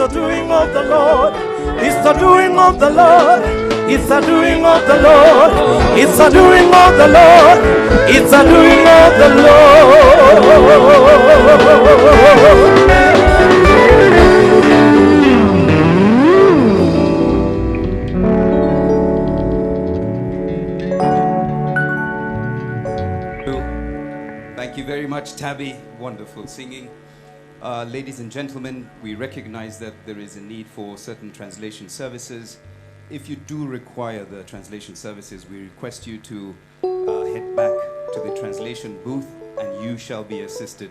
the doing of the Lord. It's the doing of the Lord. It's the doing of the Lord. It's the doing of the Lord. It's the doing of the Lord. Thank you very much, Tabby. Wonderful singing. Ladies and gentlemen, we recognize that there is a need for certain translation services. If you do require the translation services, we request you to head back to the translation booth and you shall be assisted.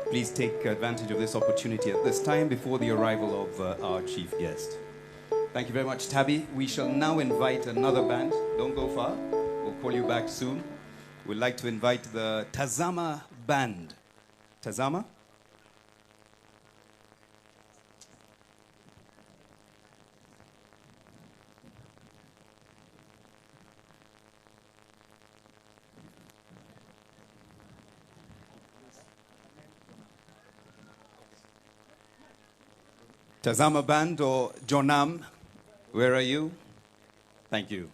Please take advantage of this opportunity at this time before the arrival of our chief guest. Thank you very much, Tabby. We shall now invite another band. Don't go far. We'll call you back soon. We'd like to invite the Tazama Band. Tazama? Tazama Band or Jonam, where are you? Thank you.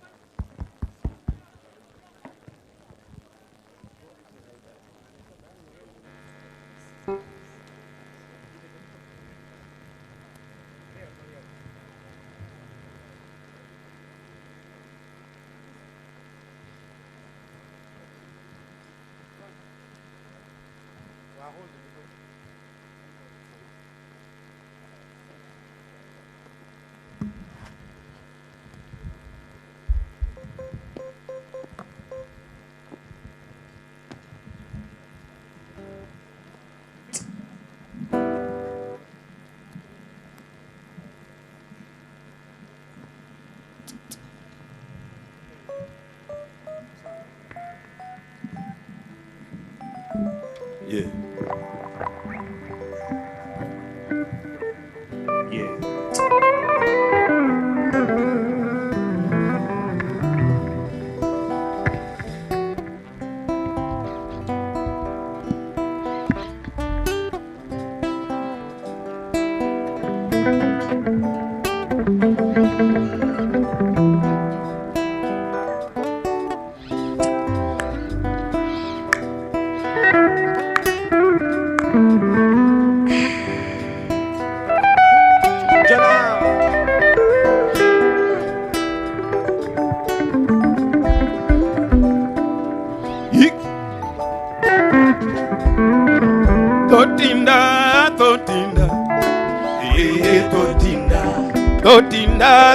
Yeah. Yeah.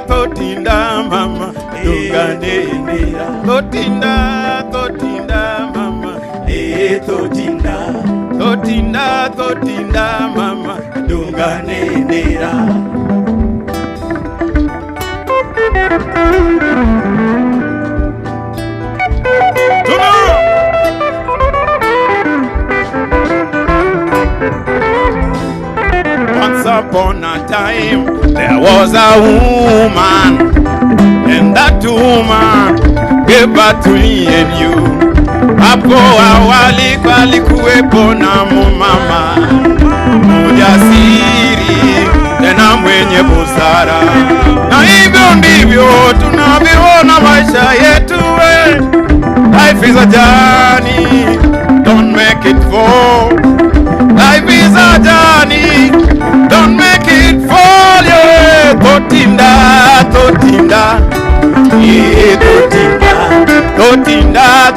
Totinda mama dunganenera totinda mama totinda mama dunganenera Once upon a time there was a woman, and that woman gave birth to me and you. Hapo awali palikuwepo na mumama mjasiri tena mwenye busara, na hivyo ndivyo tunavyoona maisha yetu. Life is a journey, don't make it fall. Life is a journey, don't make it fall. Yeah, totinda, yeah,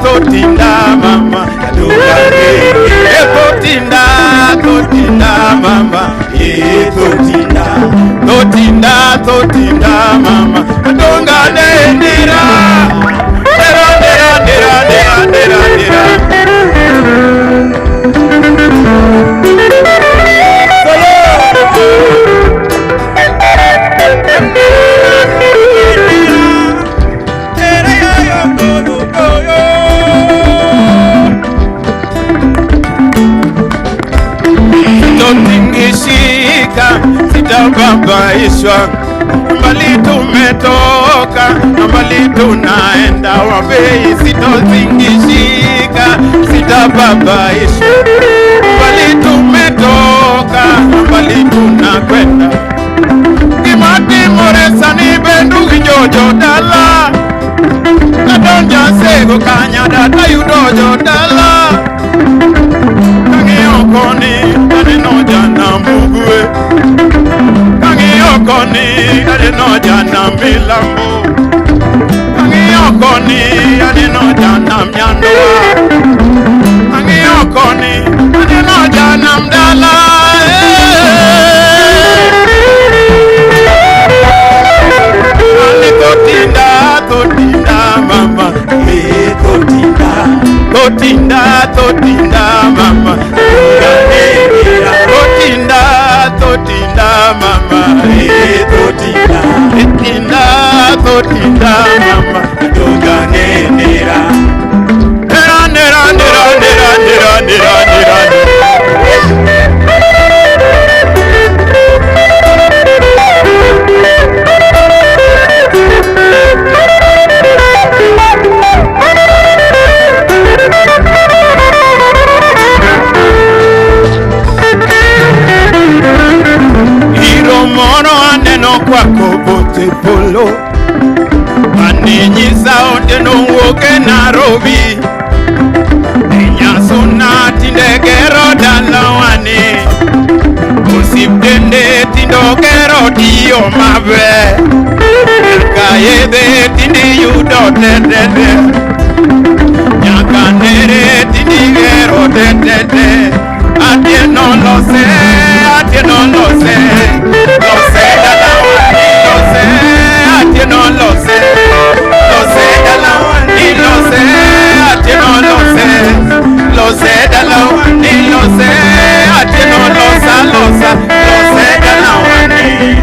totinda, mama, yeah, totinda, mama, yeah, totinda, mama, donga dendira, dera. Totingishika sitababaishwa, mbali tumetoka na mbali tunaenda, wabei sitotingishika sitababaishwa, mbali tumetoka mbali tunakwenda. Kimati moresa ni bendu jojo dala. Kadonja sego kanya data yudojo dala. Kangi okoni adeno jana mugwe. Kangi okoni adeno jana milambo. Kangi okoni adeno jana myandoa. Kangi okoni adeno jana mdala. Totinda, totinda, mama. Totinda, totinda, mama. Totinda, totinda, mama. Totinda, totinda, mama. Toganera. Nera, nera, nera, nera, nera, nera, nera. Kwako bote polo Aninyiza ote no woke Nairobi Enya suna tindegero dalawani Osiptende tindogero diyo mabe Nyakayede tindi yudo tetete Nyakanere tindigero tetete Ate no lo se, ate no lo se dalawani lo se, ate no lo se dalawani lo se, ate no lo se dalawani lo se, ate no lo se dalawani.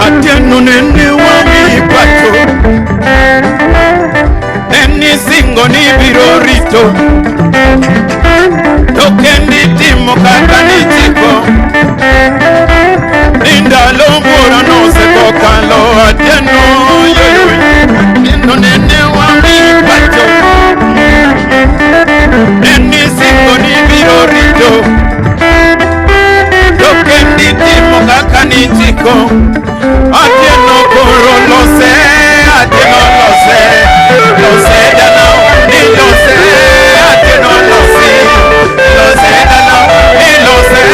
Atieno nene wami pato Neni singo ni birorito Tokendi timo kaka ni tiko Ninda lombora no se kokalo Atieno yoyo Atieno nene wami pato Neni singo ni birorito Tokendi timo kaka ni tiko Atieno koro lo sé dalawani lo sé, atieno lo sé dalawani lo sé,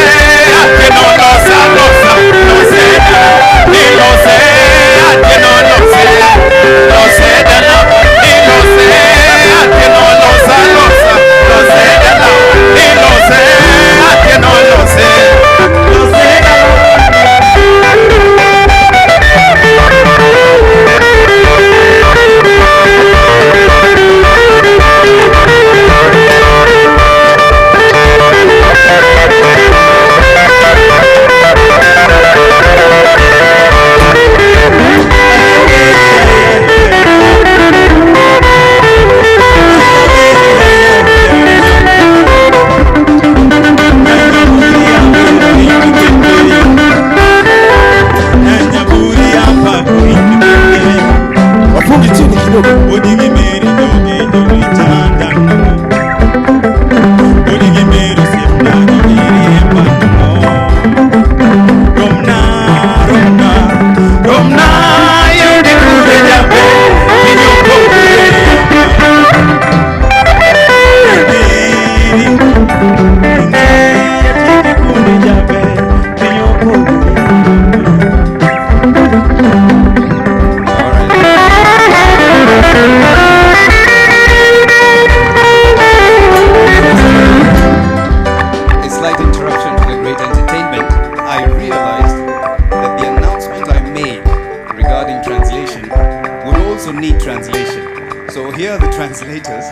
atieno lo sé dalawani lo sé, atieno lo sé dalawani lo sé, atieno lo sé dalawani lo sé, atieno lo sé translators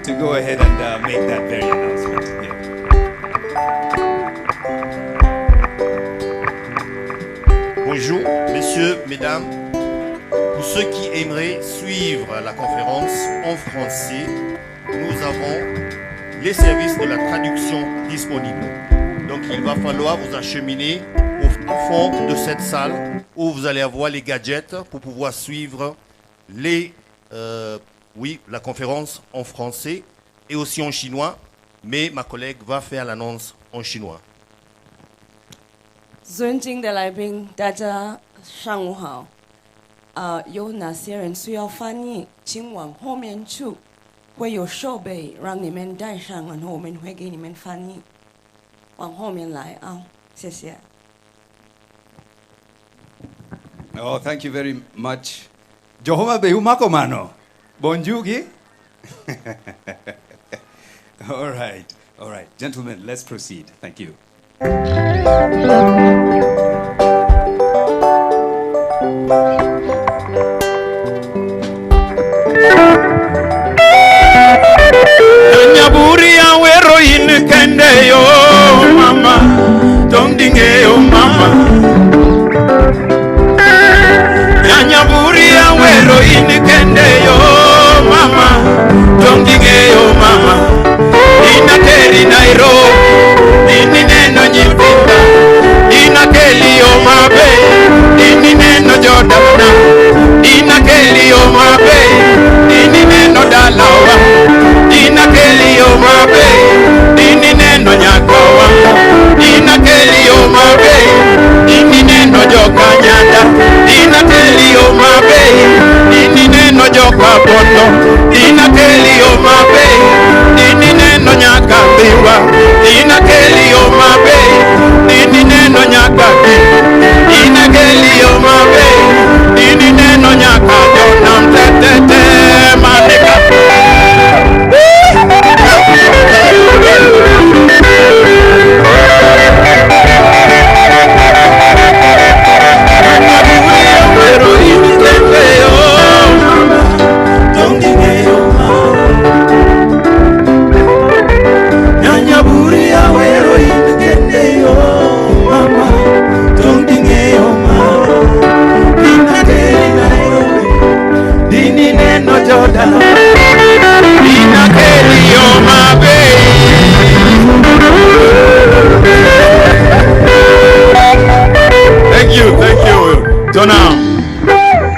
to go ahead and make that very announcement. Yeah. Bonjour, messieurs. messieurs, mesdames, pour ceux qui aimeraient suivre la conférence en français, nous avons les services de la traduction disponibles. Donc il va falloir vous acheminer au fond de cette salle où vous allez avoir les gadgets pour pouvoir suivre la conférence en français et aussi en chinois, mais ma collègue va faire l'annonce en chinois. 尊敬的来宾，大家上午好。有哪些人需要翻译，请往后面去，会有设备让你们带上，然后我们会给你们翻译。往后面来啊，谢谢。Oh, thank you very much. Homabay umako mano. Bonjugi. All right. Gentlemen, let's proceed. Thank you. Nyaburi ya wero in kende yo mama, dongdinge yo mama. Nyaburi ya wero in kende yo mama, dongdinge yo mama. Inakeri Nairobi, inineno nyipinda. Inakeli yo mabe, inineno Jordana. Inakeli yo mabe, inineno Dalawa. Inakeli yo mabe, inineno Nyakawa. Inakeli yo mabe, inineno Jokanyanda. Inakeli yo mabe, inineno Jokabondo. Inakeli yo mabe, inineno Nyakabiwa. Inakeli yo mabe, inineno Nyakaki. Inakeli yo mabe, inineno Nyakadona mtetete manika.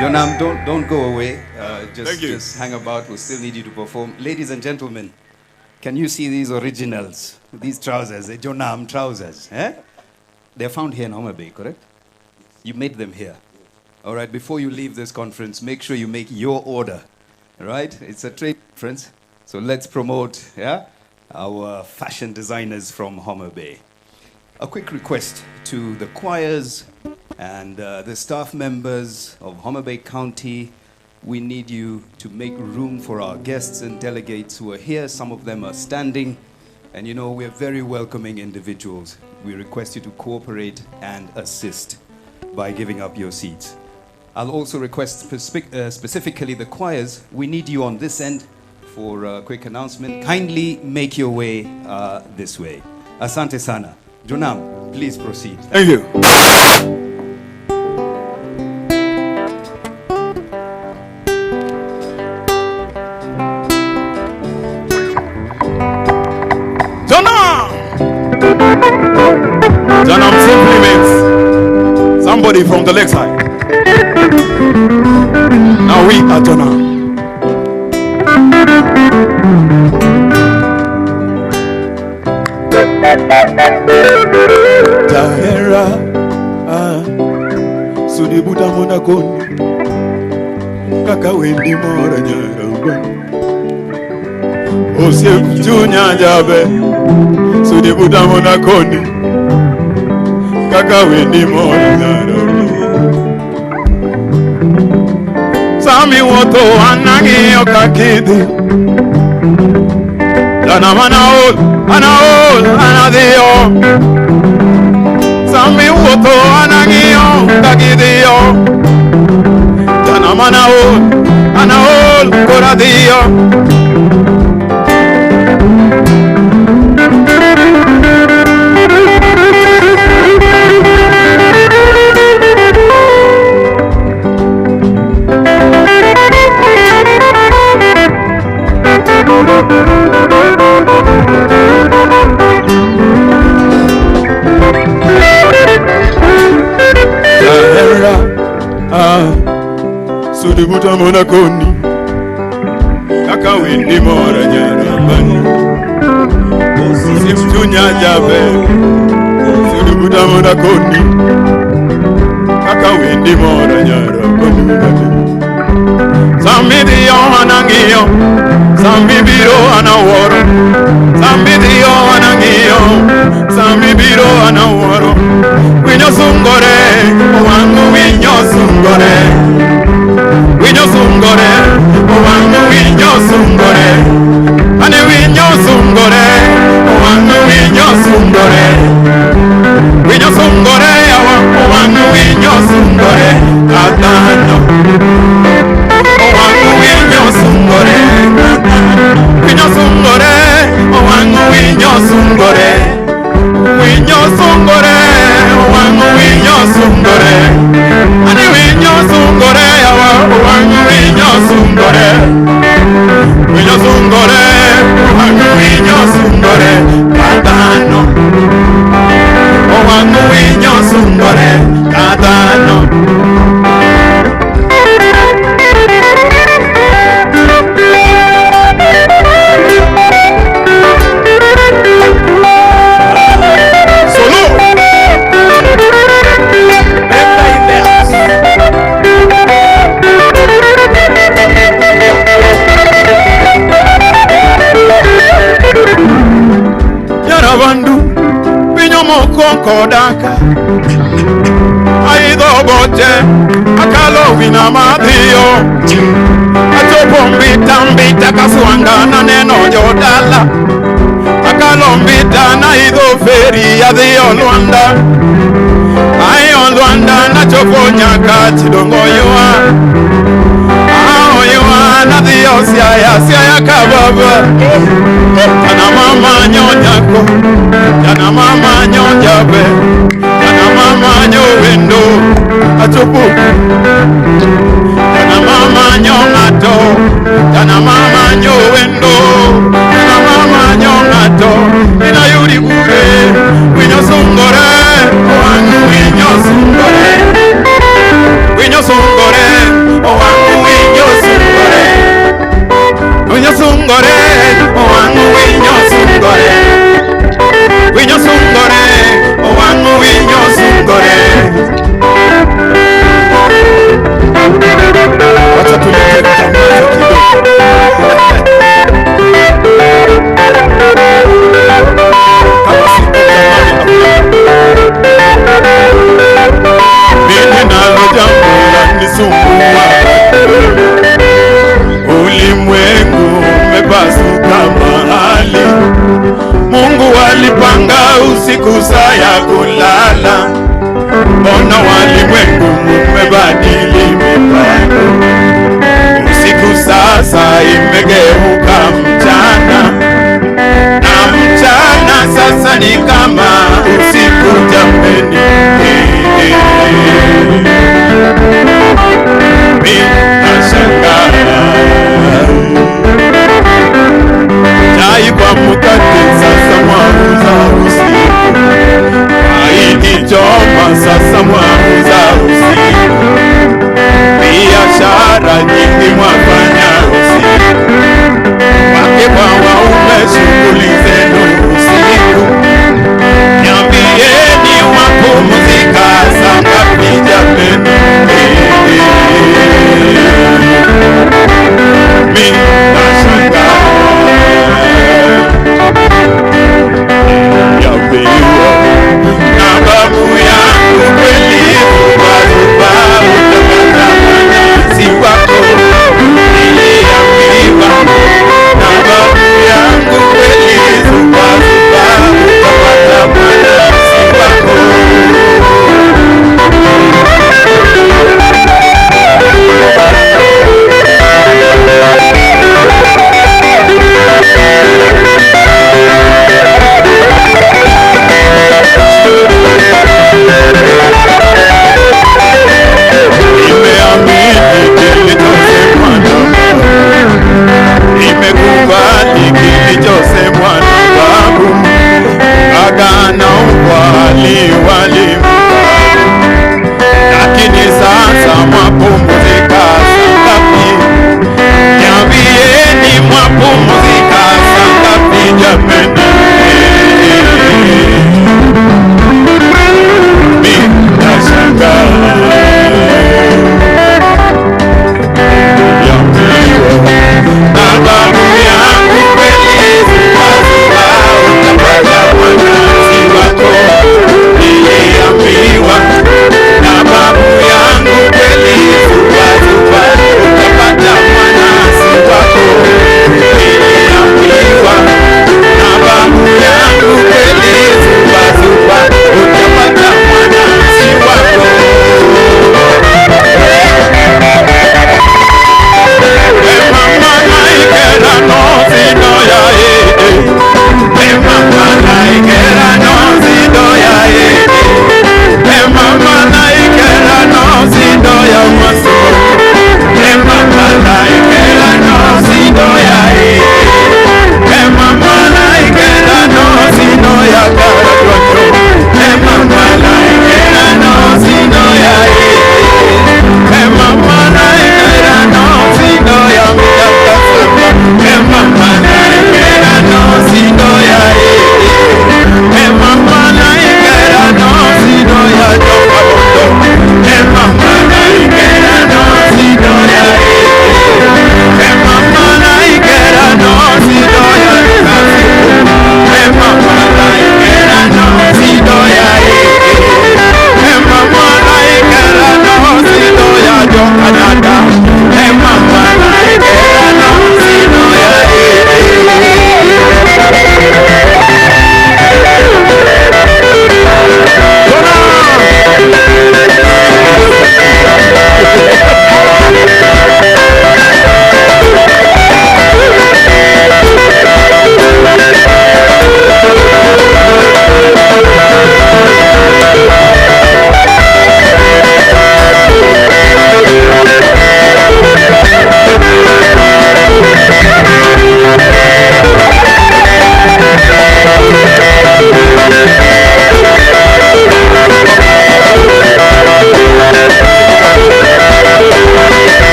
Jonam, don't go away. Just hang about. We'll still need you to perform. Ladies and gentlemen, can you see these originals? These trousers, Jonam trousers. Eh? They're found here in Homabay, correct? You made them here. All right, before you leave this conference, make sure you make your order. All right? It's a trade conference. So let's promote our fashion designers from Homabay. A quick request to the choirs and the staff members of Homabay County. We need you to make room for our guests and delegates who are here. Some of them are standing. And you know, we're very welcoming individuals. We request you to cooperate and assist by giving up your seats. I'll also request specifically the choirs. We need you on this end for a quick announcement. Kindly make your way this way. Asante sana. Jonam, please proceed. Thank you. Jonam simply means somebody from the lakeside. Now we are Jonam. Tahera Sudi Buddha Monakoni Kaka Wendi Mora Nyaramba Ose Junya Jabe Sudi Buddha Monakoni Kaka Wendi Mora Nyaramba Sami Woto Anangi Okakidi Dana Anaol Anadio Sami Woto Anagio Kagidio Dana Anaol Coradio Sudibuta monakoni kaka windi mora nyarabani simtunya jabe Sudibuta monakoni kaka windi mora nyarabani Sambidio anangio Sambibiro anaworo Sambidio anangio Sambibiro anaworo Winyo sungore Owangu winyo sungore Winyo sungore Owangu winyo sungore Ane winyo sungore Owangu winyo sungore Winyo sungore Owangu winyo sungore Katano Owangu winyo sungore Winyo sungore Owangu winyo sungore Winyo sungore Owangu winyo sungore Ani winyo sungore Owangu winyo sungore Winyo sungore Owangu winyo sungore Katano Owangu winyo sungore Katano Kodaka Aido bote Akalo vina madhio Atopo mbita kaswanga na neno jodala Akalo mbita na idho feri ya dhio Luanda Ayo Luanda na chopo nyaka chidongo yua Ao yua na dhio siaya kababa Jana mama nyonyako Jana mama nyonjabe Jana mama nyowendo Atopo Jana mama nyongato Jana mama nyowendo Jana mama nyongato Ina yuri ure Winyo sungore Owangu winyo sungore Winyo sungore Owangu winyo sungore Winyo sungore Owangu winyo sungore Winyo sungore Owangu winyo sungore Wacha tulete kitambacho kidogo Mimi nalo jambo la nisumbua Ulimwengu umepasuka mahali Mungu alipanga usiku saa ya kulala Mbona walimwengu umebadili mipango Usiku sasa imegeuka mchana Na mchana sasa ni kama usiku jameni Nashangaa Jaiba mukate sasa mwauza usiku Haidi choma sasa mwauza usiku Biashara nyingi mwafanya usiku Wake kwa waume shughuli zenu usiku Niambieni wapumzika saa ngapi jameni Mimi nashangaa Yapewa na babu yangu kweli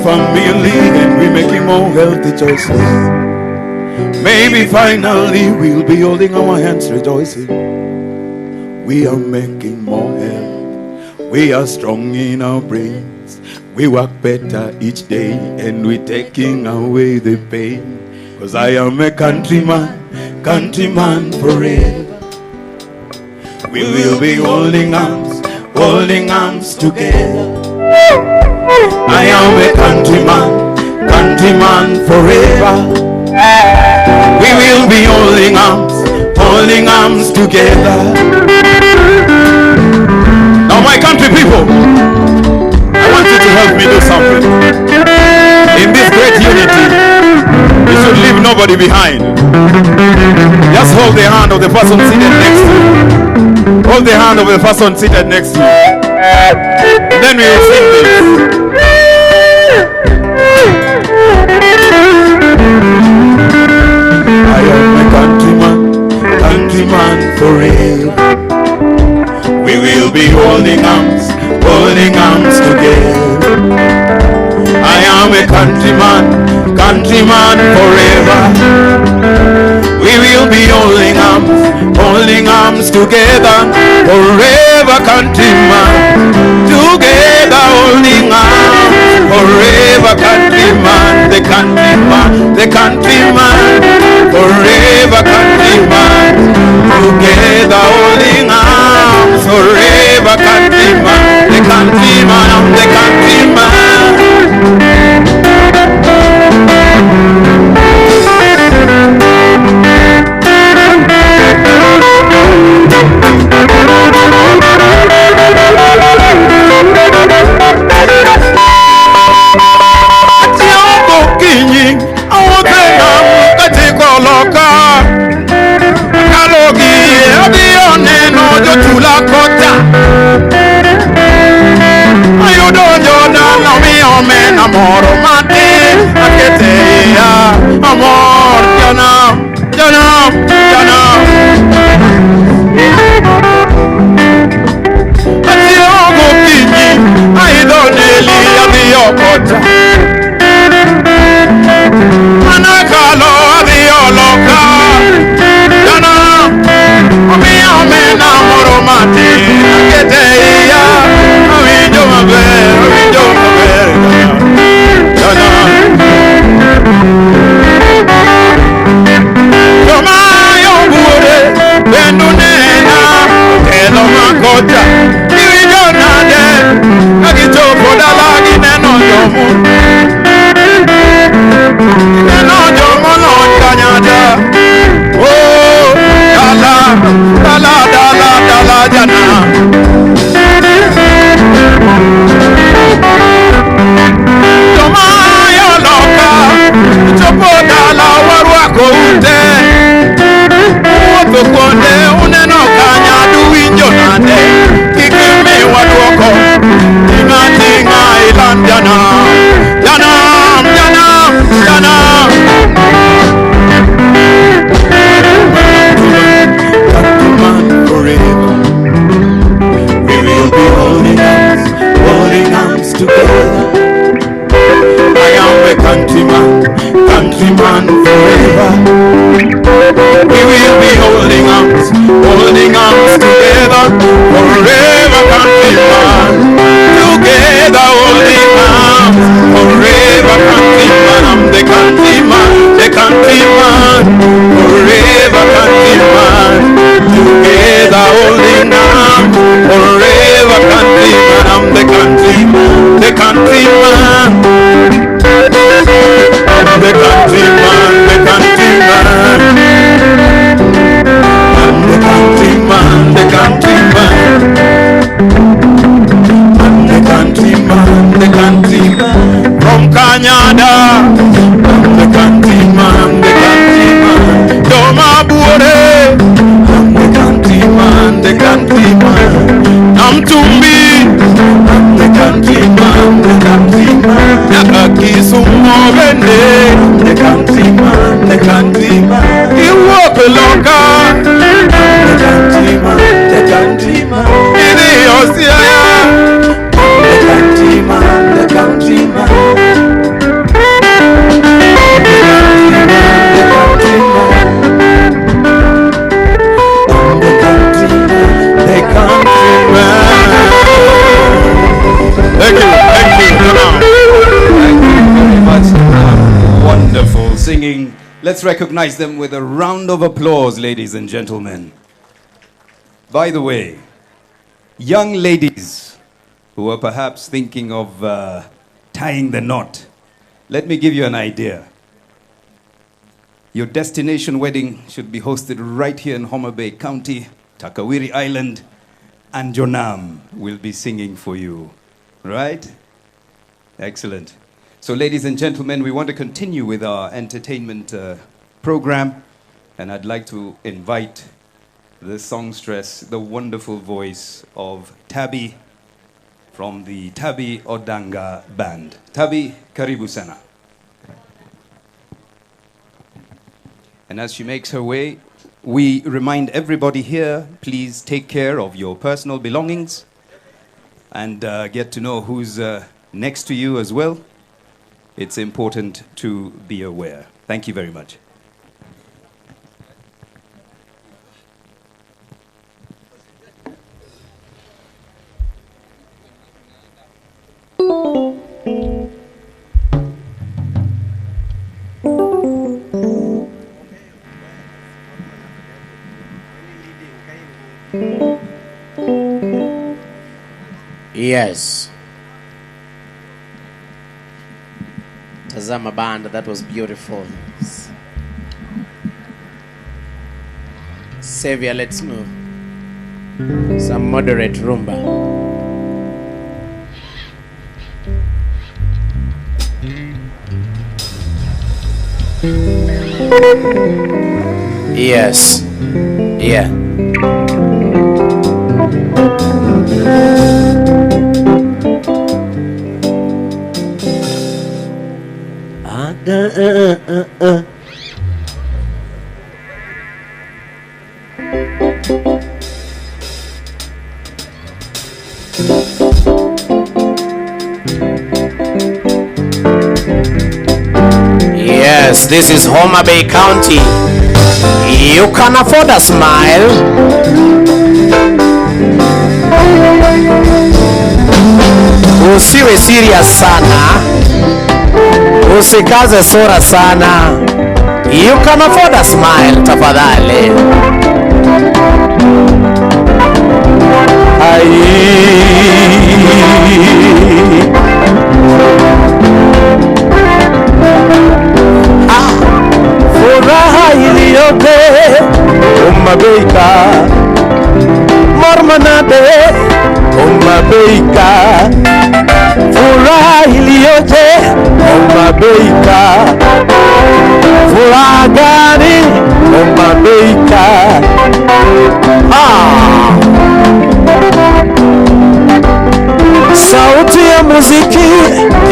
family and we're making more healthy choices. Maybe finally we'll be holding our hands rejoicing. We are making more health. We are strong in our brains. We work better each day and we're taking away the pain. Cause I am a countryman forever. We will be holding arms together. I am a countryman forever. We will be holding arms together. Now my country people, I want you to help me do something. In this great unity, you should leave nobody behind. Just hold the hand of the person seated next to you. Hold the hand of the person seated next to you. Then we will sing this. I am a countryman forever. We will be holding arms together. I am a countryman forever. We will be holding arms together. Forever countryman, together holding arms. Forever countryman, the countryman. Forever countryman, together holding arms. Forever countryman, the countryman, I'm the countryman. Amor, mate, aketeya, amor, jana. Atiogo kinyi, aidoneli adiokota. Manakalo adioloka, jana. Omi amor, mate, aketeya, omijo maber. Countryman forever. We will be holding arms together. Forever countryman, together holding arms. Forever countryman, I'm the countryman. Forever countryman, together holding arms. Forever countryman, I'm the countryman. The countryman. The countryman. I'm the countryman. I'm the countryman. From Canada. I'm the countryman. Doma Bure. I'm the countryman. I'm Tumbi. I'm the countryman. Nakakisumo Bende. The countryman. You walk along. The countryman. In the Ostia. The countryman. Let's recognize them with a round of applause, ladies and gentlemen. By the way, young ladies who are perhaps thinking of tying the knot, let me give you an idea. Your destination wedding should be hosted right here in Homabay County, Takawiri Island, and Jonam will be singing for you. Right? Excellent. So, ladies and gentlemen, we want to continue with our entertainment program, and I'd like to invite the songstress, the wonderful voice of Tabby from the Tabby Odanga Band. Tabby, karibu sana. And as she makes her way, we remind everybody here, please take care of your personal belongings and get to know who's next to you as well. It's important to be aware. Thank you very much. Yes. Tazama band, that was beautiful. Savior, let's move. Some moderate rumba. Yes. Yeah. Yes, this is Homabay County. You can afford a smile. Usiwe serious sana, usikaze sura sana. You can afford a smile, tafadhali. Furaha iliyope umabeika marmanade umabeika. Furaha iliyoje umabeika. Furaha gani umabeika. Sauti ya muziki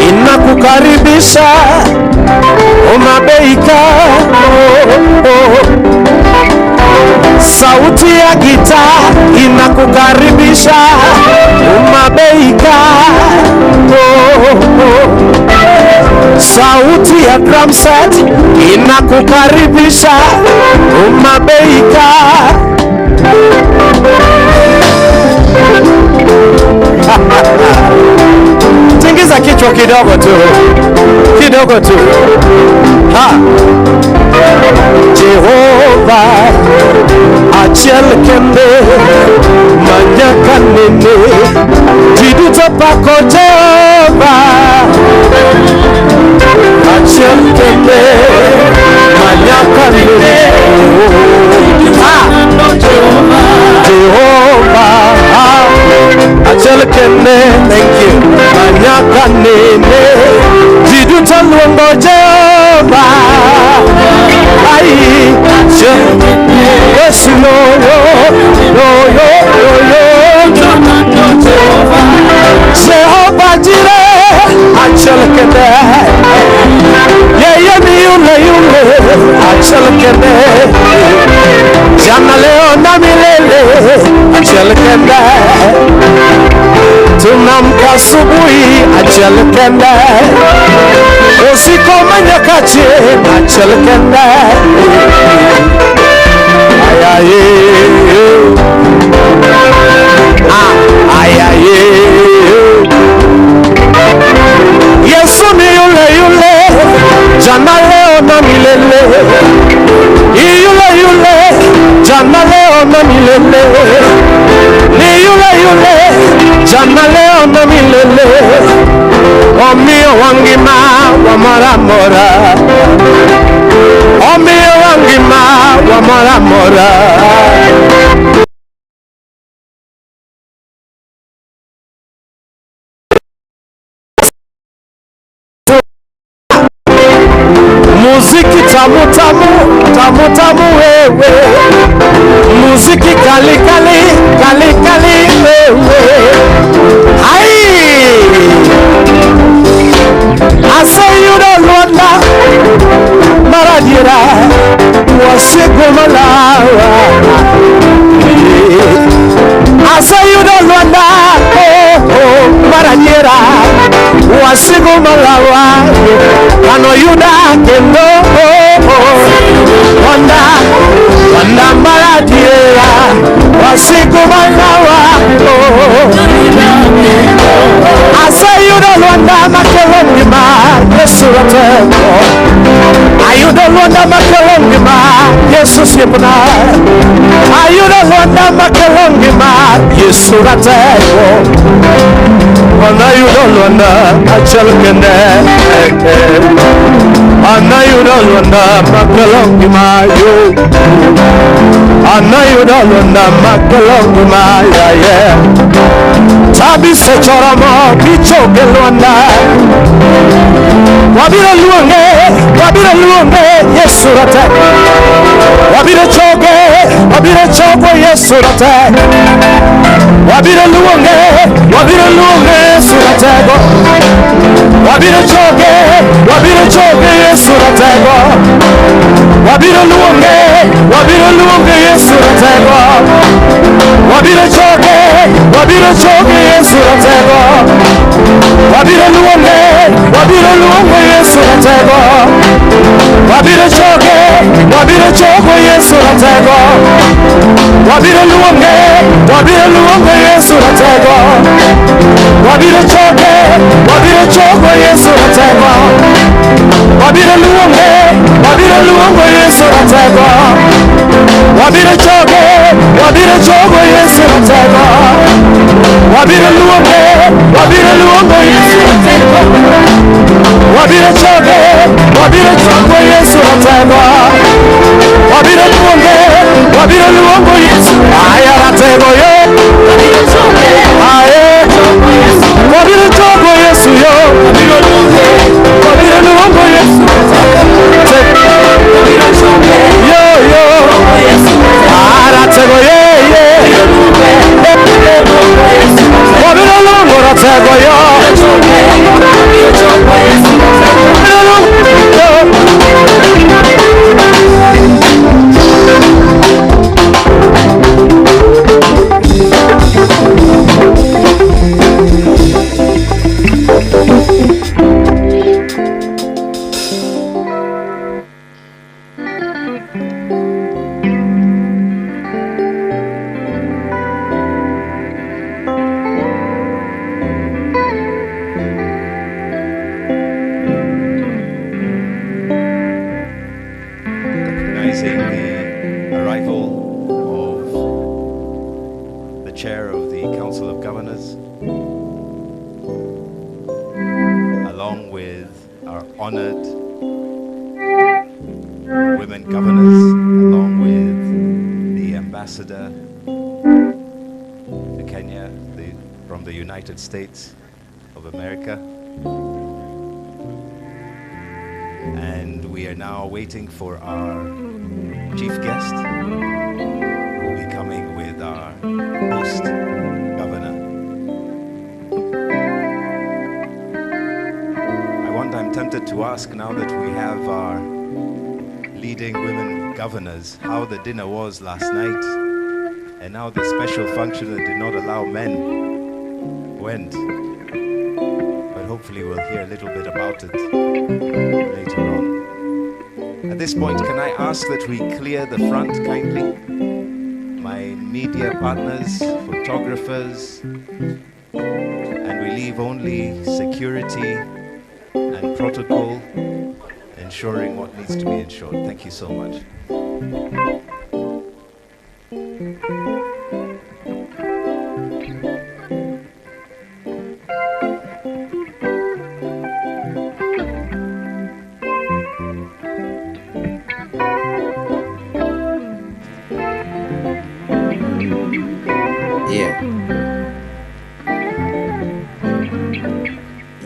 inakukaribisha umabeika. Sauti ya gitaa inakukaribisha umabeika. Sauti ya drum set inakukaribisha umabeika. Tingiza kichwa kidogo tu, kidogo tu. Jehova achiel kende manyaka nene jiduto pako Jehova achiel kende manyaka nene Jehova achiel kende, thank you, manyaka nene jiduto luongo Jehova. Yes, no, Jehovah Jireh, achal kende. Yeye ni yule, achal kende. Jana leo na milele, achal kende. Tunamka asubuhi, achal kende. Usiku manyakache, achal kende. Yesu ni yule, jana leo na milele. leo na milele, ni yule yule jana leo na milele. Omio wangima wa mora mora, omio wangima wa mora mora. Muziki tamu tamu, tamu tamu wewe. Muziki kali kali, kali kali wewe. Hai! I say you don't wonder, Maradira, Wasigumalawa. I say you don't wonder, oh, Maradira, Wasigumalawa. Kano yuda kendo, wanda, wanda Maradira, Wasigumalawa. I say you don't wonder, Makelongima, Yesuratego. You don't wonder, Makelongima, Yesusipna. You don't wonder, Makelongima, Yesuratego. Ana you don't wonder, Machelkene. Ana you don't wonder, Makelongima, you. Ana you don't wonder, Makelongima, yeah. Tabi sechoramo, bicho gelwanda. Wabira luonge, Yesurate. Wabira choge, Yesurate. Wabira luonge, Yesuratego. Wabira choge, Yesuratego. Wabira luonge, Yesuratego. Wabira choge, Yesuratego. Wabira luonge, Yesuratego. Wabira choge, Yesuratego. Wabira luonge, Yesuratego. Wabira choge, Yesuratego. Wabira luonge, Yesuratego. Wabira choge, Yesuratego. Wabira luonge, Yesuratego. Wabira choge, Yesuratego. Wabira luonge, Yesu. Ayaratego yo. Wabira choge, Wabira choge Yesu yo. Wabira luonge, Yesu. Wabira choge yo yo. Ayaratego ye ye. Wabira luonge ratego yo. Recognizing the arrival of the chair of the Council of Governors, along with our honored women governors, along with the ambassador to Kenya from the United States of America. And we are now waiting for our chief guest, who will be coming with our host governor. I'm tempted to ask, now that we have our leading women governors, how the dinner was last night, and now the special function that did not allow men went. But hopefully we'll hear a little bit about it later on. At this point, can I ask that we clear the front kindly? My media partners, photographers, and we leave only security and protocol, ensuring what needs to be ensured. Thank you so much.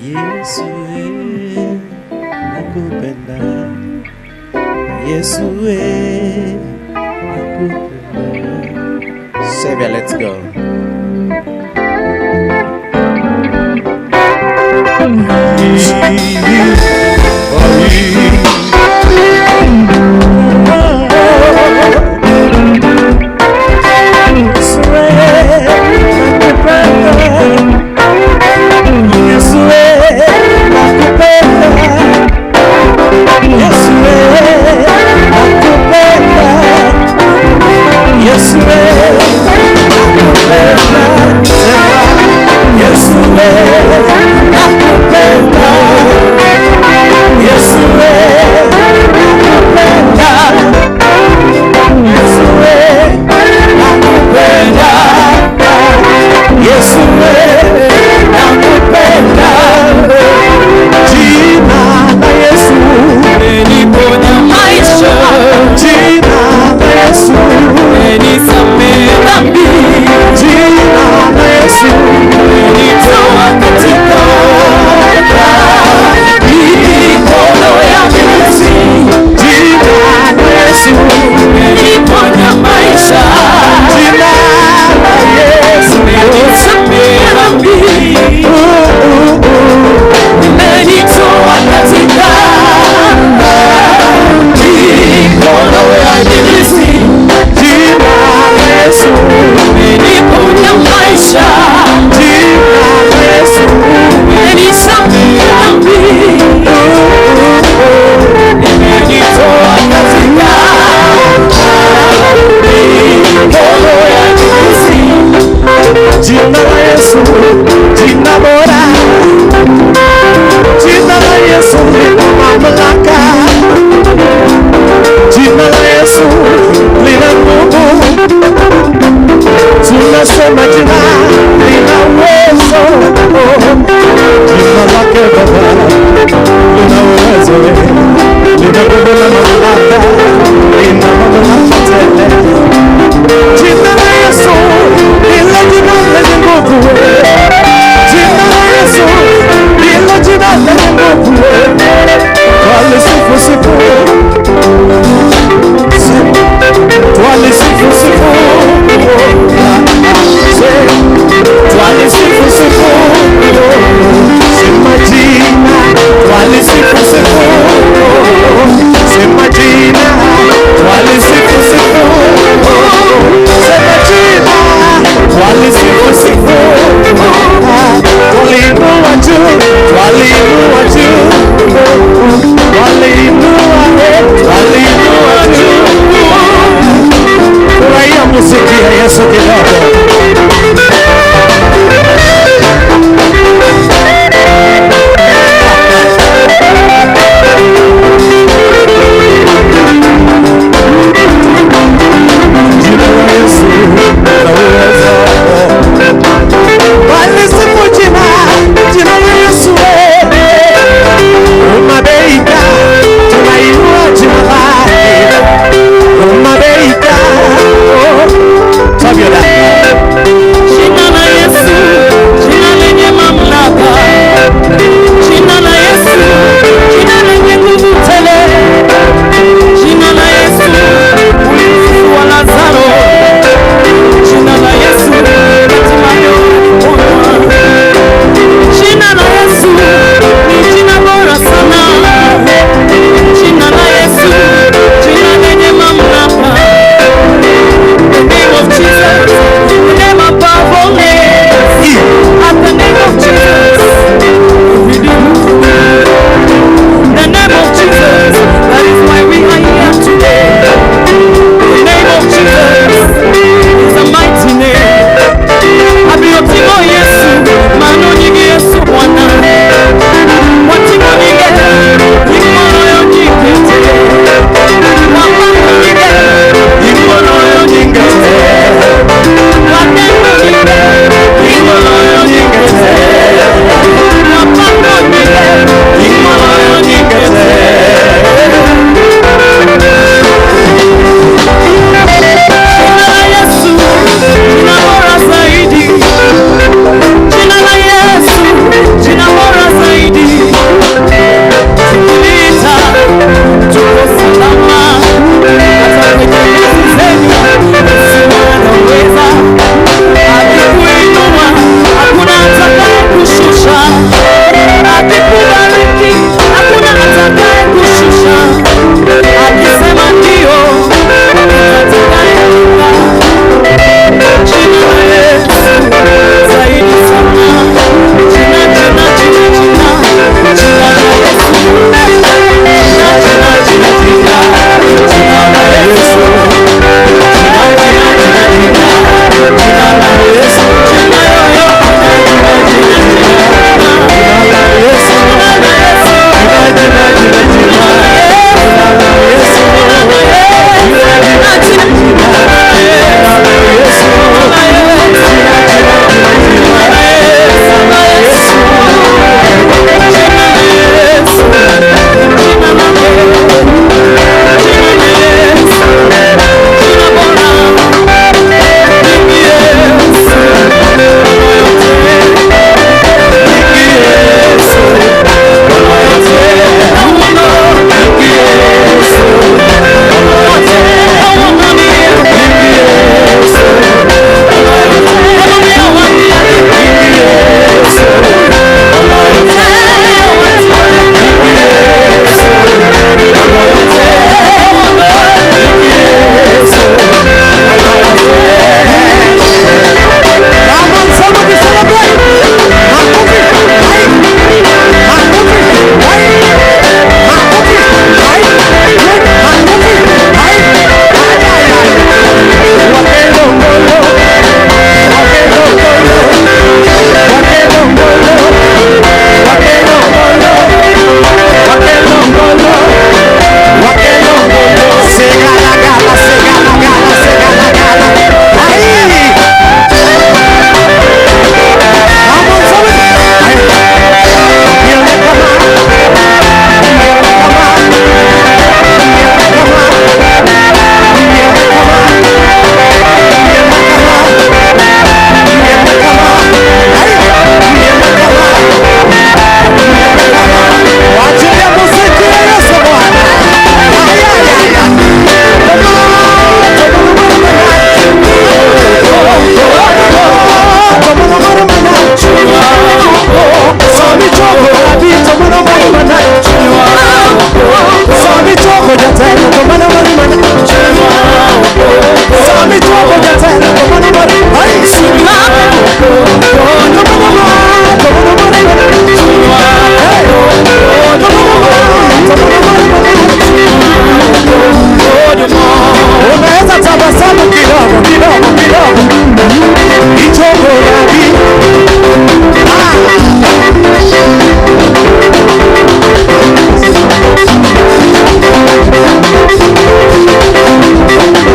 Yesu nakupenda, Yesu nakupenda. Savior, let's go. Sema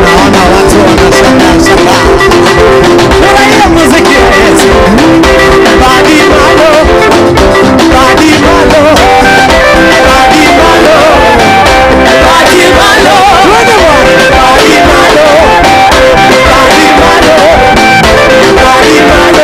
Naona watu wanashangaa shangaa. Furahia muziki ya Yesu. Badi malo, badi malo, badi malo, badi malo. Twende bwana. Badi malo, badi malo, badi malo.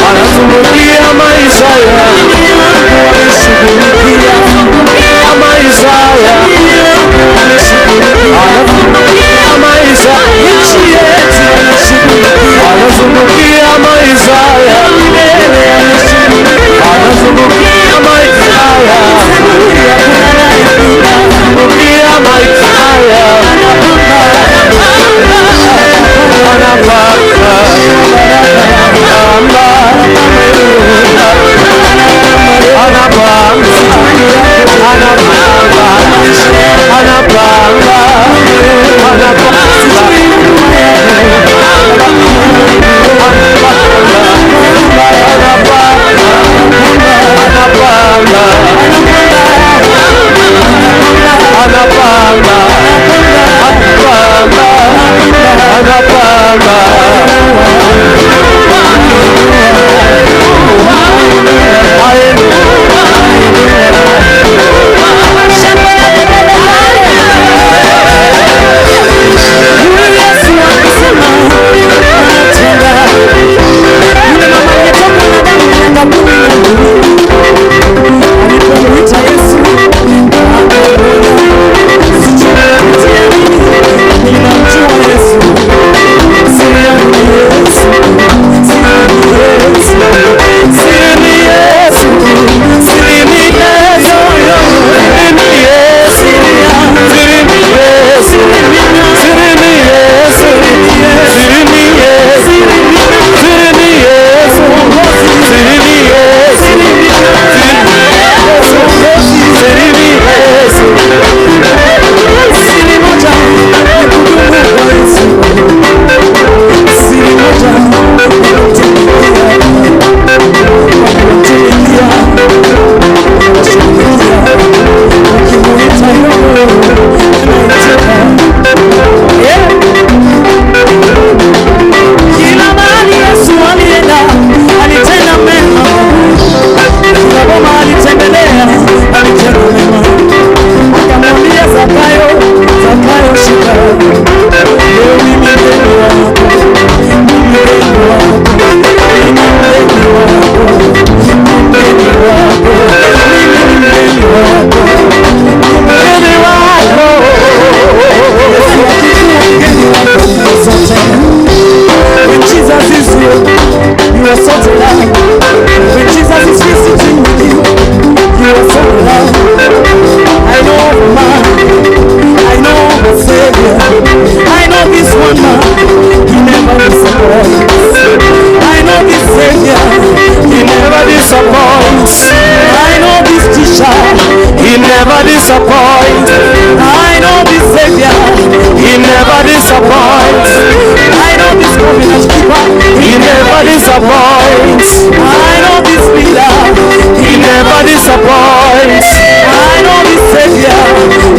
anazungukia maisha yangu, anashughulikia maisha yangu, anazungukia maisha nchi yetu, anazungukia maisha yangu, anazungukia maisha yangu, anazungukia maisha yangu, disappoint. I know this Savior, He never disappoints. I know this covenant keeper, He never disappoints. I know this leader, He never disappoints. I know this Savior,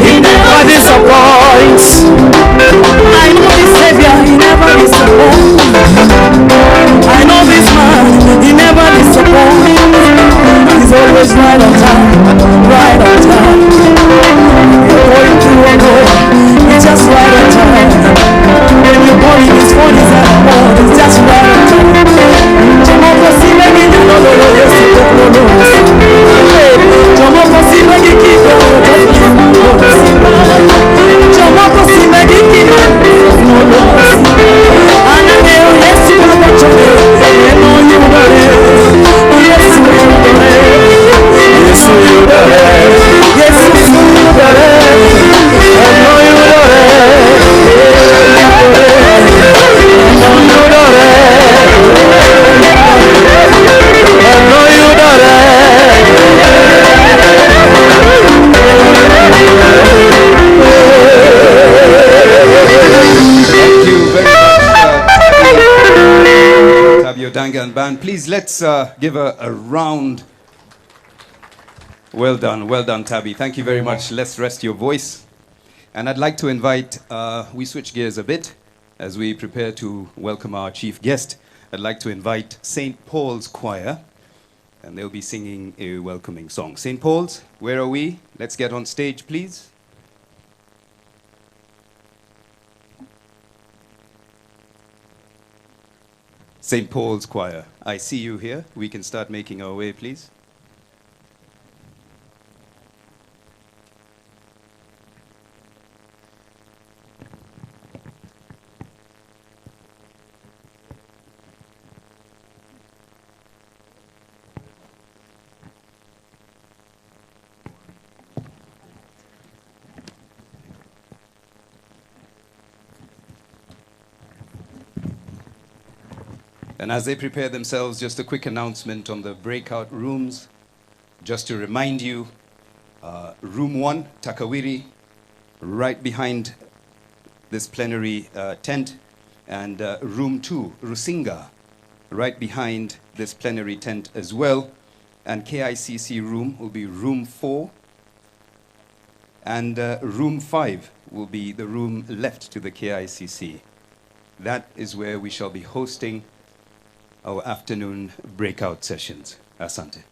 He never disappoints. I know this Savior, He never disappoints. I know this man, He never disappoints. He's always right on time, right on time. You're going through a road, He's just right on time. When you're calling His phone, He's at home, He's just right on time. Tomoko simegi nyalo lo Yesu tekno Tomoko simegi kiko Tomoko simegi kiko Ananeo Yesu wakochone Eno yudore Yesu yudore Yesu yudore Yesu yudore Eno yudore Eno yudore Danga band. Please let's give a round. Well done, Tabby. Thank you very much. Let's rest your voice. And I'd like to invite, we switch gears a bit as we prepare to welcome our chief guest. I'd like to invite St. Paul's Choir, and they'll be singing a welcoming song. St. Paul's, where are we? Let's get on stage, please. St. Paul's Choir, I see you here. We can start making our way, please. And as they prepare themselves, just a quick announcement on the breakout rooms. Just to remind you, room 1, Takawiri, right behind this plenary tent, and room 2, Rusinga, right behind this plenary tent as well. And KICC room will be room 4, and room 5 will be the room left to the KICC. That is where we shall be hosting our afternoon breakout sessions. Asante.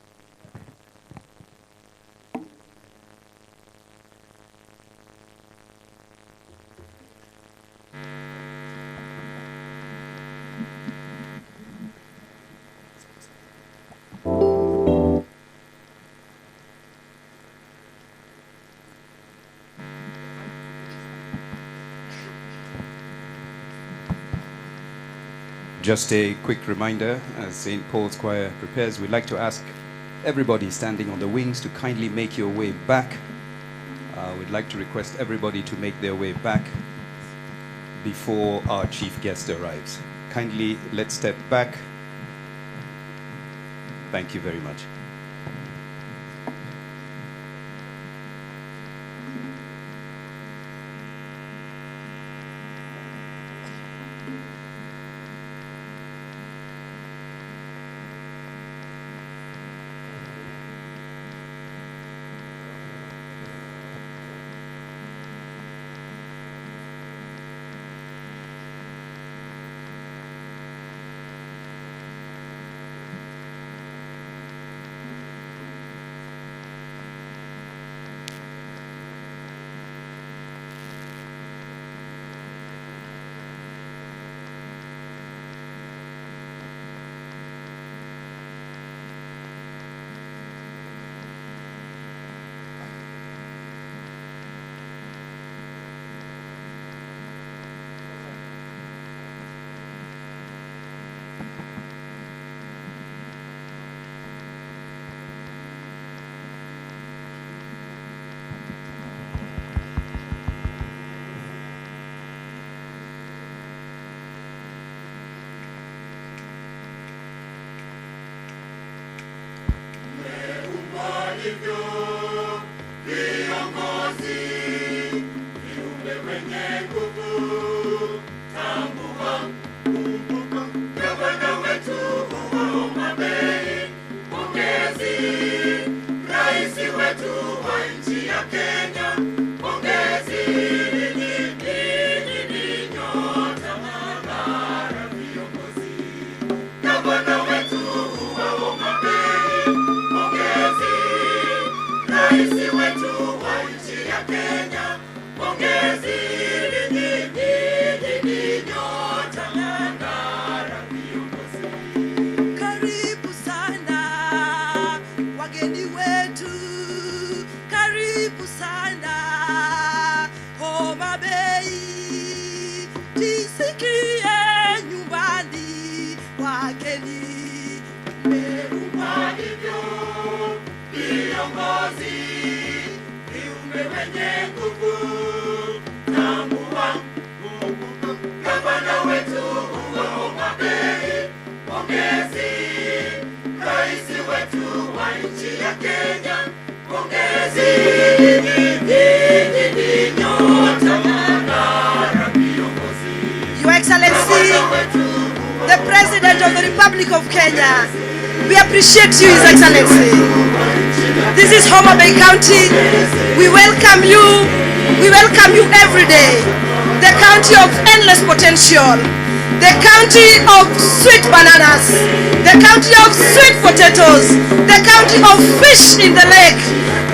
Just a quick reminder, as St. Paul's Choir prepares, we'd like to ask everybody standing on the wings to kindly make your way back. We'd like to request everybody to make their way back before our chief guest arrives. Kindly, let's step back. Thank you very much. Your Excellency, the President of the Republic of Kenya, we appreciate you, His Excellency. This is Homabay County. We welcome you. We welcome you every day. The county of endless potential. The county of sweet bananas. The county of sweet potatoes. The county of fish in the lake.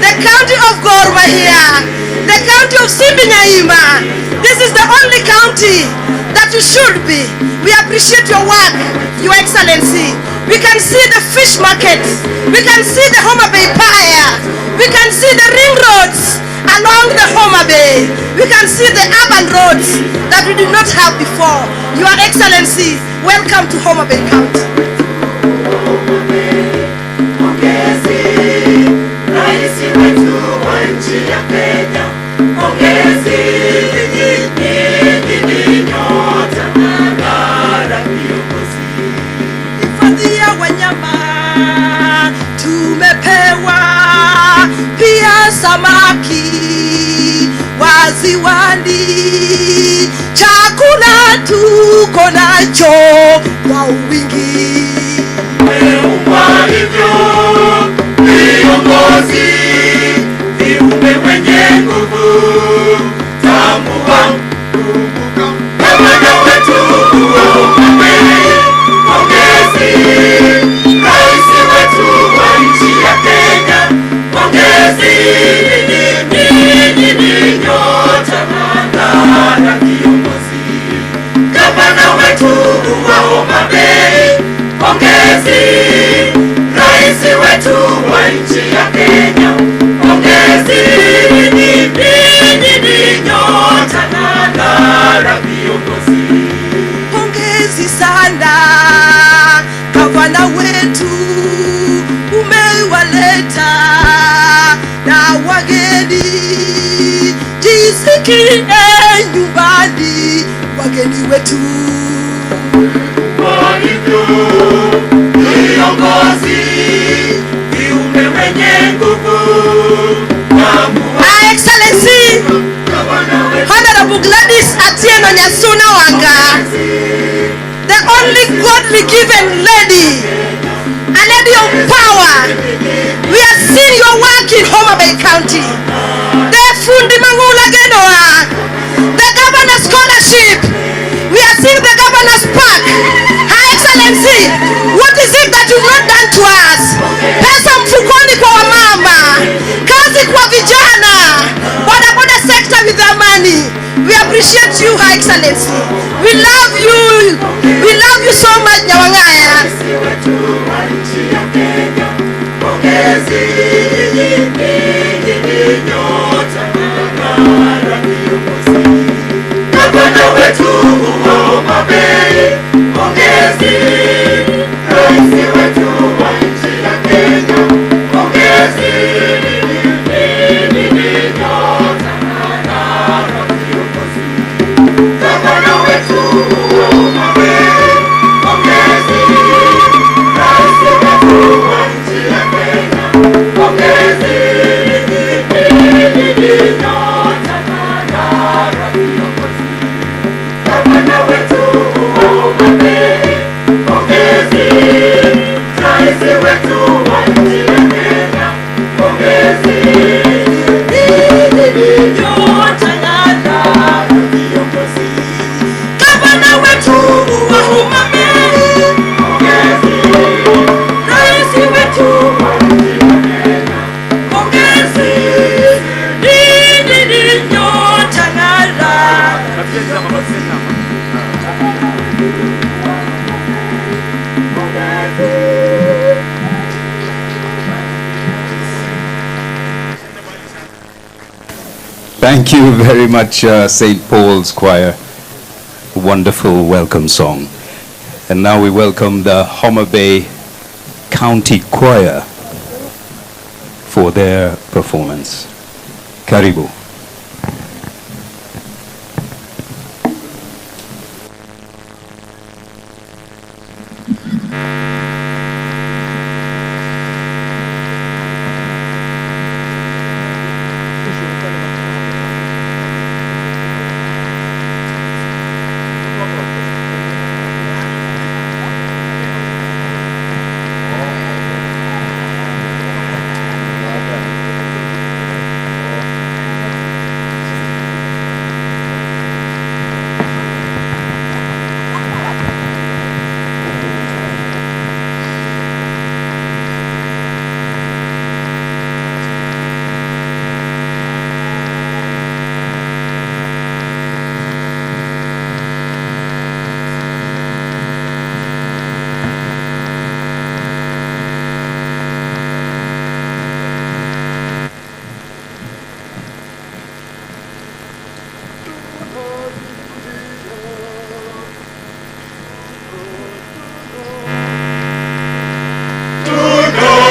The county of Gor Mahia. The county of Simbinyaima. This is the only county that you should be. We appreciate your work, Your Excellency. We can see the fish market. We can see the Homabay Pier. We can see the ring roads along the Homabay. We can see the urban roads that we did not have before. Your Excellency, welcome to Homabay County. Hifadhi ya wanyama tumepewa, pia samaki wa ziwani, chakula tuko nacho kwa wingi. Kwa hivyo viongozi, viumbe wenye nguvu, tambua gavana wetu Homabay, pongezi rais wetu wa nchi ya Kenya, pongezi nyinyi nyote na kiongozi, gavana wetu wa Homabay, pongezi rais wetu wa nchi ya Kenya, pongezi nyinyi nyote na viongozi. Pongezi sana gavana wetu, umewaleta na wageni, jisikie nyumbani wageni wetu. Kwa hivyo viongozi, viumbe wenye nguvu, Her Excellency Honorable Gladys Wanga, the only godly given lady, a lady of power. We are seeing your work in Homabay County. The Fundi Mangula Genoa, the governor's scholarship. We are seeing the governor's park. Her Excellency, what is it that you've not done to us? Pesa mfukoni kwa wamama, kazi kwa vijana, bodaboda sector with their money. We appreciate you, Her Excellency. We love you. We love you so much, Nyawangaya. Gavana wetu Homabay, pongezi rais wetu wa nchi ya Kenya, pongezi gavana wetu Homabay, pongezi rais wetu wa nchi ya Kenya, pongezi gavana wetu Homabay, pongezi rais wetu wa nchi ya Kenya, pongezi gavana wetu wa Homabay, pongezi rais wetu wa nchi ya Kenya, pongezi Thank you very much, St. Paul's Choir. Wonderful welcome song. And now we welcome the Homabay County Choir for their performance. Karibu.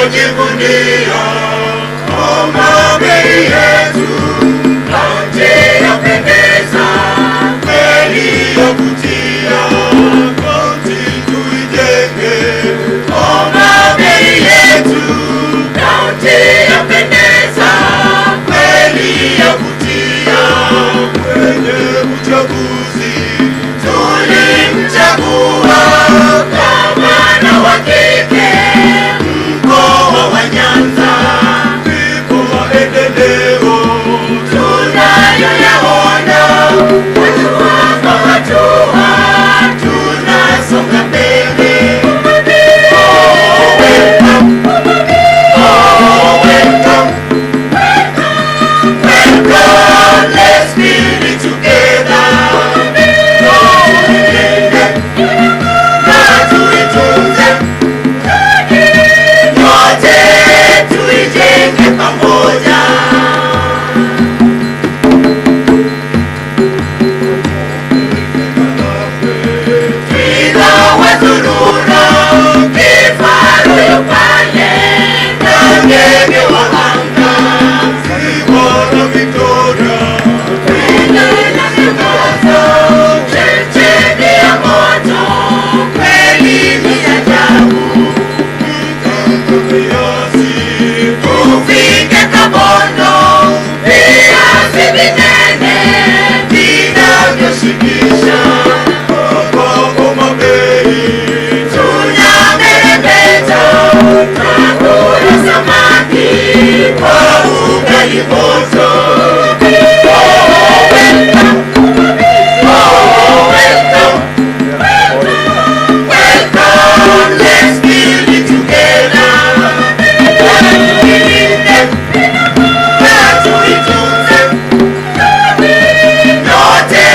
tunajivunia Homabay yetu, kaunti yapendeza, kweli yavutia, kaunti tuijenge. Homabay yetu, kaunti yapendeza, kweli yavutia, kwenye uchaguzi tulimchagua gavana wa kike mkoa wa Nyanza. Ndipo maendeleo tunayoyaona, hatua kwa hatua tunasonga mbele. Oh, welcome. Oh, welcome. Welcome, let's build it together. Tuilinde na tuitunze, yote tuijenge pamoja. Twiga wazurura, kifaru yupale, na ndege wa anga, ziwa la Victoria, twiga na vikwazo, chemchemi ya moto, kweli ni ajabu. Viazi ufike Kabondo, viazi vinene vinavyoshibisha. Hapa Homabay tunameremeta, tunakula samaki kwa ugali moto. Oh, welcome. Oh, welcome. Welcome, let's build it together. Tuilinde na tuitunze, yote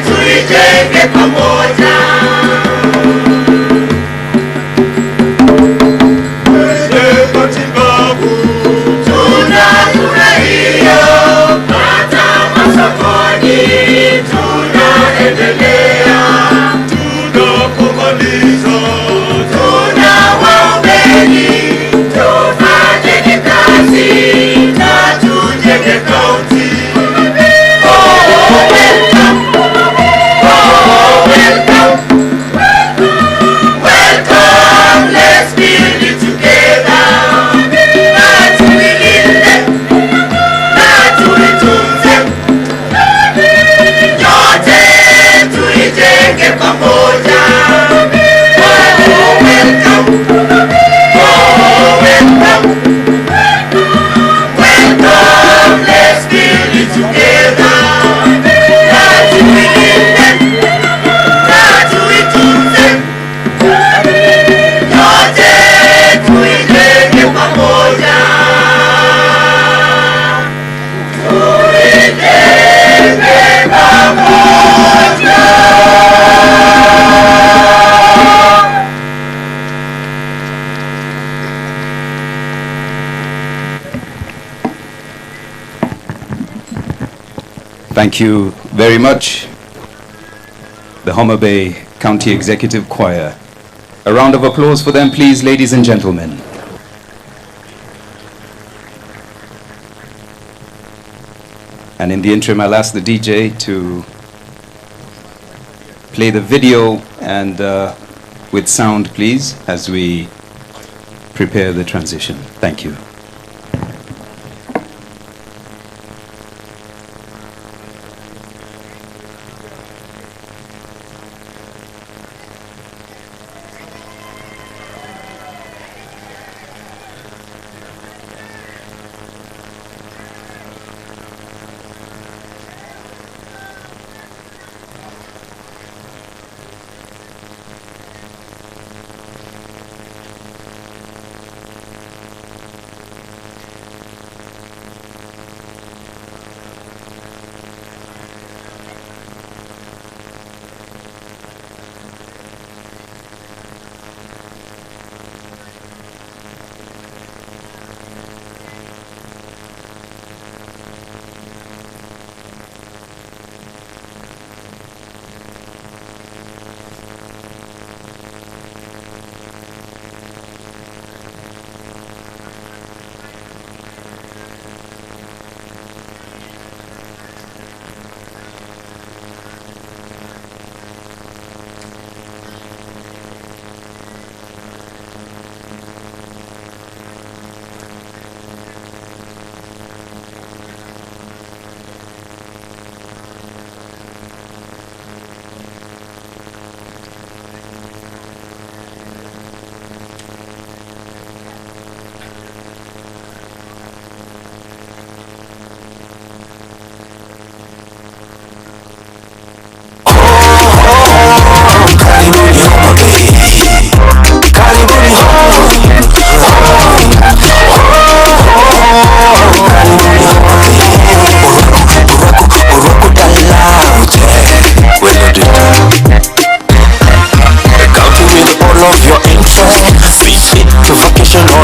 tuijenge pamoja. Kwenye matibabu tunafurahia, hata masokoni tunaendelea. Tunapomaliza tunawaombeni, tufanyeni kazi na tujenge kaunti. Oh, welcome. Oh, welcome. Welcome, let's build it together. Na tuilinde na tuitunze, yote tuijenge pamoja. Oh, welcome. Oh, welcome. Welcome, let's build it together. Na tuilinde na tuitunze, yote tuijenge pamoja. Tuijenge pamoja. Thank you very much, the Homabay County Executive Choir. A round of applause for them, please, ladies and gentlemen. And in the interim, I'll ask the DJ to play the video and with sound, please, as we prepare the transition. Thank you.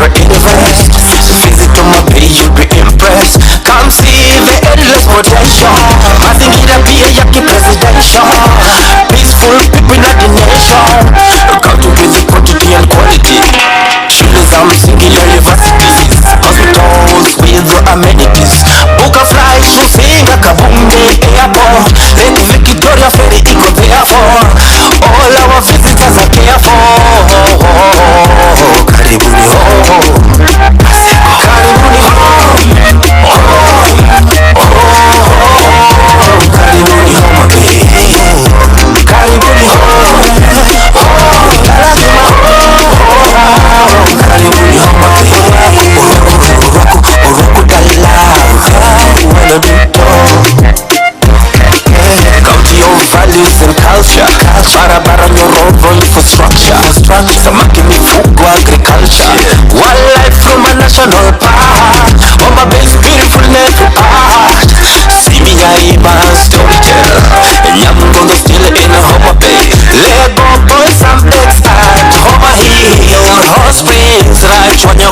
or invest. Visit Homabay, you'll be impressed. Come see the endless potential. Mazingira pia yaki presidential. Peaceful people in the nation. Come to visit quantity and quality. Shule za msingi, universities, hospitals with amenities. Book a flight to Singapore, airport. Lake Victoria ferry iko there for all our visitors are cared for. Karibuni home, karibuni home, karibuni Homabay, karibuni home, karibuni Homabay. Uruku County of values and culture. Barabara nyororo infrastructure. Samaki mifugo agriculture. Wildlife from a national park. Homabay's beautiful natural art. Simiaiba storyteller. Nyamgongo still in Homabay. Lego boys some expert. Homa Hill, Hot Springs, Rachonya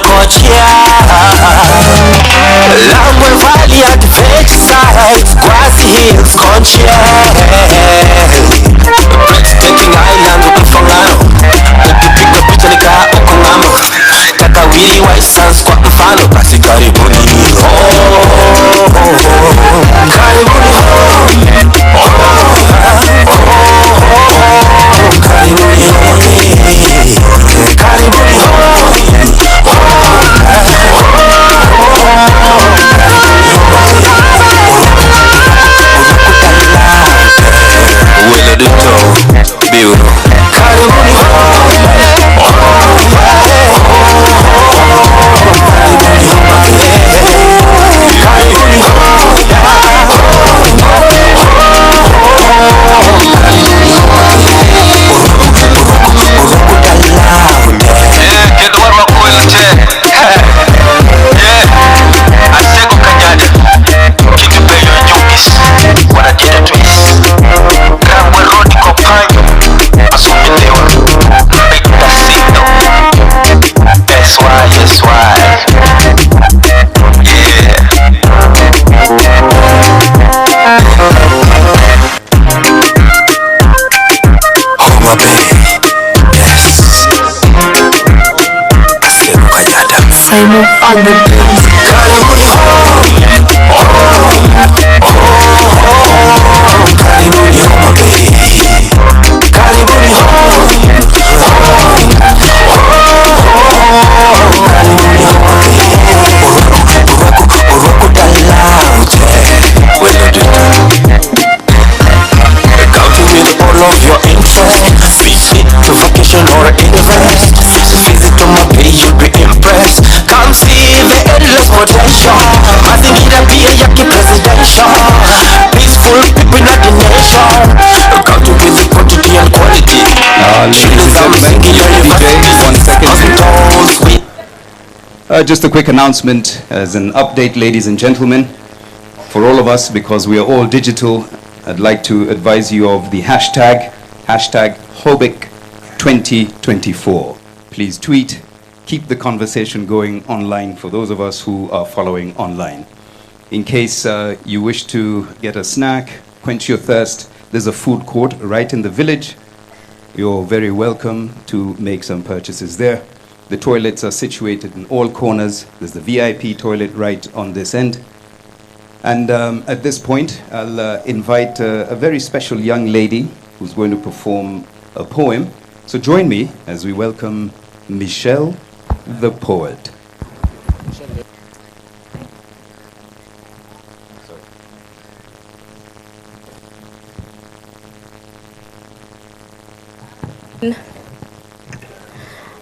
Langwe Valley at the veg sides, grassy hills, conscious. Breathtaking island, Ufangano. Ukipiga picha nika ukungamo. Kakawiri wa essence kwa mfano. Basi karibuni karibuni karibuni karibuni Ruto, Ruto, karibuni Simon on the beat. Karibuni Homabay. Karibuni Counting with all of your interest. Visit to vacation or invest. Visit Homabay, you'll be impressed. Come see the endless potential. Mazingira pia yaki presidential. Peaceful people in the nation. Come to visit quantity and quality. Ladies and gentlemen, DJ, 1 second. Just a quick announcement as an update, ladies and gentlemen. For all of us, because we are all digital, I'd like to advise you of the hashtag HOBIC2024. Please tweet, keep the conversation going online for those of us who are following online. In case you wish to get a snack, quench your thirst, there's a food court right in the village. You're very welcome to make some purchases there. The toilets are situated in all corners. There's the VIP toilet right on this end. And at this point, I'll invite a very special young lady who's going to perform a poem. So join me as we welcome Michelle, the poet.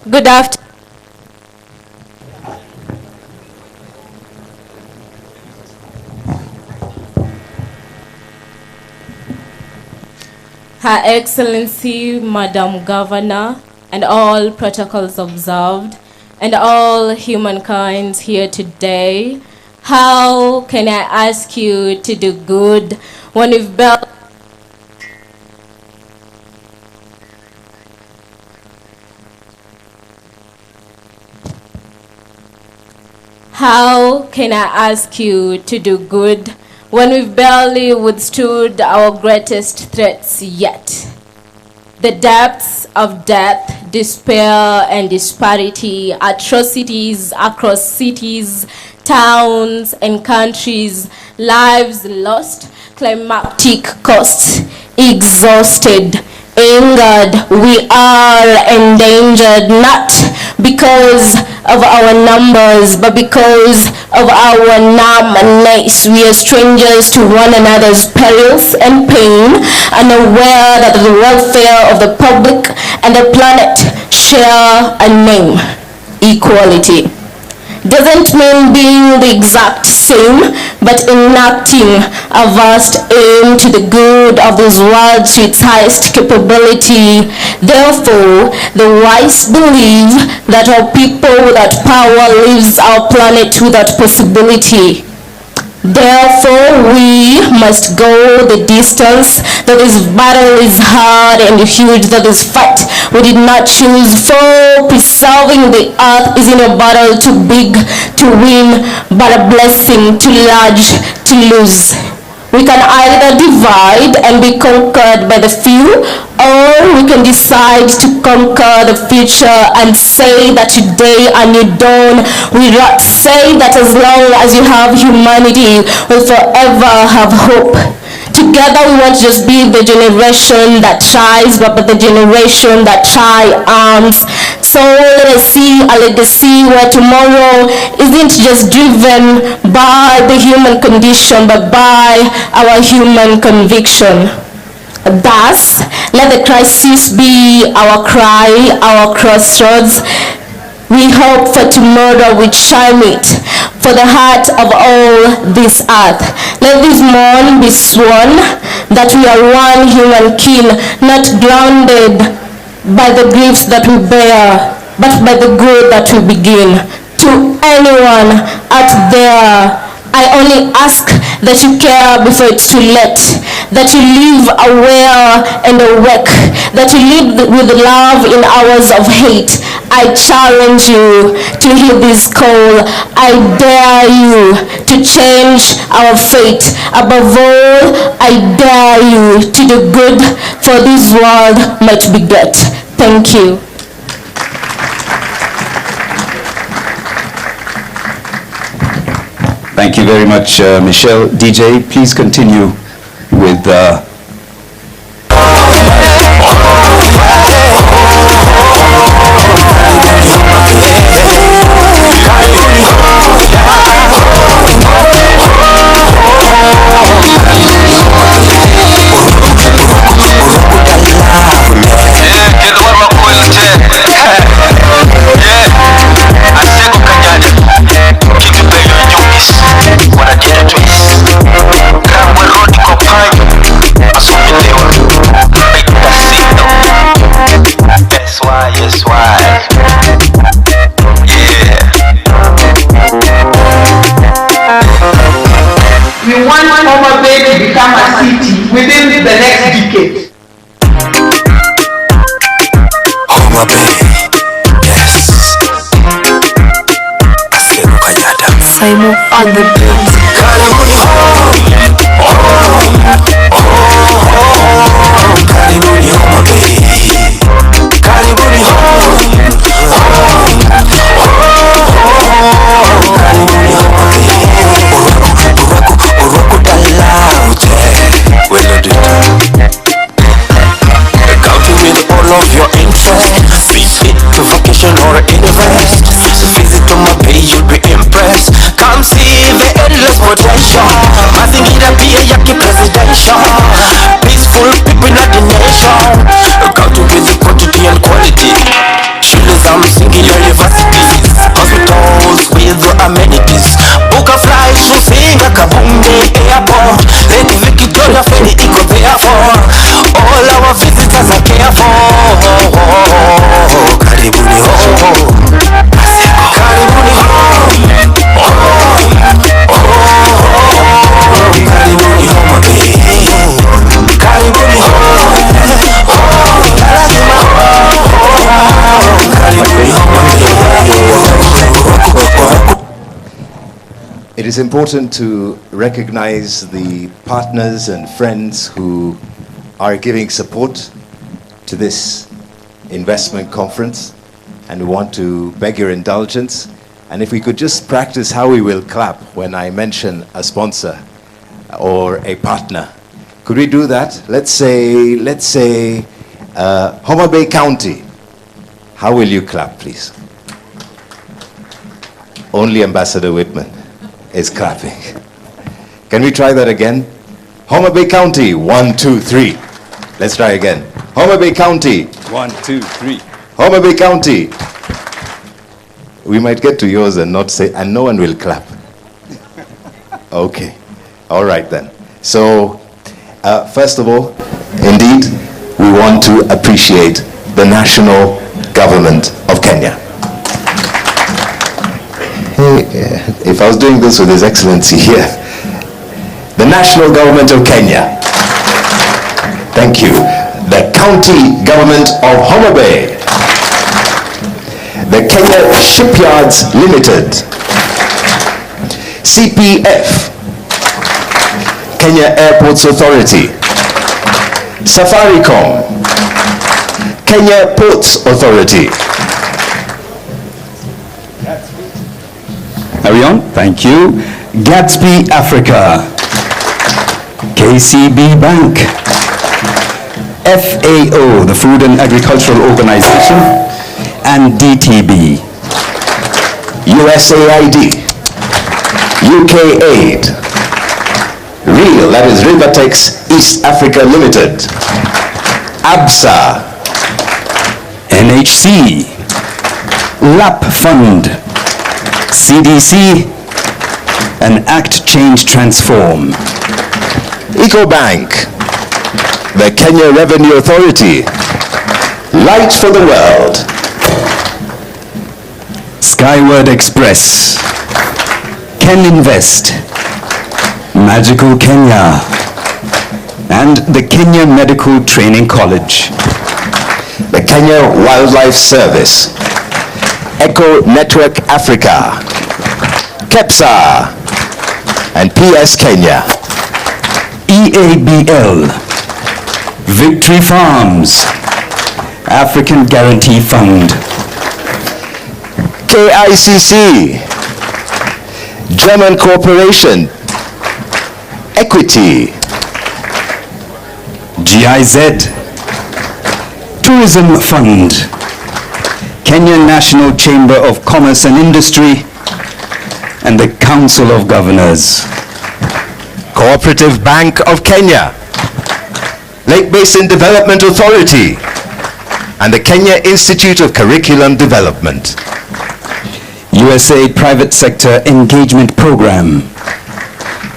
Good afternoon. Her Excellency, Madam Governor, and all protocols observed, and all humankind here today, how can I ask you to do good when you've built How can I ask you to do good when we've barely withstood our greatest threats yet? The depths of death, despair, and disparity, atrocities across cities, towns, and countries, lives lost, climatic costs, exhausted, angered, we are endangered, not because of our numbers, but because of our numbness. We are strangers to one another's perils and pain, unaware that the welfare of the public and the planet share a name: equality. Doesn't mean being the exact same, but enacting a vast aim to the good of this world to its highest capability. Therefore, the wise believe that our people without power leaves our planet without possibility. Therefore, we must go the distance, that this battle is hard and huge, that this fight we did not choose, for preserving the earth isn't a battle too big to win, but a blessing too large to lose. We can either divide and be conquered by the few, or we can decide to conquer the future and say that today a new dawn. We say that as long as you have humanity, we'll forever have hope. Together we won't just be the generation that tries, but the generation that triumphs. So let us see a legacy where tomorrow isn't just driven by the human condition, but by our human conviction. Thus, let the crisis be our cry, our crossroads. We hope for tomorrow which shall meet for the heart of all this earth. Let this morn be sworn that we are one human kin, not grounded by the griefs that we bear, but by the good that we begin. To anyone out there, I only ask that you care before it's too late, that you live aware and awake, that you live with love in hours of hate. I challenge you to hear this call. I dare you to change our fate. Above all, I dare you to do good, for this world might be great. Thank you. Thank you very much, Michelle. DJ, please continue with we want Homabay to become a city within the next decade. Homabay, yes. Simon on the beat. Karibuni home. Karibuni Homabay. Karibuni home. Karibuni Homabay. Uruku dalaute. Well done. Counting with all of your interest. Visit to vacation or invest. Visit Homabay, you'll be impressed. Come see the endless potential. Mazingira pia yaki presidential. Peaceful people in the nation. Counting with the quantity and quality. Shule za msingi universities. Hospitals with the amenities. Book a flight to Kabumbe Airport. Lady Victoria Ferry iko there for all our visitors are care for. Karibuni home. It is important to recognize the partners and friends who are giving support to this investment conference, and we want to beg your indulgence. And if we could just practice how we will clap when I mention a sponsor or a partner. Could we do that? Let's say Homabay County. How will you clap, please? Only Ambassador Whitman is clapping. Can we try that again? Homabay County, 1, 2, 3. Let's try again. Homabay County. 1, 2, 3. Homabay County. We might get to yours and not say, and no one will clap. Okay. All right then. So, first of all, indeed, we want to appreciate the national government of Kenya. If I was doing this with His Excellency here, the national government of Kenya. Thank you. The county government of Homabay. The Kenya Shipyards Limited. CPF. Kenya Airports Authority. Safaricom. Kenya Ports Authority. Carry on. Thank you. Gatsby Africa. KCB Bank. FAO, the Food and Agricultural Organization, and DTB. USAID. UK Aid. REAL, that is Rivertex East Africa Limited. ABSA. NHC. LAP Fund. CDC. and Act Change Transform. EcoBank, the Kenya Revenue Authority, Light for the World, Skyward Express, Ken Invest, Magical Kenya, and the Kenya Medical Training College. The Kenya Wildlife Service, Eco Network Africa, KEPSA, and PS Kenya. EABL, Victory Farms, African Guarantee Fund. KICC, German Corporation, Equity. GIZ, Tourism Fund, Kenya National Chamber of Commerce and Industry, and the Council of Governors. Cooperative Bank of Kenya, Lake Basin Development Authority, and the Kenya Institute of Curriculum Development. USA Private Sector Engagement Program,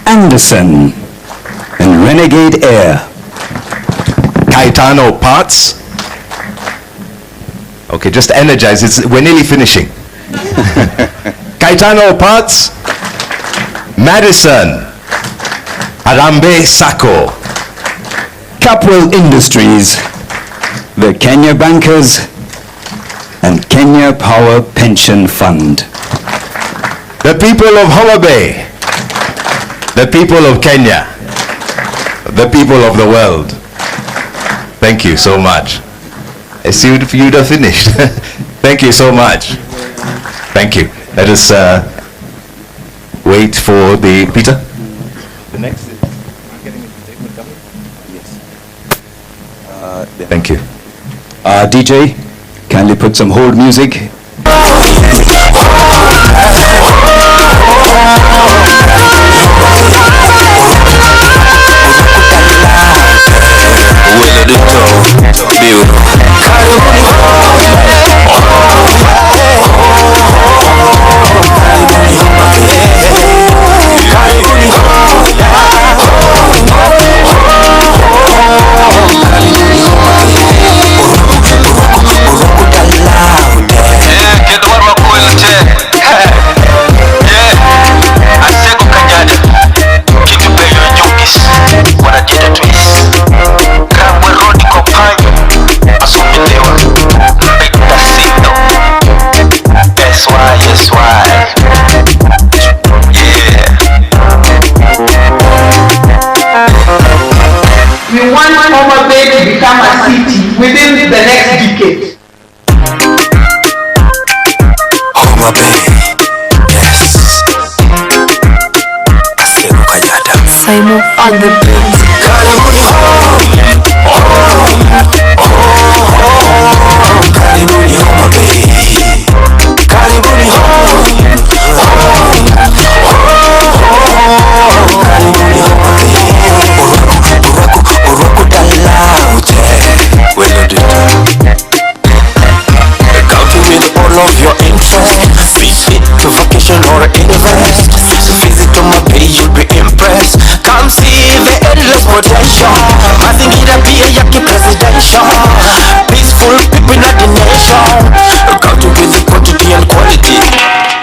Anderson, and Renegade Air. Caetano Parts. Okay, just energize. We're nearly finishing. Caetano Parts, Madison, Arambe Sacco, Capwell Industries, the Kenya Bankers, and Kenya Power Pension Fund. The people of Homabay, the people of Kenya, the people of the world. Thank you so much. I see you'd have finished. Thank you so much. Thank you. Let us wait for the Peter. The next is getting into statement government. Yes. Thank you. DJ, kindly put some hold music. Asumelewa on the beat. Karibuni home, karibuni Homabay, karibuni home, karibuni Homabay. Uraku dalaute, well on the counting with all of your interests. Visit to vacation or invest. Visit Homabay, you'll be impressed. Come see the endless potential. Mazingira pia yaki presidential. Peaceful people in the nation. Counting with the quantity and quality.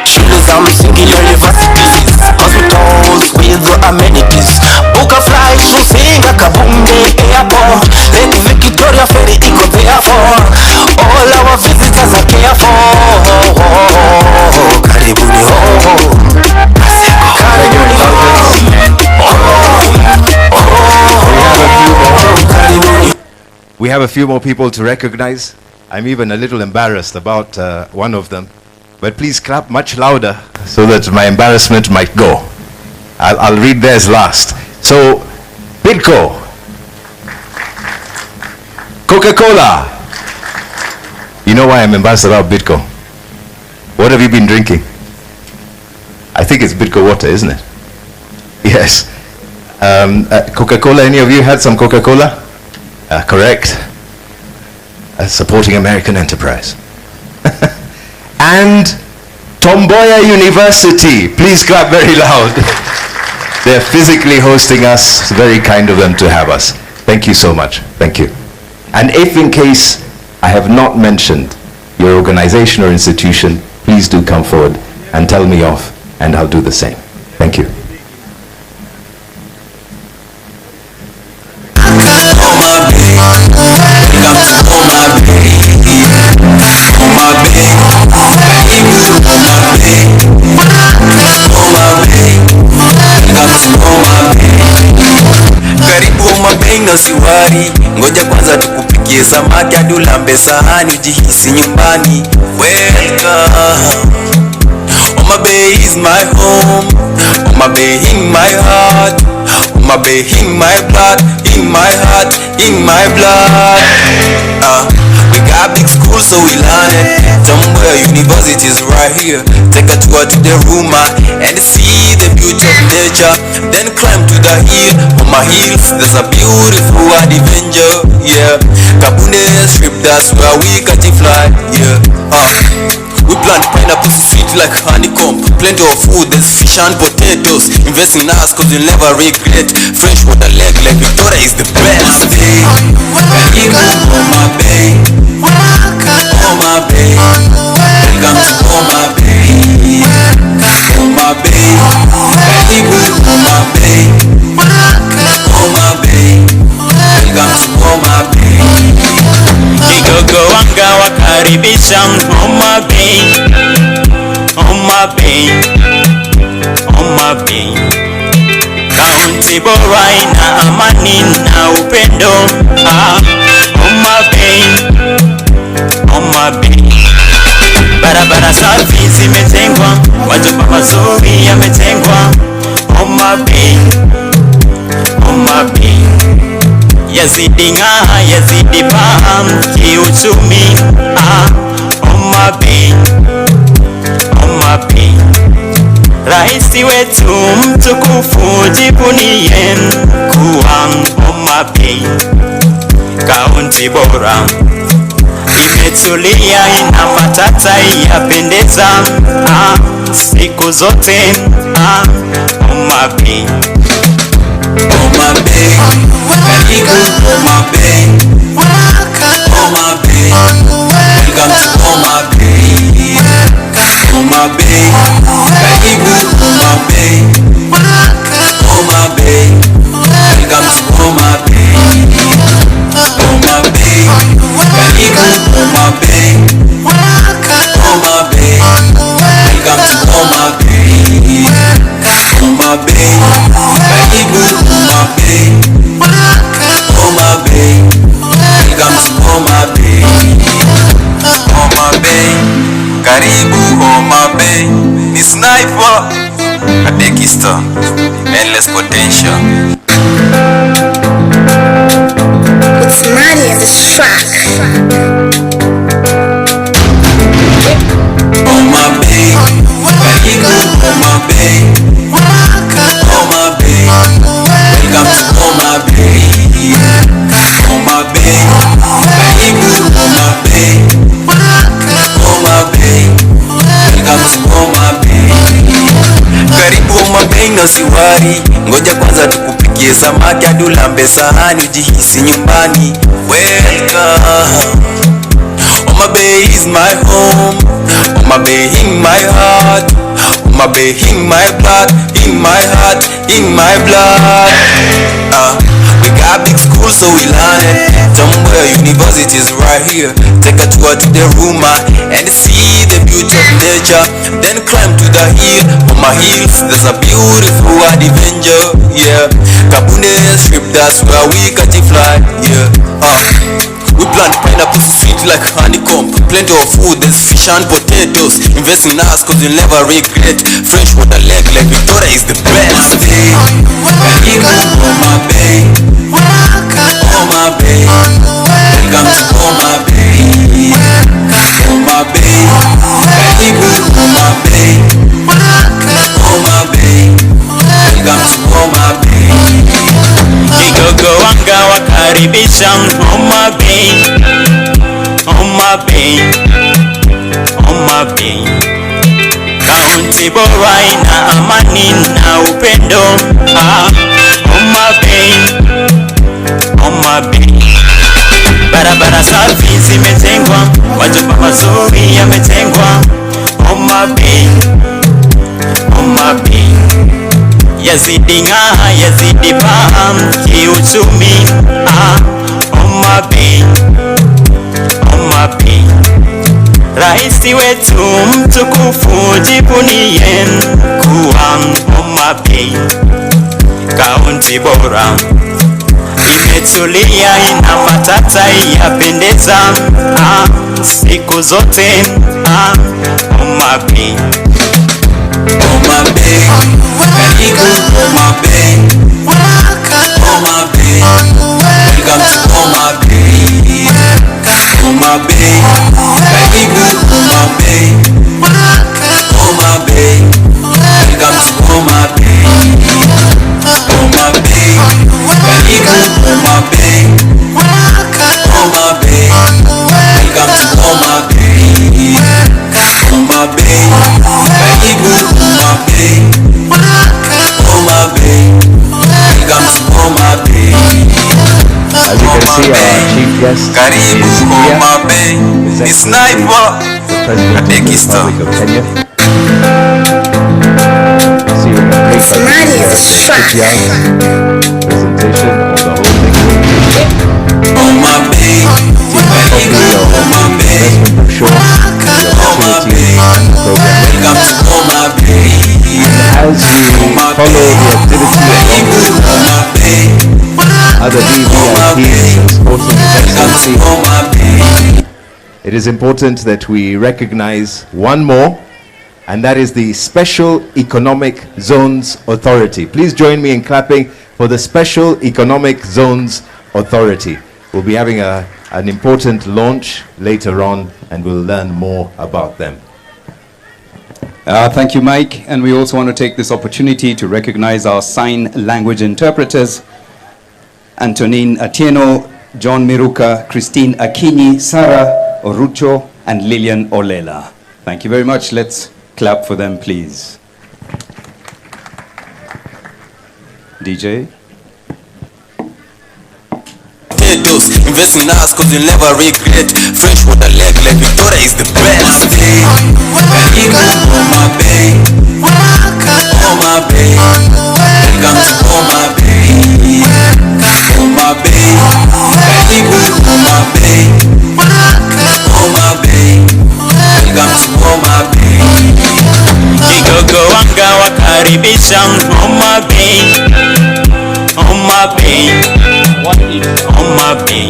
Shule za msingi, universities, hospitals with the amenities. Book a flight to Kabunde Airport. Lake Victoria Ferry iko therefore. All our visitors are cared for. Karibuni home. Karibuni home. We have a few more people to recognize. I'm even a little embarrassed about one of them. But please clap much louder so that my embarrassment might go. I'll read theirs last. So, Bidco, Coca-Cola. You know why I'm embarrassed about Bidco? What have you been drinking? I think it's Bidco water, isn't it? Yes. Coca-Cola, any of you had some Coca-Cola? Correct. Supporting American enterprise. And Tomboya University. Please clap very loud. They're physically hosting us. It's very kind of them to have us. Thank you so much. Thank you. And if in case I have not mentioned your organization or institution, please do come forward and tell me off, and I'll do the same. Thank you. Karibu Homabay na siwari, ngoja kwanza tukupikie samaki hadi ulambe sahani ujihisi nyumbani. Welcome. Homabay is my home. Homabay in my heart. Homabay in my blood, in my heart, in my blood. We got big schools so we learn it. Somewhere university is right here. Take a tour to the room and see the beauty of nature. Then climb to the hill. On my hills there's a beautiful adventure. Yeah, Kabunde strip, that's where we catch a fly. Yeah, we plant pineapples sweet like honeycomb. Plenty of food, there's fish and potatoes. Invest in us cause you'll never regret. Fresh water lake like Victoria is the best. Karibu Homabay, Homabay, welcome to Homabay, Homabay, karibu Homabay, Homabay, welcome to Homabay. Kigogo Wanga wakaribisha Homabay, Homabay, Homabay. Kaunti bora ina amani na upendo. Homabay, Homabay. Barabara safi zimetengwa, majumba mazuri yametengwa. Homabay, Homabay. Yazidi ng'aa, yazidi paa kiuchumi. Homabay, Homabay. Raisi wetu mtukufu jivunie kuwa Homabay. Kaunti bora imetulia, ina matata, yapendeza siku zote. Homabay, Homabay, karibu Homabay, Homabay, welcome to Homabay, Homabay, karibu Homabay, Homabay, welcome to Homabay, Homabay, karibu Homabay, Homabay, welcome to Homabay, Homabay, karibu Homabay, Homabay, welcome to Homabay, Homabay, karibu Homabay. Ni sniper, a Dekistan, endless potential. It's Maddie in this track. Homabay, karibu Homabay, Homabay, welcome to Homabay, Homabay, karibu Homabay, Homabay, welcome to Homabay. Karibu Homabay na siwari, ngoja kwanza tukupikie samaki hadi ulambe sahani ujihisi nyumbani. Welcome. Homabay is my home, Homabay in my heart, Homabay in my blood, in my heart, in my blood. We got big schools so we learn it. Somewhere universities right here. Take a tour to the room and see the beauty of nature. Then climb to the hill. On my hills there's a beautiful adventure. Yeah, Kabune strip, that's where we catch a fly. Yeah. We plant pineapple sweet like honeycomb. Plenty of food, there's fish and potatoes. Invest in us cause you'll never regret. Fresh water lake like Victoria is the best. Karibu Homabay, Homabay, welcome to Homabay, Homabay, karibu Homabay, Homabay, welcome to Homabay. Kigogo Wanga wakaribisha Homabay, Homabay, Homabay. Kaunti bora ina amani na upendo. Homabay, Homabay. Barabara safi zimetengwa, majumba mazuri yametengwa. Homabay, Homabay. Yazidi ng'aa, yazidi paa kiuchumi. Homabay, Homabay. Raisi wetu mtukufu jivunie kuwa Homabay kaunti bora, imetulia ina matata yapendeza siku zote. Homabay, Homabay, karibu Homabay, Homabay, welcome to Homabay, Homabay, karibu Homabay, Homabay, welcome to Homabay, Homabay, karibu Homabay, Homabay, welcome to Homabay, Homabay, karibu Homabay, Homabay, welcome to Homabay. As you can see, our chief guest is Homabay, His Sniper, the President of the Republic of Kenya. See, we're going to It's Maddie in this track. presentation on the whole thing. Homabay, karibu Homabay, Homabay, welcome to Homabay. As you follow the activity along with other VVIPs and sporting events, it is important that we recognize one more, and that is the Special Economic Zones Authority. Please join me in clapping for the Special Economic Zones Authority. We'll be having an important launch later on, and we'll learn more about them. Thank you, Mike. And we also want to take this opportunity to recognize our sign language interpreters, Antonine Atieno, John Miruka, Christine Akinyi, Sarah Ruto, and Lillian Olela. Thank you very much. Let's clap for them, please. DJ. Invest in us cause you'll never regret. Fresh water lake like Victoria is the best. Karibu Homabay, Homabay, welcome to Homabay, Homabay, karibu Homabay, Homabay, welcome to Homabay. Kigogo Wanga wakaribisha Homabay, Homabay, Homabay.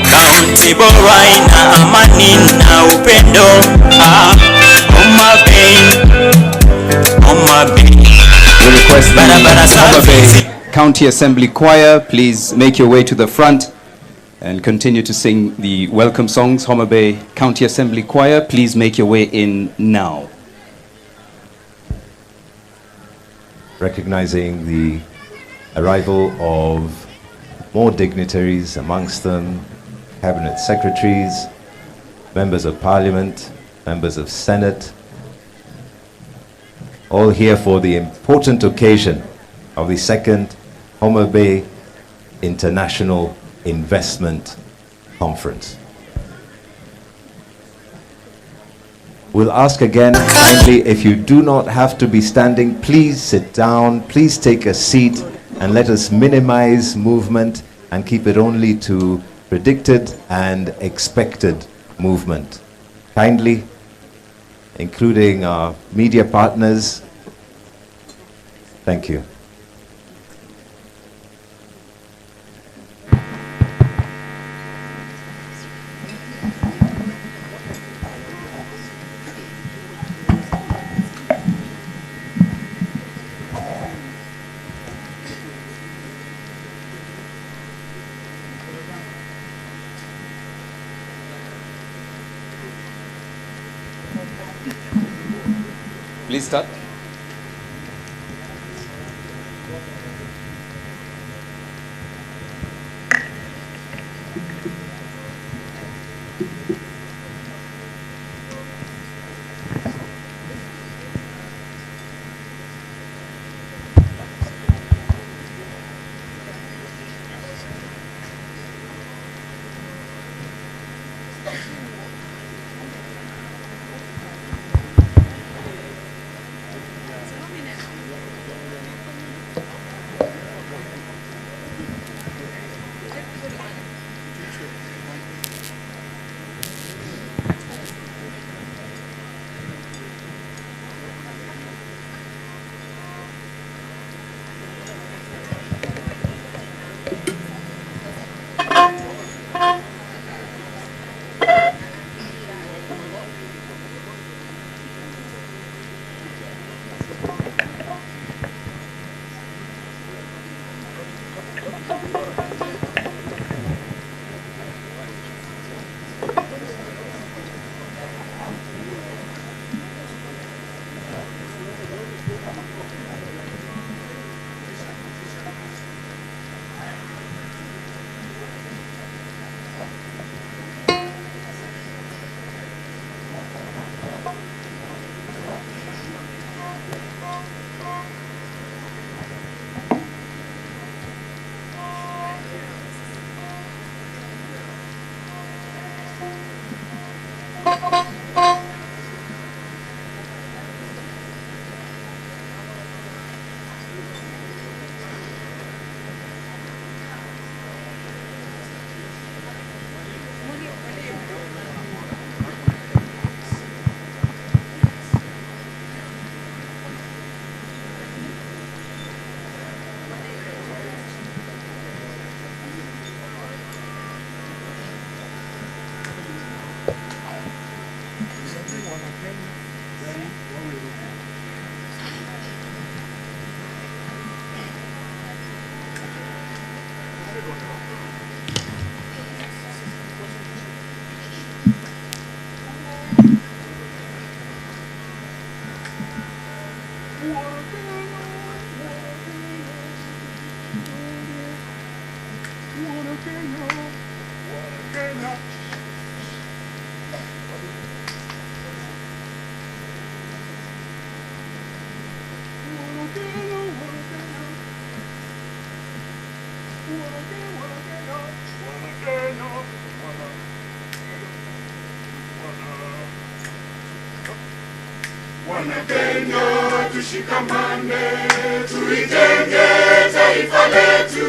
Kaunti bora ina amani na upendo. Homabay, Homabay. We request the Homabay County Assembly Choir, please make your way to the front and continue to sing the welcome songs. Homabay County Assembly Choir, please make your way in now. Recognizing the arrival of more dignitaries, amongst them cabinet secretaries, members of parliament, members of Senate, all here for the important occasion of the second Homabay International Investment Conference. We'll ask again, kindly, if you do not have to be standing, please sit down, please take a seat, and let us minimize movement and keep it only to predicted and expected movement. Kindly, including our media partners, thank you. Please start. Wanakenya tushikamane, tuijenge taifa letu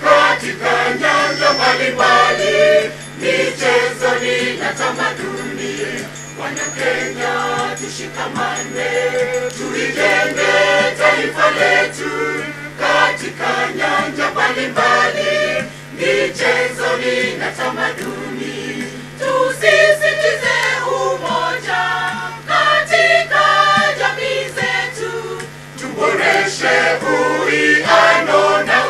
katika nyanja mbalimbali, michezoni na tamaduni. Wanakenya tushikamane, tuijenge taifa letu katika nyanja mbalimbali, michezoni na tamaduni. Tusisitize umoja katika jamii zetu, tuboreshe uwiano na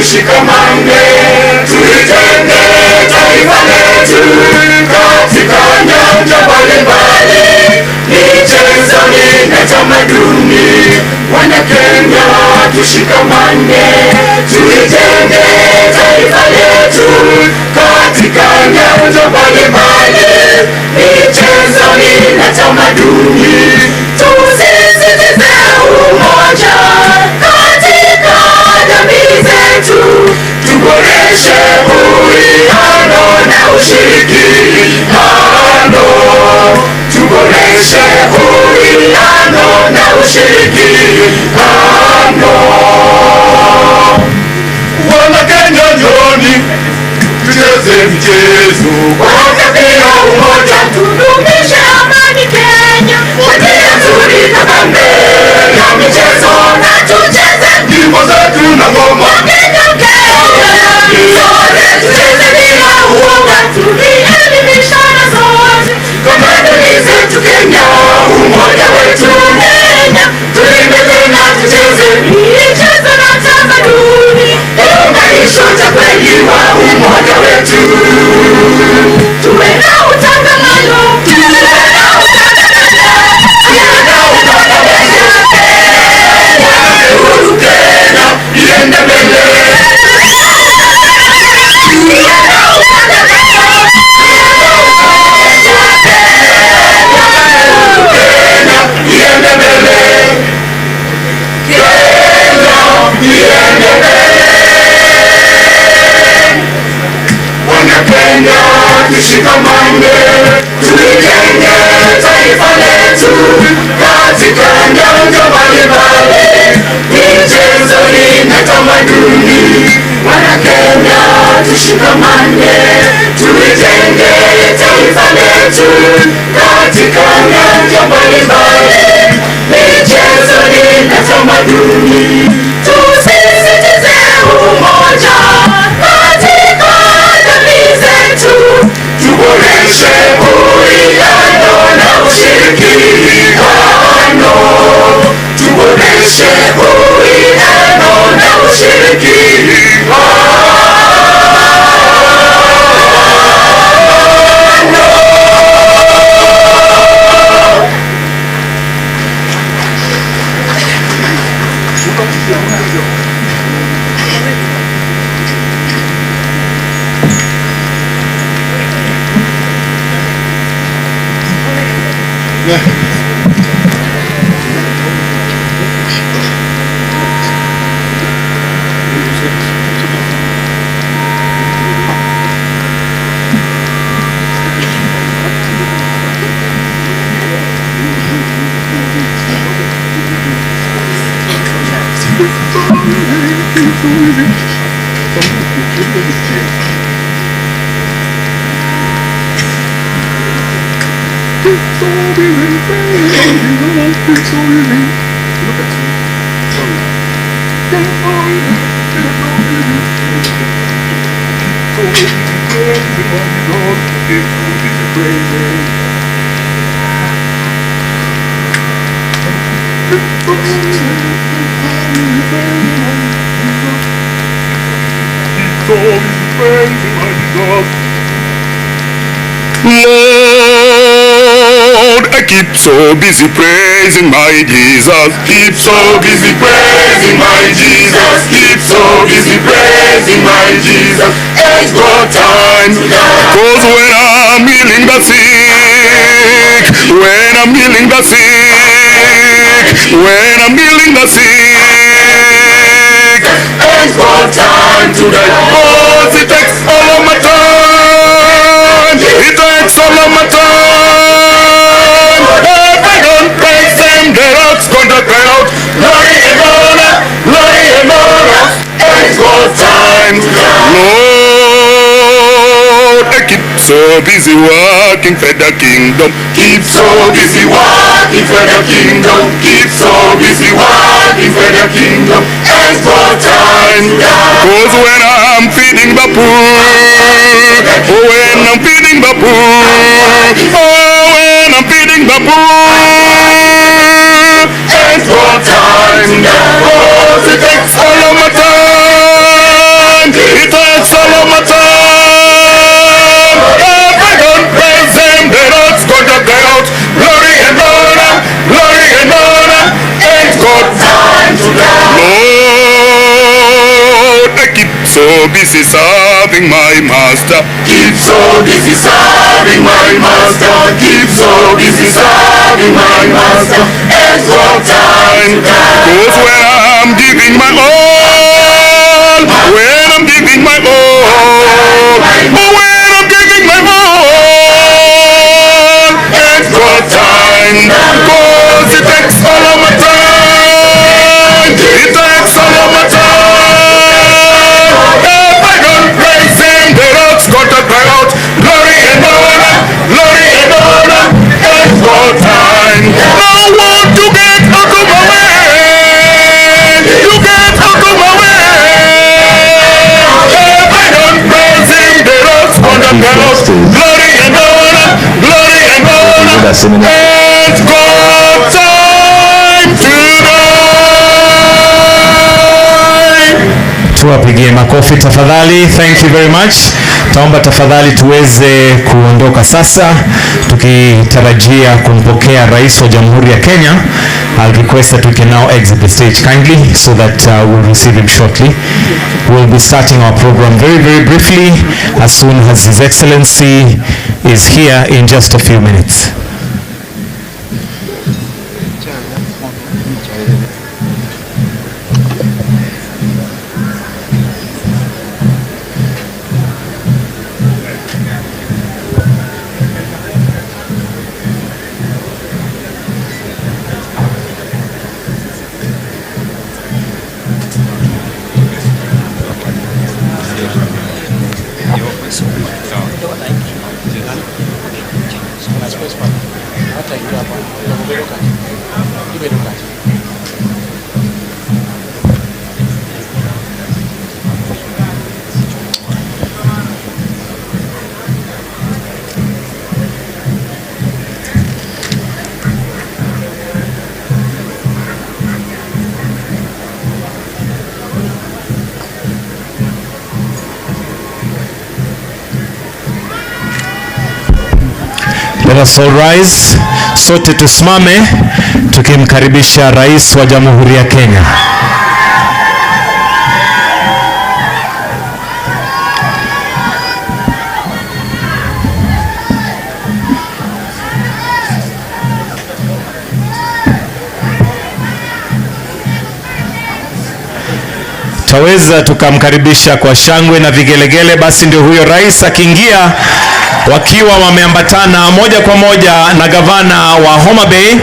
tushikamane, tuijenge taifa letu katika nyanja mbalimbali, michezoni na tamaduni. Wana Kenya tushikamane, tuijenge taifa letu katika nyanja mbalimbali, michezoni na tamaduni. Tusisitize umoja katika jamii zetu, tuboreshe uwiano na ushirikiano, tuboreshe uwiano na ushirikiano. Wana Kenya njoni tucheze michezo kwa tabia umoja, tudumishe amani Kenya kwa njia nzuri kabambe ya michezo, na tucheze nyimbo zetu na ngoma. Kenya sote tucheze bila uoga, tulielimishana sote tamaduni zetu Kenya, umoja wetu Kenya, tulinde tena tucheze michezo na tamaduni, unganisho cha kweli wa umoja wetu. Tuwe na utangamano, tuwe na utangamano, tuwe na utangamano. Uhuru Kenya iende mbele. Tuwe na utangamano, Uhuru Kenya iende mbele. Kenya iende mbele. Wana Kenya tushikamane, tuijenge taifa letu katika nyanja mbalimbali, michezoni na tamaduni. Wana Kenya tushikamane, tuijenge taifa letu katika nyanja mbalimbali, michezoni na tamaduni. Tusisitize umoja katika jamii zetu, tuboreshe uwiano na ushirikiano, tuboreshe uwiano na ushirikiano. Lord, I keep so busy praising my Jesus. Keep so busy praising my Jesus. Keep so busy praising my Jesus. Ain't got time, cause when I'm healing the sick, when I'm healing the sick, when I'm healing the sick, ain't got time today, cause it takes all of my time. It takes all of my time. If I don't praise them, the rocks gonna cry out. Glory and honor, glory and honor. Ain't got time, Lord. I keep so busy working for the kingdom. Keep so busy working for the kingdom. Keep so busy working for the kingdom. Ain't got time, cause when I'm feeding the poor, when I'm feeding the poor, when I'm feeding the poor, ain't got time, cause it takes all of my time. busy serving my master. Keep so busy serving my master. Keep so busy serving my master. It's what time. Cause when I'm giving my all, when I'm giving my all, when I'm giving my all, it's got time. Cause it takes all of my time. It takes all of my time. If I don't praise him, the rocks got to cry out. Glory and honor, glory and honor, it's got time. Now want to get out of my way. You get out of my way. If I don't praise him, the rocks got to cry out. Glory and honor, glory and honor, it's got time tonight. Tuwapigie makofi tafadhali. Thank you very much. Taomba tafadhali tuweze kuondoka sasa tukitarajia kumpokea Rais wa Jamhuri ya Kenya. I'll request that we can now exit the stage kindly so that we'll receive him shortly. We'll be starting our program very, very briefly as soon as His Excellency is here in just a few minutes. Let us all rise. Sote tusimame tukimkaribisha Rais wa Jamhuri ya Kenya. Taweza tukamkaribisha kwa shangwe na vigelegele. Basi ndio huyo rais akiingia wakiwa wameambatana moja kwa moja na gavana wa Homabay,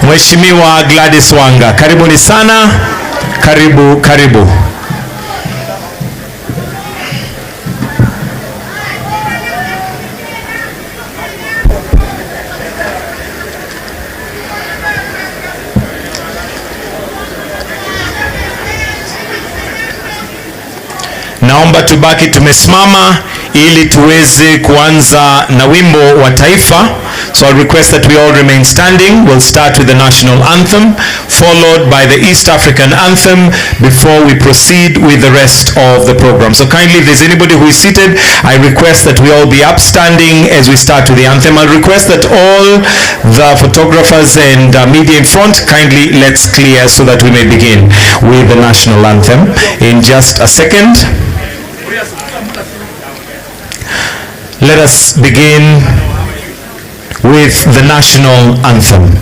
Mheshimiwa Gladys Wanga. Karibuni sana. Karibu, karibu. Naomba tubaki tumesimama ili tuweze kuanza na wimbo wa taifa. So I request that we all remain standing. We'll start with the national anthem, followed by the East African anthem before we proceed with the rest of the program. So kindly, if there's anybody who is seated, I request that we all be upstanding as we start with the anthem. I'll request that all the photographers and media in front, kindly let's clear so that we may begin with the national anthem in just a second. Let us begin with the national anthem.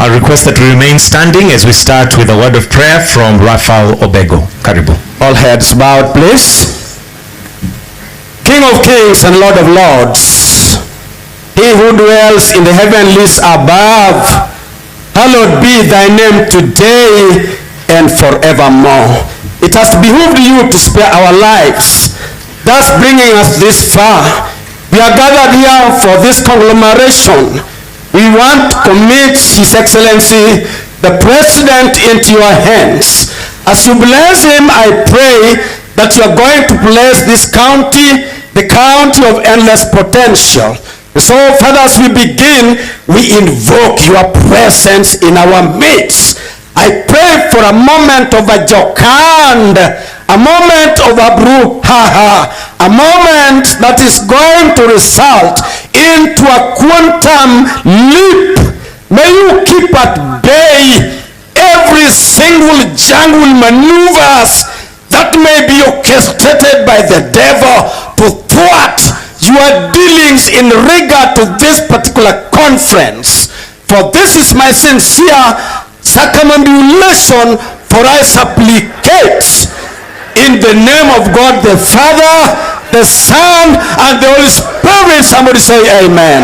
I'll request that we remain standing as we start with a word of prayer from Raphael Obego. Karibu. All heads bowed, please. King of kings and Lord of lords, he who dwells in the heavenlies above, hallowed be thy name today and forevermore. It has behooved you to spare our lives, thus bringing us this far. We are gathered here for this conglomeration. We want to commit His Excellency, the President, into your hands. As you bless him, I pray that you are going to bless this county, the county of endless potential. So, Father, as we begin, we invoke your presence in our midst. I pray for a moment of a jokand, a moment of a brouhaha, a moment that is going to result into a quantum leap. May you keep at bay every single jungle maneuvers that may be orchestrated by the devil to thwart your dealings in regard to this particular conference. For this is my sincere circumambulation, for I supplicate in the name of God the Father, the Son, and the Holy Spirit. Somebody say amen.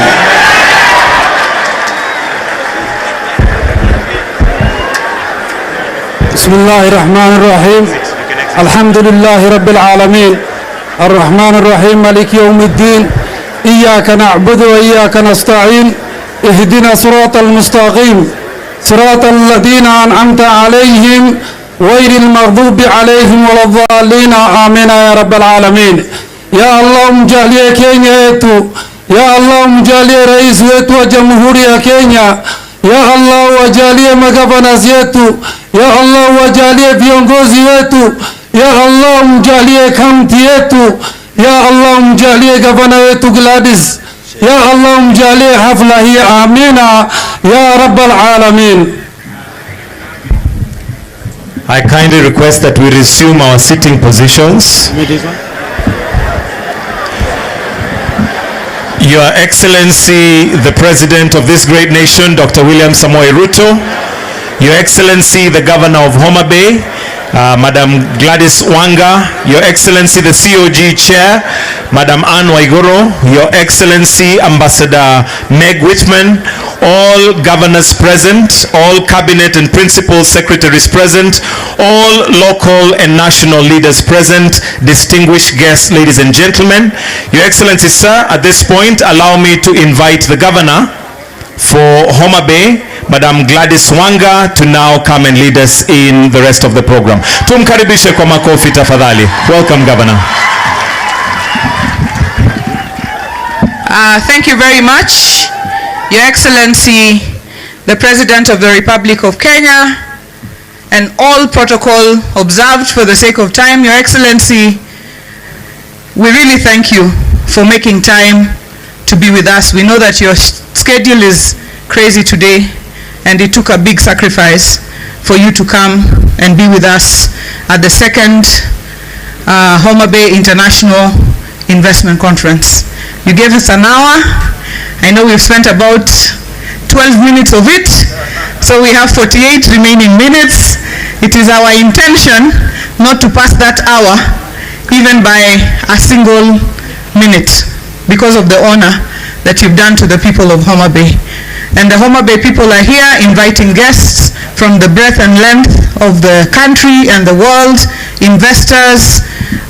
بسم الله الرحمن الرحيم الحمد لله رب العالمين الرحمن الرحيم مالك يوم الدين إياك نعبد وإياك نستعين اهدنا صراط المستقيم صراط الذين أنعمت عليهم غير المغضوب عليهم ولا الضالين آمين يا رب العالمين. يا الله مجالي كينيا يتو، يا الله مجالي رئيس يتو جمهورية كينيا، يا الله وجالي مغفناز يتو، يا الله وجالي viongozi wetu, ya Allah mjalie kaunti yetu, ya Allah mjalie gavana wetu Gladys, ya Allah mjalie hafla hii, amina ya rabbal alamin. I kindly request that we resume our sitting positions. Your Excellency, the President of this great nation, Dr. William Samoei Ruto, Your Excellency, the Governor of Homabay, Madam Gladys Wanga, Your Excellency, the COG Chair, Madam Anne Waigoro, Your Excellency, Ambassador Meg Whitman, all governors present, all cabinet and principal secretaries present, all local and national leaders present, distinguished guests, ladies and gentlemen. Your Excellency, sir, at this point, allow me to invite the Governor for Homabay, Madam Gladys Wanga, to now come and lead us in the rest of the program. Tumkaribishe kwa makofi tafadhali. Welcome, Governor. Thank you very much, Your Excellency, the President of the Republic of Kenya, and all protocol observed for the sake of time. Your Excellency, we really thank you for making time to be with us. We know that your schedule is crazy today, and it took a big sacrifice for you to come and be with us at the second Homabay International Investment Conference. You gave us an hour. I know we've spent about 12 minutes of it, so we have 48 remaining minutes. It is our intention not to pass that hour even by a single minute, because of the honor that you've done to the people of Homabay. And the Homabay people are here inviting guests from the breadth and length of the country and the world, investors,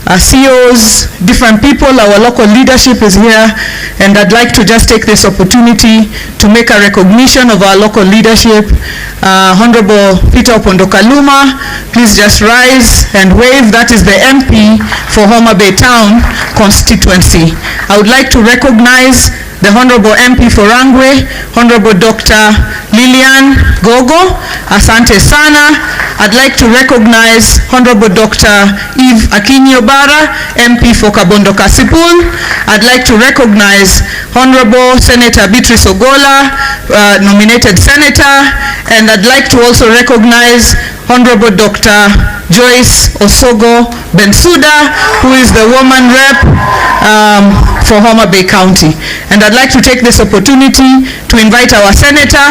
CEOs, different people. Our local leadership is here, and I'd like to just take this opportunity to make a recognition of our local leadership. Honorable Peter Opondokaluma, please just rise and wave. That is the MP for Homabay Town constituency. I would like to recognize the Honorable MP for Rangwe, Honorable Dr. Lilian Gogo, asante sana. I'd like to recognize Honorable Dr. Eve Akinyobara, MP for Kabondo Kasipul. I'd like to recognize Honorable Senator Beatrice Ogola, nominated Senator, and I'd like to also recognize Honorable Dr. Joyce Osogo Bensuda, who is the woman rep for Homabay County. And I'd like to take this opportunity to invite our Senator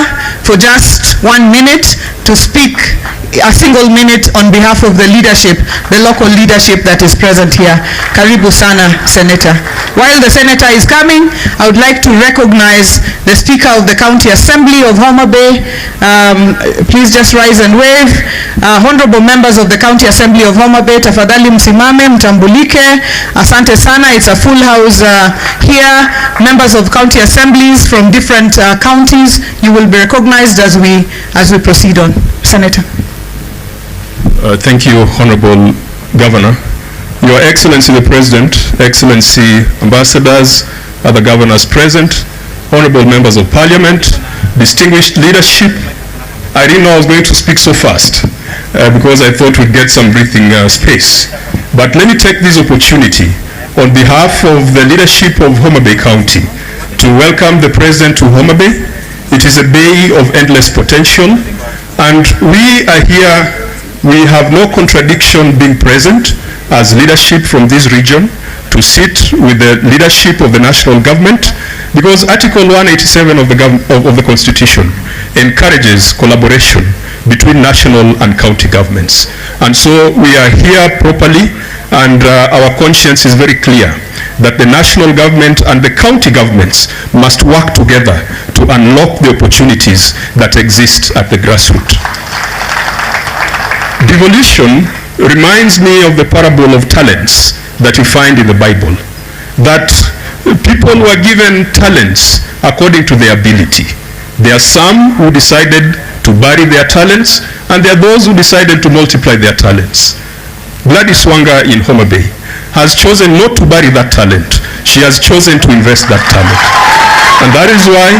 for just 1 minute to speak a single minute on behalf of the leadership, the local leadership that is present here. Karibu sana, Senator. While the Senator is coming, I would like to recognize the Speaker of the County Assembly of Homabay. Please just rise and wave. Honorable members of the County Assembly of Homabay, tafadhali msimame, mtambulike. Asante sana, it's a full house here. Members of county assemblies from different counties, you will be recognized as we proceed on. Senator. Thank you, Honorable Governor. Your Excellency the President, Excellency Ambassadors, other governors present, Honorable Members of Parliament, distinguished leadership. I didn't know I was going to speak so fast because I thought we'd get some breathing space. But let me take this opportunity on behalf of the leadership of Homabay County to welcome the President to Homabay. It is a bay of endless potential, and we are here. We have no contradiction being present as leadership from this region to sit with the leadership of the national government, because Article 187 of the Constitution encourages collaboration between national and county governments. And so we are here properly, and our conscience is very clear that the national government and the county governments must work together to unlock the opportunities that exist at the grassroots. Devolution reminds me of the parable of talents that you find in the Bible, that people were given talents according to their ability. There are some who decided to bury their talents, and there are those who decided to multiply their talents. Gladys Wanga in Homabay has chosen not to bury that talent. She has chosen to invest that talent. And that is why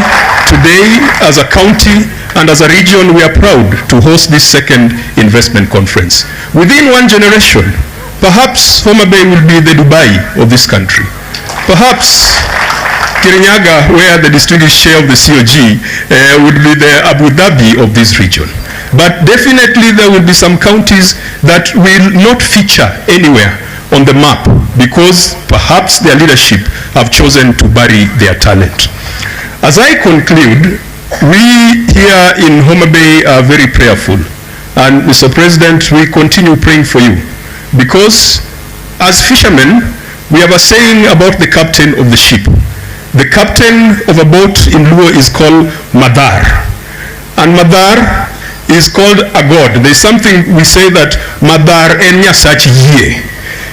today, as a county and as a region, we are proud to host this second investment conference. Within one generation, perhaps Homabay will be the Dubai of this country. Perhaps Kirinyaga, where the distinguished chair of the COG, would be the Abu Dhabi of this region. But definitely there will be some counties that will not feature anywhere on the map because perhaps their leadership have chosen to bury their talent. As I conclude, we here in Homabay are very prayerful, and Mr. President, we continue praying for you, because as fishermen, we have a saying about the captain of the ship. The captain of a boat in Luo is called Madar, and Madar is called a god. There's something we say that Madar enya such ye,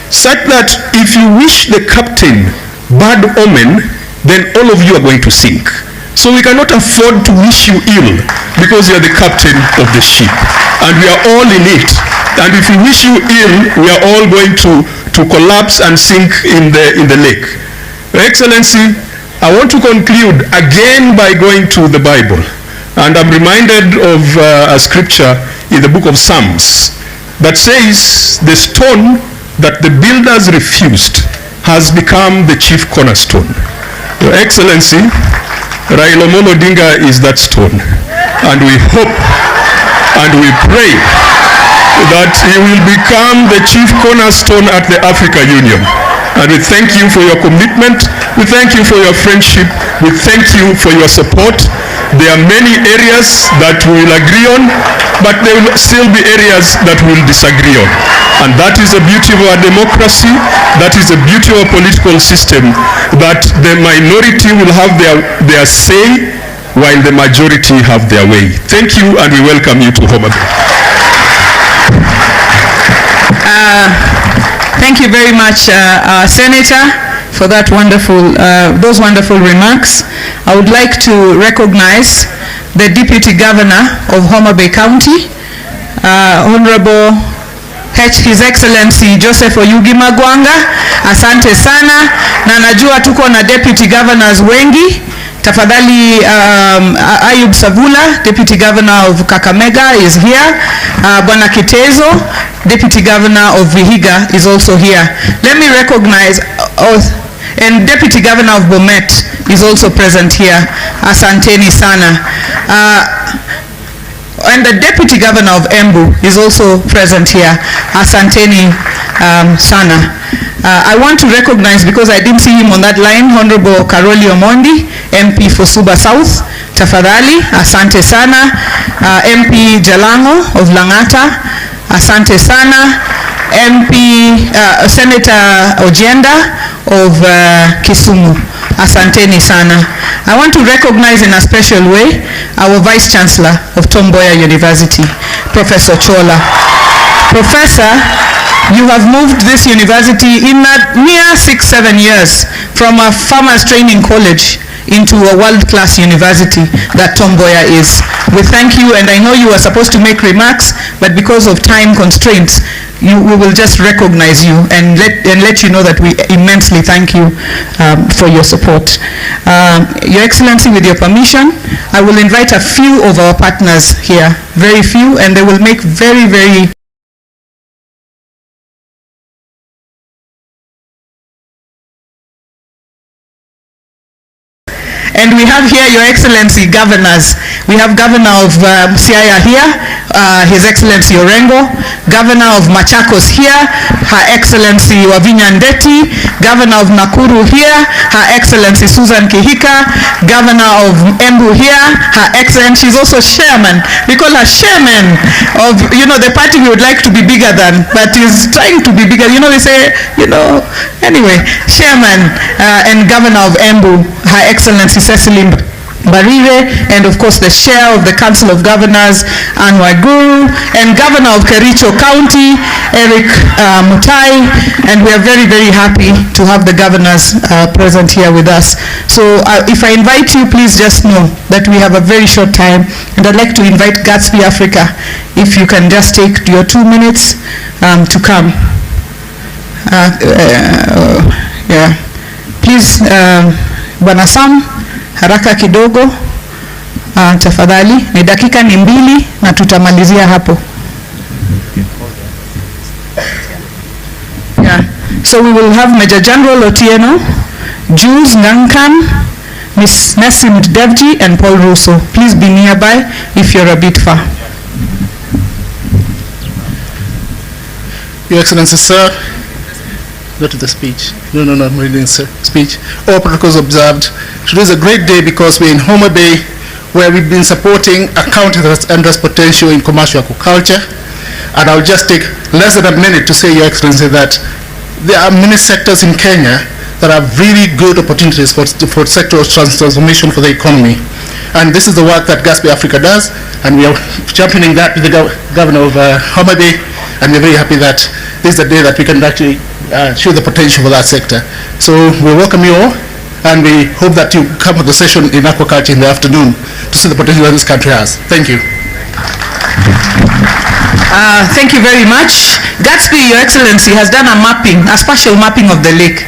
such that if you wish the captain bad omen, then all of you are going to sink. So we cannot afford to wish you ill because you are the captain of the ship, and we are all in it. And if we wish you ill, we are all going to collapse and sink in the lake. Your Excellency, I want to conclude again by going to the Bible, and I'm reminded of a scripture in the book of Psalms that says the stone that the builders refused has become the chief cornerstone. Your Excellency, Raila is that stone, and we hope and we pray that he will become the chief cornerstone at the Africa Union. And we thank you for your commitment, we thank you for your friendship, we thank you for your support. There are many areas that we will agree on, but there will still be areas that we will disagree on. And that is the beauty of our democracy, that is the beauty of our political system, that the minority will have their say while the majority have their way. Thank you, and we welcome you to Homabay. Thank you very much, Senator, for that those wonderful remarks. I would like to recognize the Deputy Governor of Homabay County, Honorable His Excellency Joseph Oyugi Magwanga. Asante sana, na najua tuko na Deputy Governors wengi. Tafadhali Ayub Savula, Deputy Governor of Kakamega, is here. Bwana Kitezo, Deputy Governor of Vihiga, is also here. Let me recognize, and Deputy Governor of Bomet is also present here. Asanteni sana. And the Deputy Governor of Embu is also present here. Asanteni sana. I want to recognize, because I didn't see him on that line, Honorable Karoli Omondi, MP for Suba South. Tafadhali, asante sana. MP Jalango of Langata, asante sana. MP Senator Ojenda of Kisumu, asanteni sana. I want to recognize in a special way our Vice Chancellor of Tom Mboya University, Professor Chola. Professor, you have moved this university in a mere 6-7 years from a farmers training college into a world-class university that Tom Mboya is. We thank you, and I know you were supposed to make remarks, but because of time constraints, we will just recognize you and let you know that we immensely thank you for your support. Your Excellency, with your permission, I will invite a few of our partners here, very few, and they will make very, very And we have here, Your Excellency, governors. We have Governor of Siaya here, His Excellency Orengo, Governor of Machakos here, Her Excellency Wavinya Ndeti, Governor of Nakuru here, Her Excellency Susan Kihika, Governor of Embu here, Her Excellency, she's also chairman. We call her chairman of, the party we would like to be bigger than, but is trying to be bigger. We say, anyway, chairman and Governor of Embu, Her Excellency Cecily Barire, and of course the chair of the Council of Governors, Anwar Guru, and Governor of Kericho County, Eric Mutai, and we are very, very happy to have the governors present here with us. So if I invite you, please just know that we have a very short time, and I'd like to invite Gatsby Africa, if you can just take your 2 minutes to come. Please, Bwana Sam, haraka kidogo, tafadhali. Ni dakika ni 2 na tutamalizia hapo. So we will have Major General Otieno, Jules Ngankan, Miss Nessim Devji, and Paul Russo. Please be nearby if you're a bit far. Your Excellency, sir. Go to the speech. No, I'm reading the speech. All protocols observed. Today is a great day because we're in Homabay, where we've been supporting a county that has potential in commercial aquaculture. And I'll just take less than a minute to say, Your Excellency, that there are many sectors in Kenya that have really good opportunities for sectoral transformation for the economy. And this is the work that Gatsby Africa does, and we are championing that with the Governor of Homabay, and we're very happy that this is the day that we can actually show the potential for that sector. So we welcome you all, and we hope that you come to the session in aquaculture in the afternoon to see the potential that this country has. Thank you. Thank you very much. Gatsby, Your Excellency, has done a spatial mapping of the lake.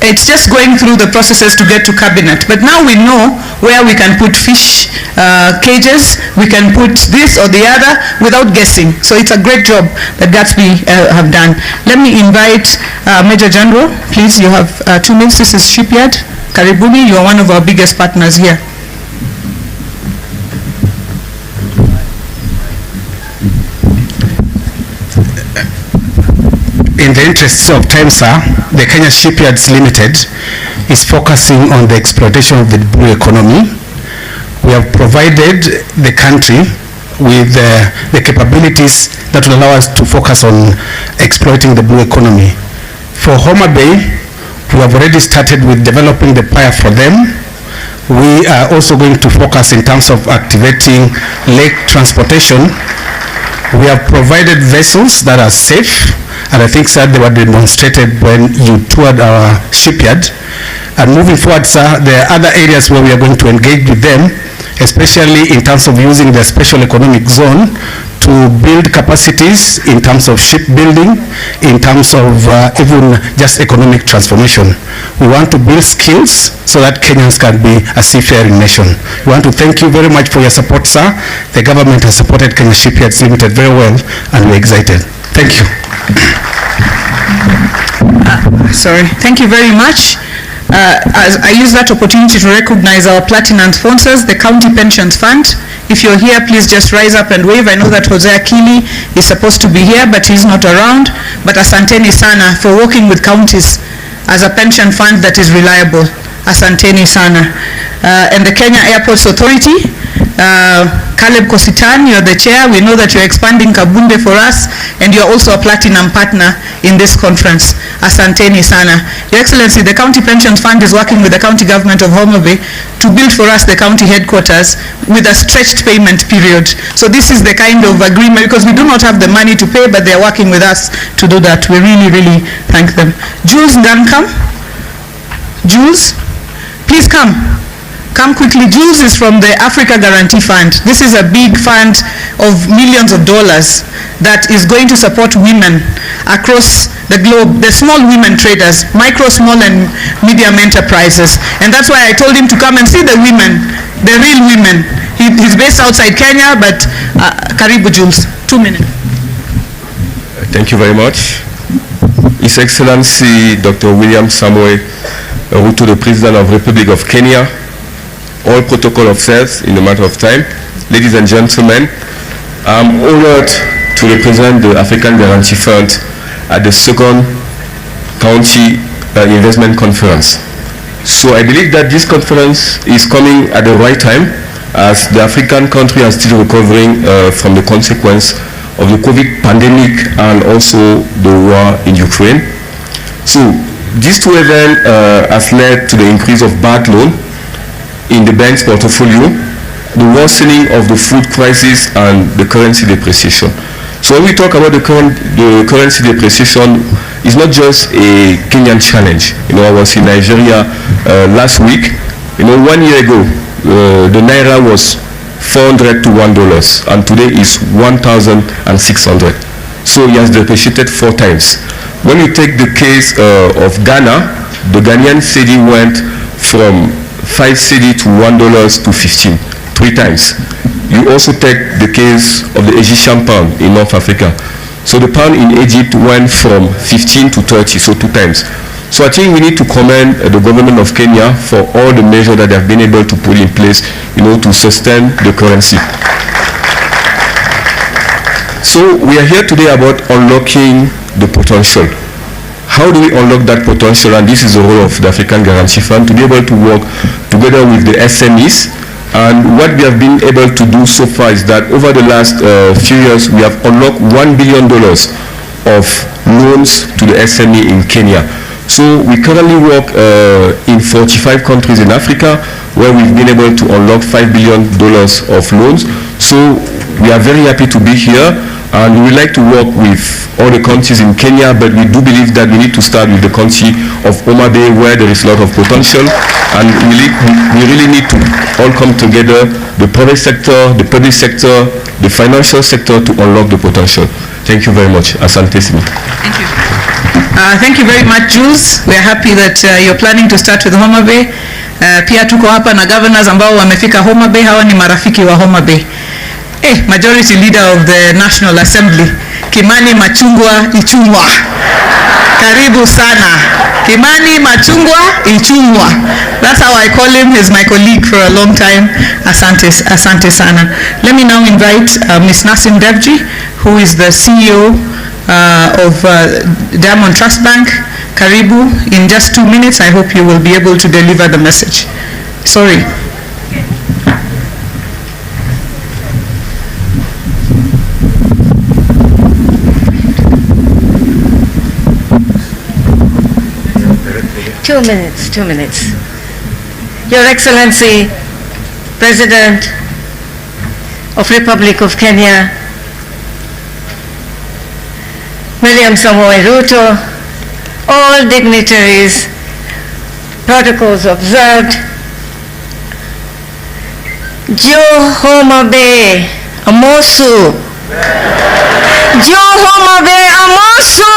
It's just going through the processes to get to cabinet. But now we know where we can put fish cages, we can put this or the other without guessing. So it's a great job that Gatsby have done. Let me invite Major General. Please, you have 2 minutes. This is Shipyard. Karibuni, you are one of our biggest partners here. In the interests of time, sir, the Kenya Shipyards Limited is focusing on the exploitation of the blue economy. We have provided the country with the capabilities that will allow us to focus on exploiting the blue economy. For Homabay, we have already started with developing the pier for them. We are also going to focus in terms of activating lake transportation. We have provided vessels that are safe, and I think, sir, they were demonstrated when you toured our shipyard. And moving forward, sir, there are other areas where we are going to engage with them, especially in terms of using the special economic zone to build capacities in terms of shipbuilding, in terms of even just economic transformation. We want to build skills so that Kenyans can be a seafaring nation. We want to thank you very much for your support, sir. The government has supported Kenya Shipyards Limited very well, and we're excited. Thank you. Thank you very much. As I use that opportunity to recognize our platinum sponsors, the County Pensions Fund. If you're here, please just rise up and wave. I know that Jose Akili is supposed to be here, but he's not around. But asanteni sana for working with counties as a pension fund that is reliable. Asanteni sana. And the Kenya Airports Authority, Caleb Kositan, you're the chair. We know that you're expanding Kabunde for us, and you're also a platinum partner in this conference. Asanteni sana. Your Excellency, the County Pensions Fund is working with the county government of Homabay to build for us the county headquarters with a stretched payment period. So this is the kind of agreement, because we do not have the money to pay, but they're working with us to do that. We really, really thank them. Jules Ngankam. Jules, please come. Come quickly. Jules is from the Africa Guarantee Fund. This is a big fund of millions of dollars that is going to support women across the globe, the small women traders, micro, small and medium enterprises. And that's why I told him to come and see the women, the real women. He's based outside Kenya, but Karibu Jules, 2 minutes. Thank you very much. His Excellency Dr. William Samoei Ruto, the President of the Republic of Kenya, all protocol officers in a matter of time, ladies and gentlemen, I'm honored to represent the African Guarantee Fund at the second County Investment Conference. So I believe that this conference is coming at the right time, as the African country are still recovering from the consequence of the COVID pandemic and also the war in Ukraine. So these two events has led to the increase of bad loan in the bank's portfolio, the worsening of the food crisis and the currency depreciation. So when we talk about the currency depreciation, it's not just a Kenyan challenge. You know, I was in Nigeria last week. You know, 1 year ago, the Naira was $400 to $1, and today is 1,600. So it has depreciated 4 times. When you take the case of Ghana, the Ghanaian cedi went from 5 cedi to $1 to 15, 3 times. You also take the case of the Egyptian pound in North Africa. So the pound in Egypt went from 15 to 30, so 2 times. So I think we need to commend the government of Kenya for all the measures that they have been able to put in place, you know, to sustain the currency. So we are here today about unlocking the potential. How do we unlock that potential? And this is the role of the African Guarantee Fund, to be able to work together with the SMEs. And what we have been able to do so far is that over the last few years, we have unlocked $1 billion of loans to the SME in Kenya. So we currently work in 45 countries in Africa, where we've been able to unlock $5 billion of loans. So we are very happy to be here. And we would like to work with all the countries in Kenya, but we do believe that we need to start with the country of Homabay, where there is a lot of potential, and we really need to all come together, the private sector, the public sector, the financial sector, to unlock the potential. Thank you very much. Asante Simi. Thank you. Thank you very much, Jules. We are happy that you're planning to start with Homabay. Pia tuko hapa na governors ambao wamefika Homabay. Hawa ni marafiki wa Homabay. Majority Leader of the National Assembly, Kimani Machungwa Ichungwa. Karibu sana. Kimani Machungwa Ichungwa. That's how I call him. He's my colleague for a long time. Asante sana. Let me now invite Ms. Nasim Devji, who is the CEO of Diamond Trust Bank. Karibu. In just 2 minutes, I hope you will be able to deliver the message. Sorry. Two minutes. Your Excellency, President of Republic of Kenya, William Samoei Ruto, all dignitaries, protocols observed. Jo Homabay Amosu. Jo Homabay Amosu.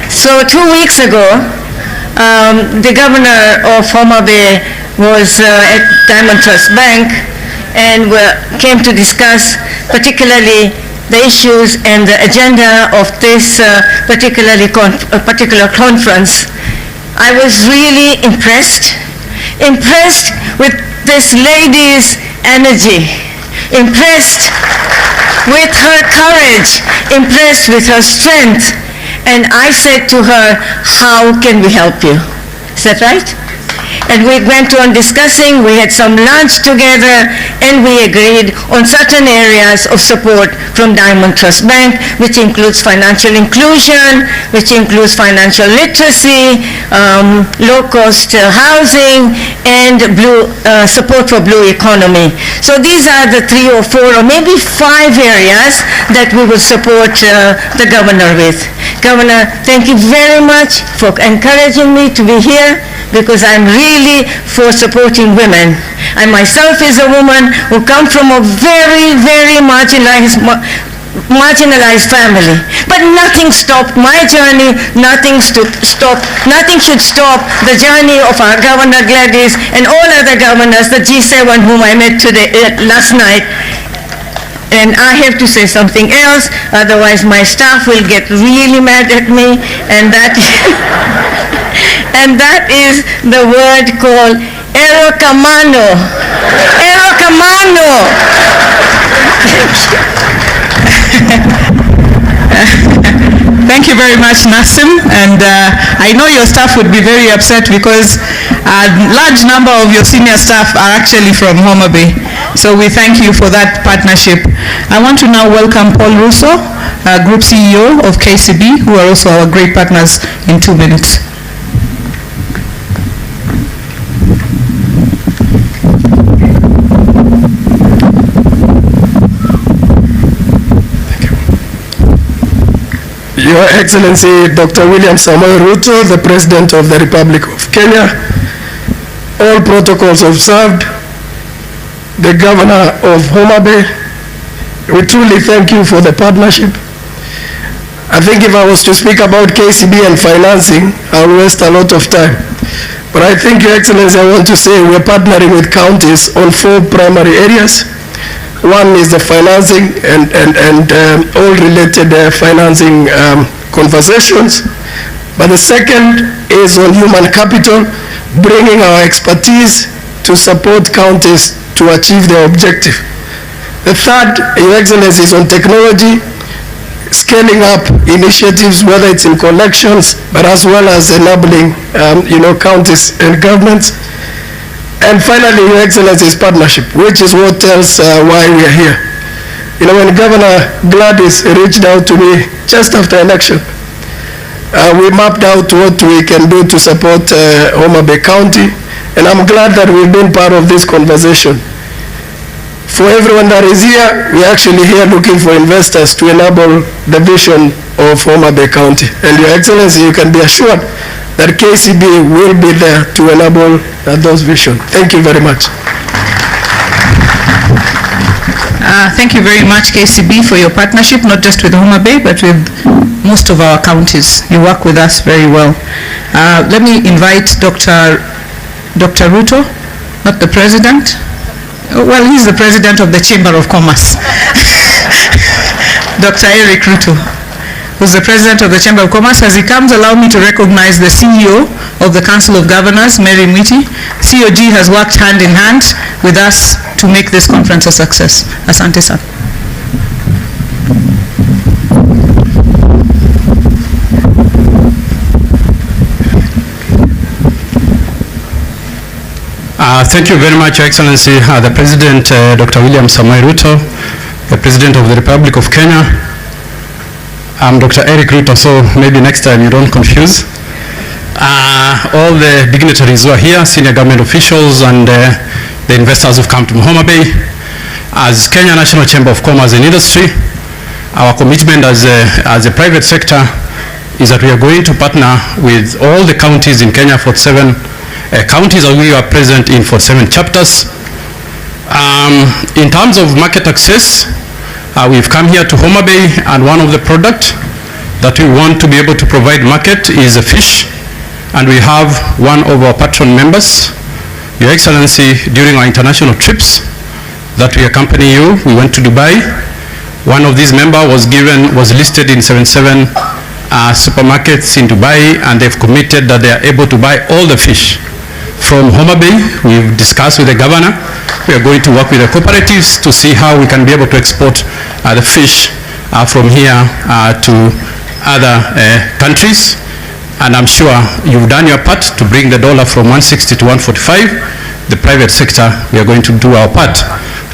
So 2 weeks ago, the governor of Homabay was at Diamond Trust Bank and came to discuss particularly the issues and the agenda of this particular conference. I was really impressed with this lady's energy, impressed with her courage, impressed with her strength. And I said to her, how can we help you? Is that right? And we went on discussing, we had some lunch together, and we agreed on certain areas of support from Diamond Trust Bank, which includes financial inclusion, which includes financial literacy, low-cost housing, and support for blue economy. So these are the 3 or 4 or maybe 5 areas that we will support the governor with. Governor, thank you very much for encouraging me to be here, because I'm really for supporting women. I myself is a woman who come from a very, very marginalized family. But nothing stopped my journey, nothing should stop the journey of our Governor Gladys and all other governors, the G7 whom I met last night. And I have to say something else, otherwise my staff will get really mad at me, and that is the word called erokamano. Erokamano. Thank you very much, Nassim, and I know your staff would be very upset because a large number of your senior staff are actually from Homabay. So we thank you for that partnership. I want to now welcome Paul Ruto, Group CEO of KCB, who are also our great partners, in 2 minutes. Your Excellency Dr. William Samoei Ruto, the President of the Republic of Kenya, all protocols observed, the Governor of Homabay, we truly thank you for the partnership. I think if I was to speak about KCB and financing, I'll waste a lot of time. But I think, Your Excellency, I want to say we're partnering with counties on 4 primary areas. One is the financing and all related financing conversations. But the second is on human capital, bringing our expertise to support counties to achieve their objective. The third, Your Excellency, is on technology, scaling up initiatives, whether it's in collections, but as well as enabling, counties and governments. And finally, Your Excellency, is partnership, which is what tells why we are here. When Governor Gladys reached out to me just after election, we mapped out what we can do to support Homabay County, and I'm glad that we've been part of this conversation. For everyone that is here, we're actually here looking for investors to enable the vision of Homabay County. And Your Excellency, you can be assured that KCB will be there to enable those visions. Thank you very much. Thank you very much, KCB, for your partnership, not just with Homabay, but with most of our counties. You work with us very well. Let me invite Dr. Ruto, not the President. Well, he's the President of the Chamber of Commerce. Dr. Eric Ruto, who's the President of the Chamber of Commerce. As he comes, allow me to recognize the CEO of the Council of Governors, Mary Mwiti. COG has worked hand in hand with us to make this conference a success. Asante sana. Thank you very much, Your Excellency, the President, Dr. William Samoei Ruto, the President of the Republic of Kenya. I'm Dr. Eric Ruto, so maybe next time you don't confuse. All the dignitaries who are here, senior government officials, and the investors who've come to Homabay. As Kenya National Chamber of Commerce and Industry, our commitment as a private sector is that we are going to partner with all the counties in Kenya, 47 counties, and we are present in 47 chapters. In terms of market access, we've come here to Homabay, and one of the products that we want to be able to provide market is a fish, and we have one of our patron members. Your Excellency, during our international trips that we accompany you, we went to Dubai. One of these members was listed in 77 supermarkets in Dubai, and they've committed that they are able to buy all the fish From Homabay, we've discussed with the governor. We are going to work with the cooperatives to see how we can be able to export the fish from here to other countries. And I'm sure you've done your part to bring the dollar from 160 to 145. The private sector, we are going to do our part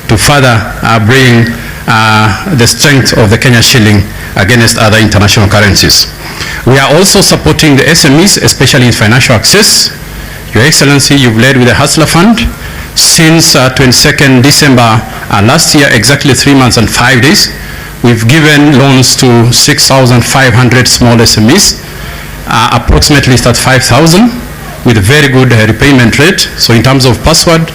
to further bring the strength of the Kenya shilling against other international currencies. We are also supporting the SMEs, especially in financial access. Your Excellency, you've led with the Hustler Fund. Since 22nd December last year, exactly 3 months and 5 days, we've given loans to 6,500 small SMEs, approximately 5,000, with a very good repayment rate. So in terms of password,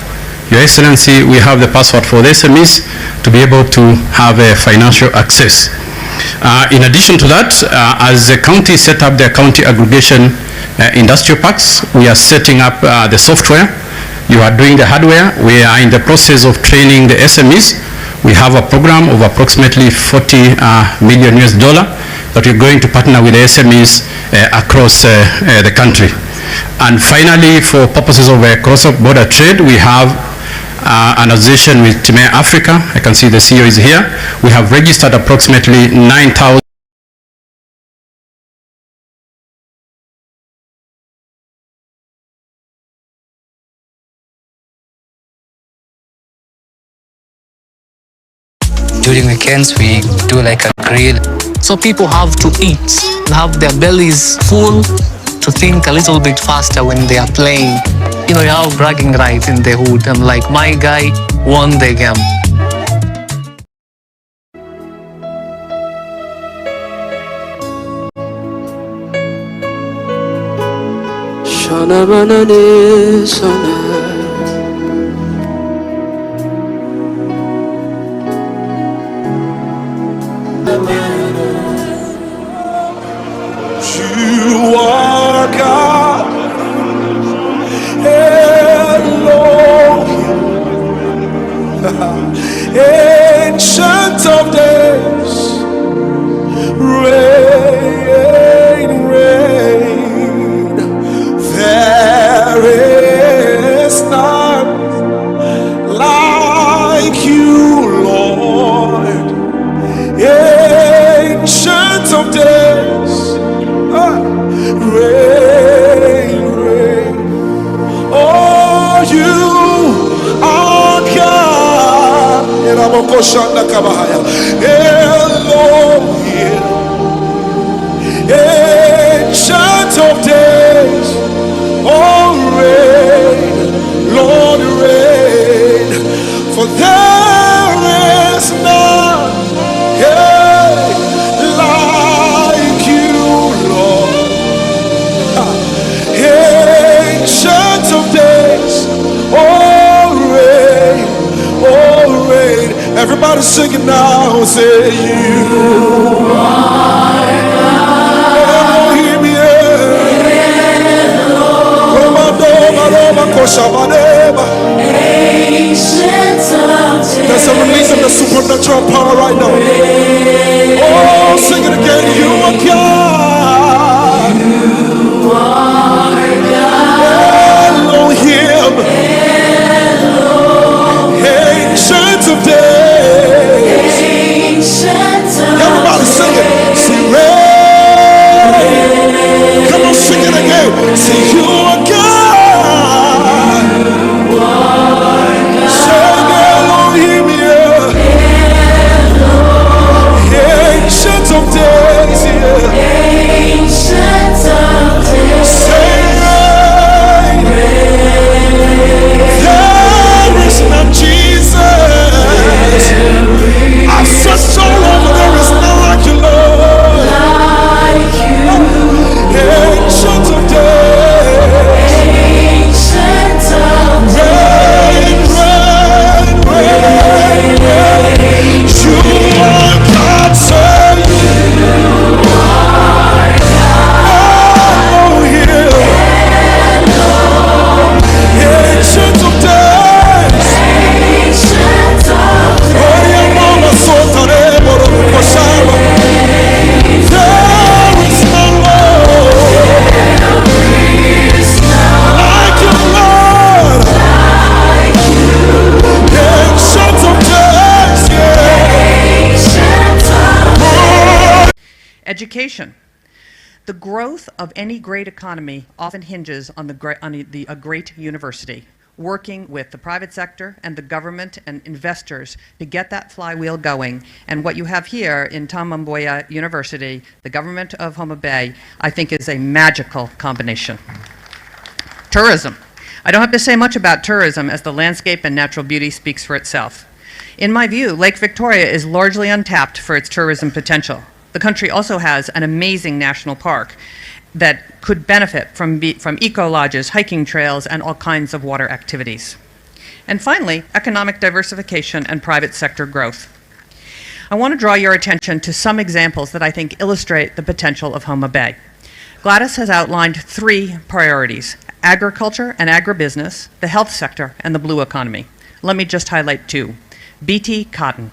Your Excellency, we have the password for the SMEs to be able to have a financial access. In addition to that, as the county set up their county aggregation industrial parks, we are setting up the software. You are doing the hardware. We are in the process of training the SMEs. We have a program of approximately $40 million that we're going to partner with the SMEs across the country. And finally, for purposes of cross-border trade, we have an association with Time Africa. I can see the CEO is here. We have registered approximately 9,000 During weekends, we do like a grill. So people have to eat, have their bellies full to think a little bit faster when they are playing. You know, you have bragging rights in the hood. I'm like, my guy won the game. Shana manane sana. You are God, Elohim, Ancient of Days, reign, reign. There is none like you, Lord, Ancient of Days. Reign, reign. Oh, you are God. Elohim, Ancient of Days. Oh, reign, Lord, reign. For there is none like you, Lord. Ancient of Days, oh reign. Everybody sing it now, say you are God. There's a release of the supernatural power right now. Oh, sing it again, you are God. You are God. Elohim. Ancient of Days. Everybody sing it. Say reign. Come on, sing it again. Say you are God. You are God. Say Elohim, yeah. Ancient of Days, yeah. Ancient of Days. Say reign. There is none, Jesus. I searched all over, there is none like you, Lord. Ancient of Days. education. The growth of any great economy often hinges on a great university, working with the private sector and the government and investors to get that flywheel going. And what you have here in Tom Mboya University, the government of Homabay, I think is a magical combination. Tourism. I don't have to say much about tourism as the landscape and natural beauty speaks for itself. In my view, Lake Victoria is largely untapped for its tourism potential. The country also has an amazing national park that could benefit from eco-lodges, hiking trails, and all kinds of water activities. And finally, economic diversification and private sector growth. I want to draw your attention to some examples that I think illustrate the potential of Homabay. Gladys has outlined 3 priorities: agriculture and agribusiness, the health sector, and the blue economy. Let me just highlight 2. BT cotton.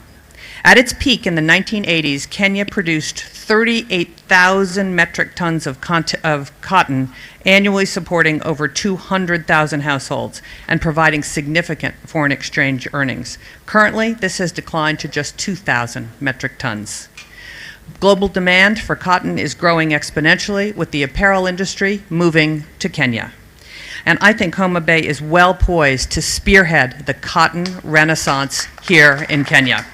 At its peak in the 1980s, Kenya produced 38,000 metric tons of cotton, annually supporting over 200,000 households and providing significant foreign exchange earnings. Currently, this has declined to just 2,000 metric tons. Global demand for cotton is growing exponentially, with the apparel industry moving to Kenya. And I think Homabay is well poised to spearhead the cotton renaissance here in Kenya.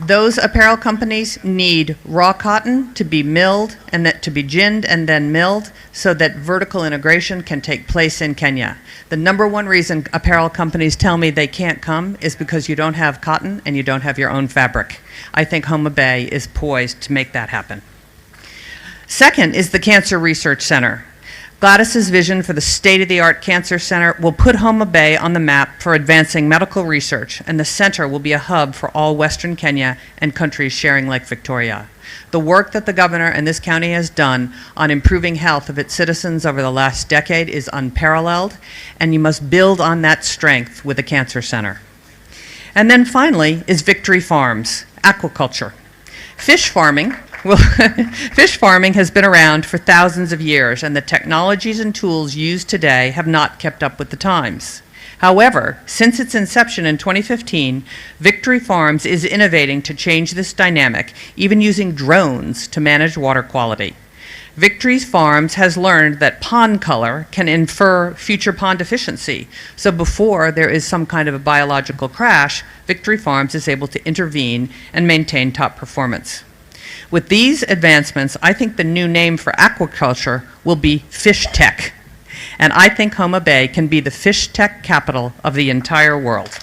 Those apparel companies need raw cotton to be milled and to be ginned and then milled so that vertical integration can take place in Kenya. The #1 reason apparel companies tell me they can't come is because you don't have cotton and you don't have your own fabric. I think Homabay is poised to make that happen. Second is the Cancer Research Center. Gladys's vision for the state-of-the-art cancer center will put Homabay on the map for advancing medical research, and the center will be a hub for all Western Kenya and countries sharing Lake Victoria. The work that the governor and this county has done on improving health of its citizens over the last decade is unparalleled, and you must build on that strength with a cancer center. And then finally is Victory Farms, aquaculture. Fish farming has been around for thousands of years, and the technologies and tools used today have not kept up with the times. However, since its inception in 2015, Victory Farms is innovating to change this dynamic, even using drones to manage water quality. Victory Farms has learned that pond color can infer future pond efficiency. So before there is some kind of a biological crash, Victory Farms is able to intervene and maintain top performance. With these advancements, I think the new name for aquaculture will be fish tech. And I think Homabay can be the fish tech capital of the entire world.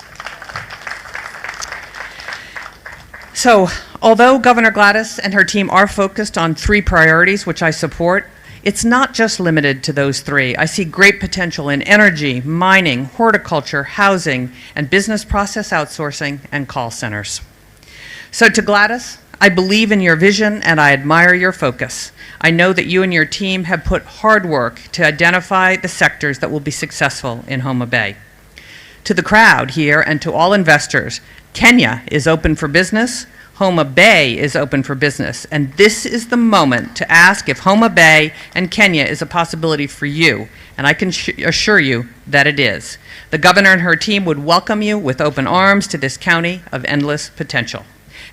So, although Governor Gladys and her team are focused on 3 priorities, which I support, it's not just limited to those 3. I see great potential in energy, mining, horticulture, housing, and business process outsourcing and call centers. So to Gladys, I believe in your vision and I admire your focus. I know that you and your team have put hard work to identify the sectors that will be successful in Homabay. To the crowd here and to all investors, Kenya is open for business, Homabay is open for business, and this is the moment to ask if Homabay and Kenya is a possibility for you, and I can assure you that it is. The governor and her team would welcome you with open arms to this county of endless potential.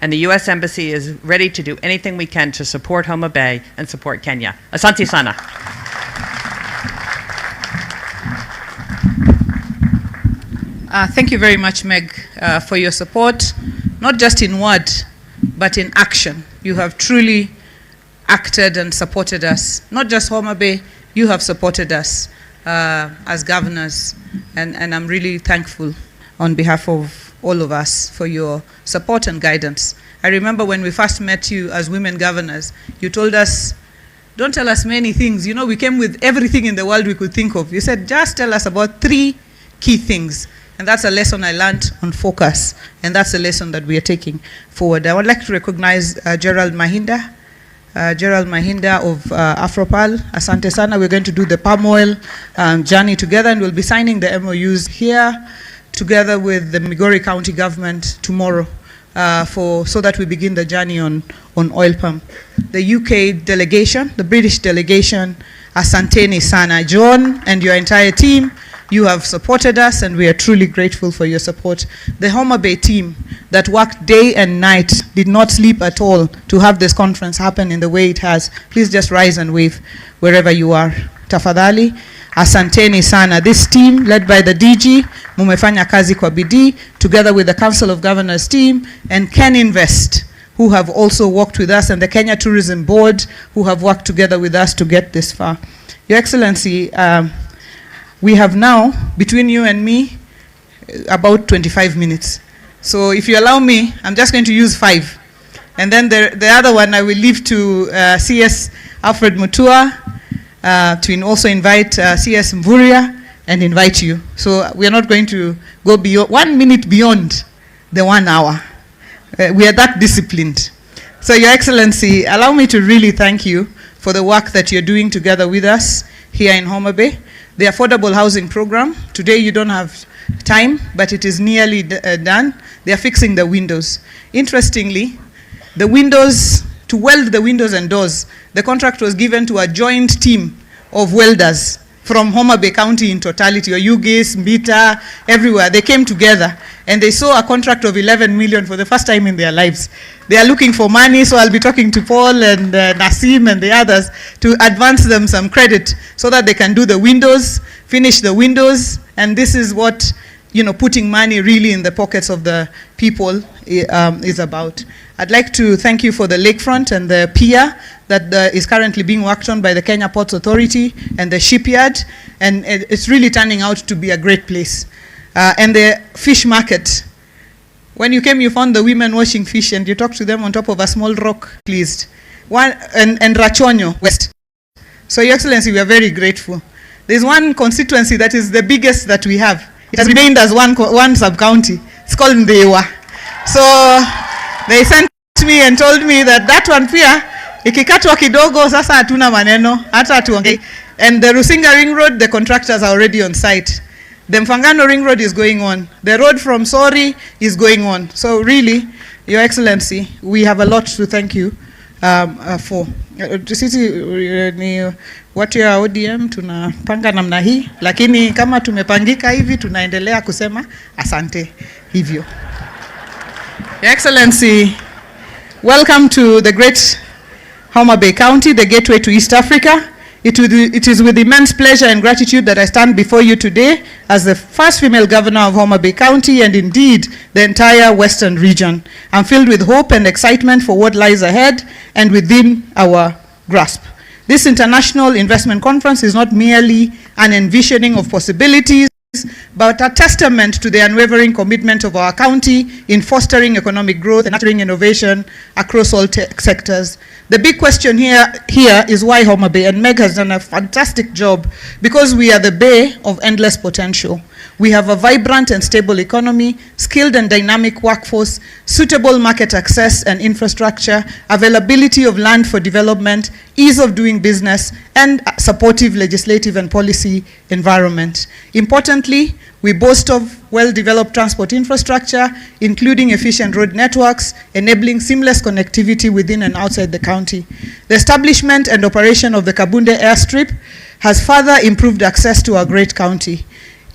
And the U.S. Embassy is ready to do anything we can to support Homabay and support Kenya. Asante sana. Thank you very much, Meg, for your support, not just in word, but in action. You have truly acted and supported us. Not just Homabay, you have supported us as governors, and I'm really thankful on behalf of all of us for your support and guidance. I remember when we first met you as women governors, you told us, don't tell us many things. You know, we came with everything in the world we could think of. You said, just tell us about 3 key things. And that's a lesson I learned on focus. And that's a lesson that we are taking forward. I would like to recognize Gerald Mahinda. Gerald Mahinda of Afropal. Asante sana. We're going to do the palm oil journey together, and we'll be signing the MOUs here together with the Migori County government tomorrow so that we begin the journey on oil palm. The UK delegation, the British delegation, asanteni sana. John and your entire team, you have supported us and we are truly grateful for your support. The Homabay team that worked day and night did not sleep at all to have this conference happen in the way it has. Please just rise and wave wherever you are. Tafadhali. Asanteni sana. This team, led by the DG, mumefanya kazi kwa bidii, together with the Council of Governors team, and Ken Invest, who have also worked with us, and the Kenya Tourism Board, who have worked together with us to get this far. Your Excellency, we have now, between you and me, about 25 minutes. So if you allow me, I'm just going to use 5. And then the other one I will leave to CS Alfred Mutua, to also invite CS Mvuria and invite you. So we are not going to go beyond 1 minute beyond the 1 hour. We are that disciplined. So Your Excellency, allow me to really thank you for the work that you're doing together with us here in Homabay. The affordable housing program, today you don't have time, but it is nearly done. They are fixing the windows. Interestingly, the windows, to weld the windows and doors, the contract was given to a joint team of welders from Homabay County in totality, or Ugis, Mbita, everywhere. They came together and they saw a contract of 11 million for the first time in their lives. They are looking for money, so I'll be talking to Paul and Nasim and the others to advance them some credit so that they can do the windows, finish the windows, and this is what, you know, putting money really in the pockets of the people is about. I'd like to thank you for the lakefront and the pier that is currently being worked on by the Kenya Ports Authority and the shipyard, and it's really turning out to be a great place. And the fish market. When you came, you found the women washing fish and you talked to them on top of a small rock, pleased. And Rachonyo West. So Your Excellency, we are very grateful. There's one constituency that is the biggest that we have. It has remained as one sub-county. It's called Ndewa. So they sent me and told me that one pia, ikikatwa kidogo, sasa hatuna maneno, hata tuongei. And the Rusinga Ring Road, the contractors are already on site. The Mfangano Ring Road is going on. The road from Sori is going on. So really, Your Excellency, we have a lot to thank you for. Sisi ni watu ya ODM tunapanga namna hii, lakini kama tumepangika hivi tunaendelea kusema asante hivyo. Your Excellency, welcome to the great Homabay County, the gateway to East Africa. It is with immense pleasure and gratitude that I stand before you today as the first female governor of Homabay County and indeed the entire western region. I'm filled with hope and excitement for what lies ahead and within our grasp. This international investment conference is not merely an envisioning of possibilities, but a testament to the unwavering commitment of our county in fostering economic growth and nurturing innovation across all sectors. The big question here is why Homabay, and Meg has done a fantastic job because we are the bay of endless potential. We have a vibrant and stable economy, skilled and dynamic workforce, suitable market access and infrastructure, availability of land for development, ease of doing business, and supportive legislative and policy environment. Importantly, we boast of well-developed transport infrastructure, including efficient road networks, enabling seamless connectivity within and outside the county. The establishment and operation of the Kabunde airstrip has further improved access to our great county.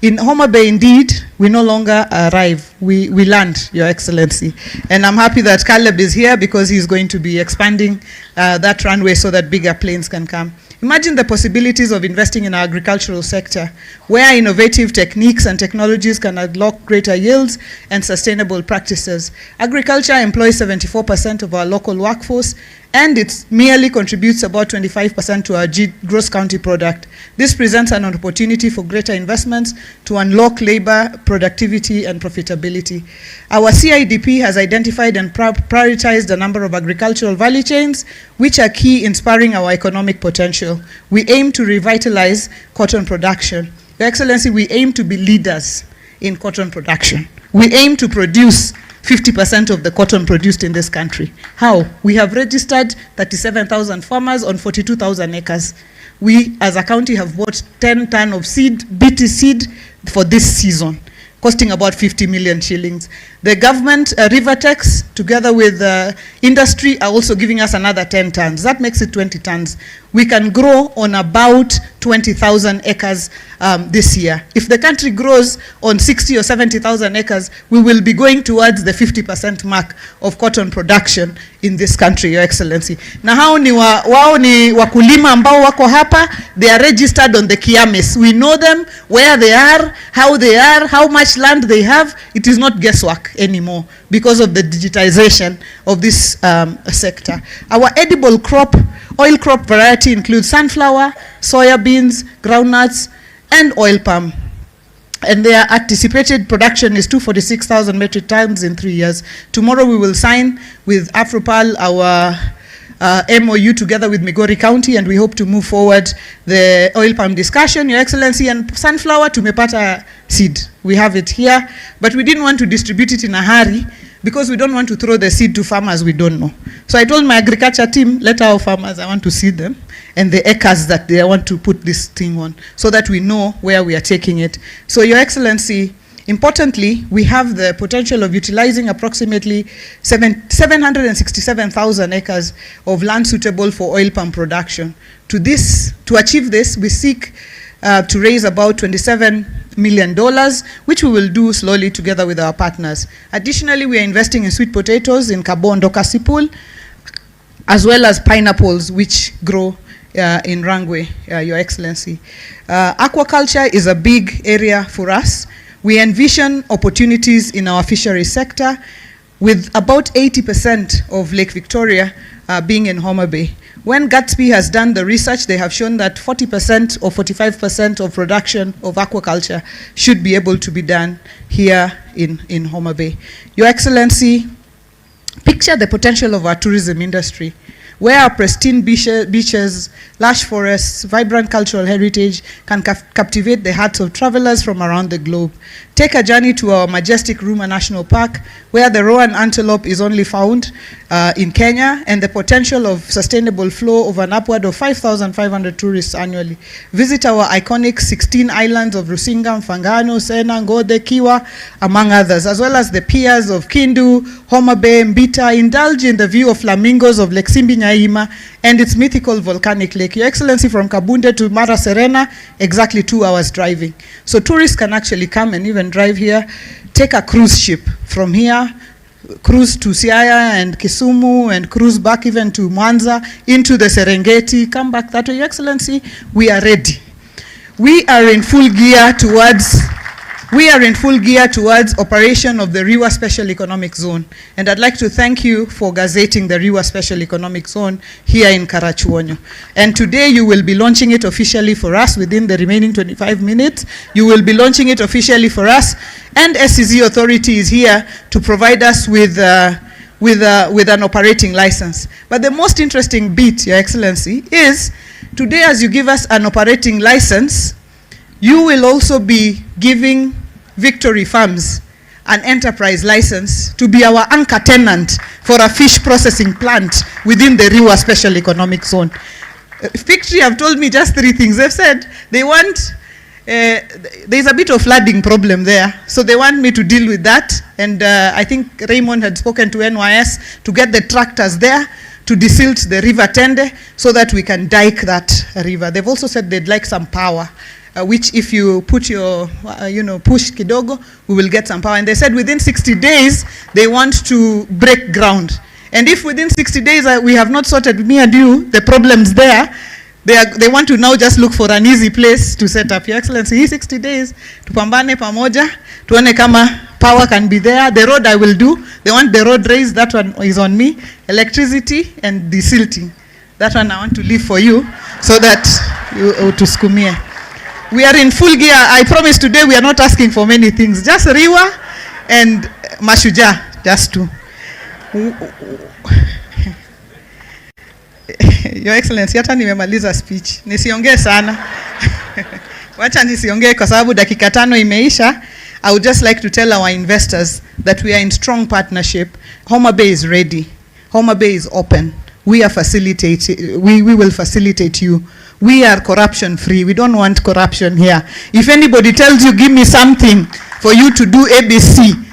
In Homabay, indeed, we no longer arrive, we land, Your Excellency. And I'm happy that Caleb is here because he's going to be expanding that runway so that bigger planes can come. Imagine the possibilities of investing in our agricultural sector, where innovative techniques and technologies can unlock greater yields and sustainable practices. Agriculture employs 74% of our local workforce, and it merely contributes about 25% to our gross county product. This presents an opportunity for greater investments to unlock labor, productivity, and profitability. Our CIDP has identified and prioritized a number of agricultural value chains, which are key in spurring our economic potential. We aim to revitalize cotton production. Your Excellency, we aim to be leaders in cotton production. We aim to produce 50% of the cotton produced in this country. How? We have registered 37,000 farmers on 42,000 acres. We, as a county, have bought 10 tons of seed, BT seed, for this season. costing about 50 million shillings. The government, Rivertex, together with industry, are also giving us another 10 tons. That makes it 20 tons. We can grow on about 20,000 acres this year. If the country grows on 60 or 70,000 acres, we will be going towards the 50% mark of cotton production in this country, Your Excellency. Na hao ni wao ni wakulima ambao wako hapa. They are registered on the Kiamis. We know them, where they are, how much land they have. It is not guesswork anymore because of the digitization of this sector. Our edible crop, oil crop variety includes sunflower, soya beans, groundnuts, and oil palm. And their anticipated production is 246,000 metric tons in 3 years. Tomorrow we will sign with Afropal our MOU together with Migori County, and we hope to move forward the oil palm discussion, Your Excellency. And sunflower, tumepata seed. We have it here, but we didn't want to distribute it in a hurry because we don't want to throw the seed to farmers we don't know. So I told my agriculture team, let our farmers, I want to seed them, and the acres that they want to put this thing on, so that we know where we are taking it. So Your Excellency, importantly, we have the potential of utilizing approximately 767,000 acres of land suitable for oil palm production. To achieve this, we seek to raise about $27 million, which we will do slowly together with our partners. Additionally, we are investing in sweet potatoes in Kabondo, Kasipul, as well as pineapples, which grow in Rangwe, Your Excellency. Aquaculture is a big area for us. We envision opportunities in our fisheries sector, with about 80% of Lake Victoria being in Homabay. When Gatsby has done the research, they have shown that 40% or 45% of production of aquaculture should be able to be done here in Homabay. Your Excellency, picture the potential of our tourism industry, where our pristine beaches, lush forests, vibrant cultural heritage can captivate the hearts of travelers from around the globe. Take a journey to our majestic Ruma National Park, where the rowan antelope is only found in Kenya, and the potential of sustainable flow of an upward of 5,500 tourists annually. Visit our iconic 16 islands of Rusinga, Mfangano, Sena, Ngode, Kiwa, among others, as well as the piers of Kindu, Homabay, Mbita. Indulge in the view of flamingos of Lake Simbi-Nyaima and its mythical volcanic lake. Your Excellency, from Kabunde to Mara Serena, exactly 2 hours driving. So tourists can actually come and even drive here, take a cruise ship from here, cruise to Siaya and Kisumu, and cruise back even to Mwanza, into the Serengeti, come back that way. Your Excellency, we are ready. We are in full gear towards operation of the Riwa Special Economic Zone. And I'd like to thank you for gazetting the Riwa Special Economic Zone here in Karachuonyo. And today you will be launching it officially for us within the remaining 25 minutes. You will be launching it officially for us. And SCZ Authority is here to provide us with an operating license. But the most interesting bit, Your Excellency, is today as you give us an operating license, you will also be giving Victory Farms an enterprise license to be our anchor tenant for a fish processing plant within the Riwa Special Economic Zone. Victory have told me just 3 things. They've said they want, there's a bit of flooding problem there, so they want me to deal with that. And I think Raymond had spoken to NYS to get the tractors there to desilt the River Tende so that we can dike that river. They've also said they'd like some power. Which if you put your, push kidogo, we will get some power. And they said within 60 days, they want to break ground. And if within 60 days we have not sorted, me and you, the problems there, they want to now just look for an easy place to set up. Your Excellency, 60 days, tupambane pamoja, tuone kama power can be there. The road I will do. They want the road raised, that one is on me. Electricity and desilting. That one I want to leave for you, so that you tuskumie. We are in full gear. I promise today we are not asking for many things. Just Riwa and Mashuja, just 2. Your Excellency, hata nimemaliza speech. Nisiongee sana. Wacha nisiongee kwa sababu dakika 5 imeisha. I would just like to tell our investors that we are in strong partnership. Homabay is ready. Homabay is open. We will facilitate you. We are corruption free. We don't want corruption here. If anybody tells you, give me something, for you to do ABC.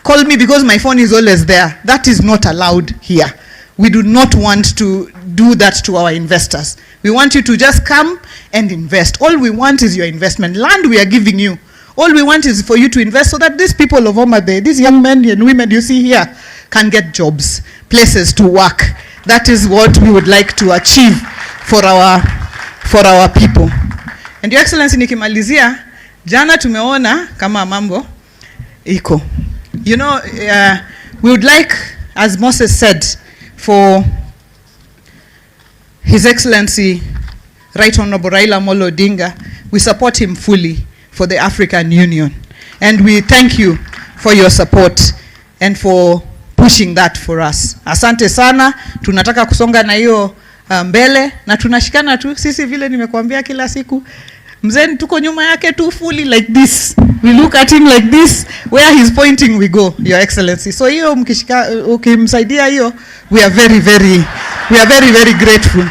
Call me because my phone is always there. That is not allowed here. We do not want to do that to our investors. We want you to just come and invest. All we want is your investment. Land we are giving you. All we want is for you to invest so that these people of Homabay, these young men and women you see here, can get jobs, places to work. That is what we would like to achieve for our people. And Your Excellency, nikimalizia, jana tumeona kama mambo iko. You know, we would like, as Moses said, for His Excellency Right Honorable Raila Amolo Odinga, we support him fully for the African Union. And we thank you for your support and for pushing that for us. Asante sana, tunataka kusonga na hiyo mbele na tunashikana tu sisi vile nimekuambia kila siku. Mzee tuko nyuma yake tu fully like this. We look at him like this, where he's pointing we go, Your Excellency. So hiyo mkishika ukimsaidia hiyo, we are very grateful.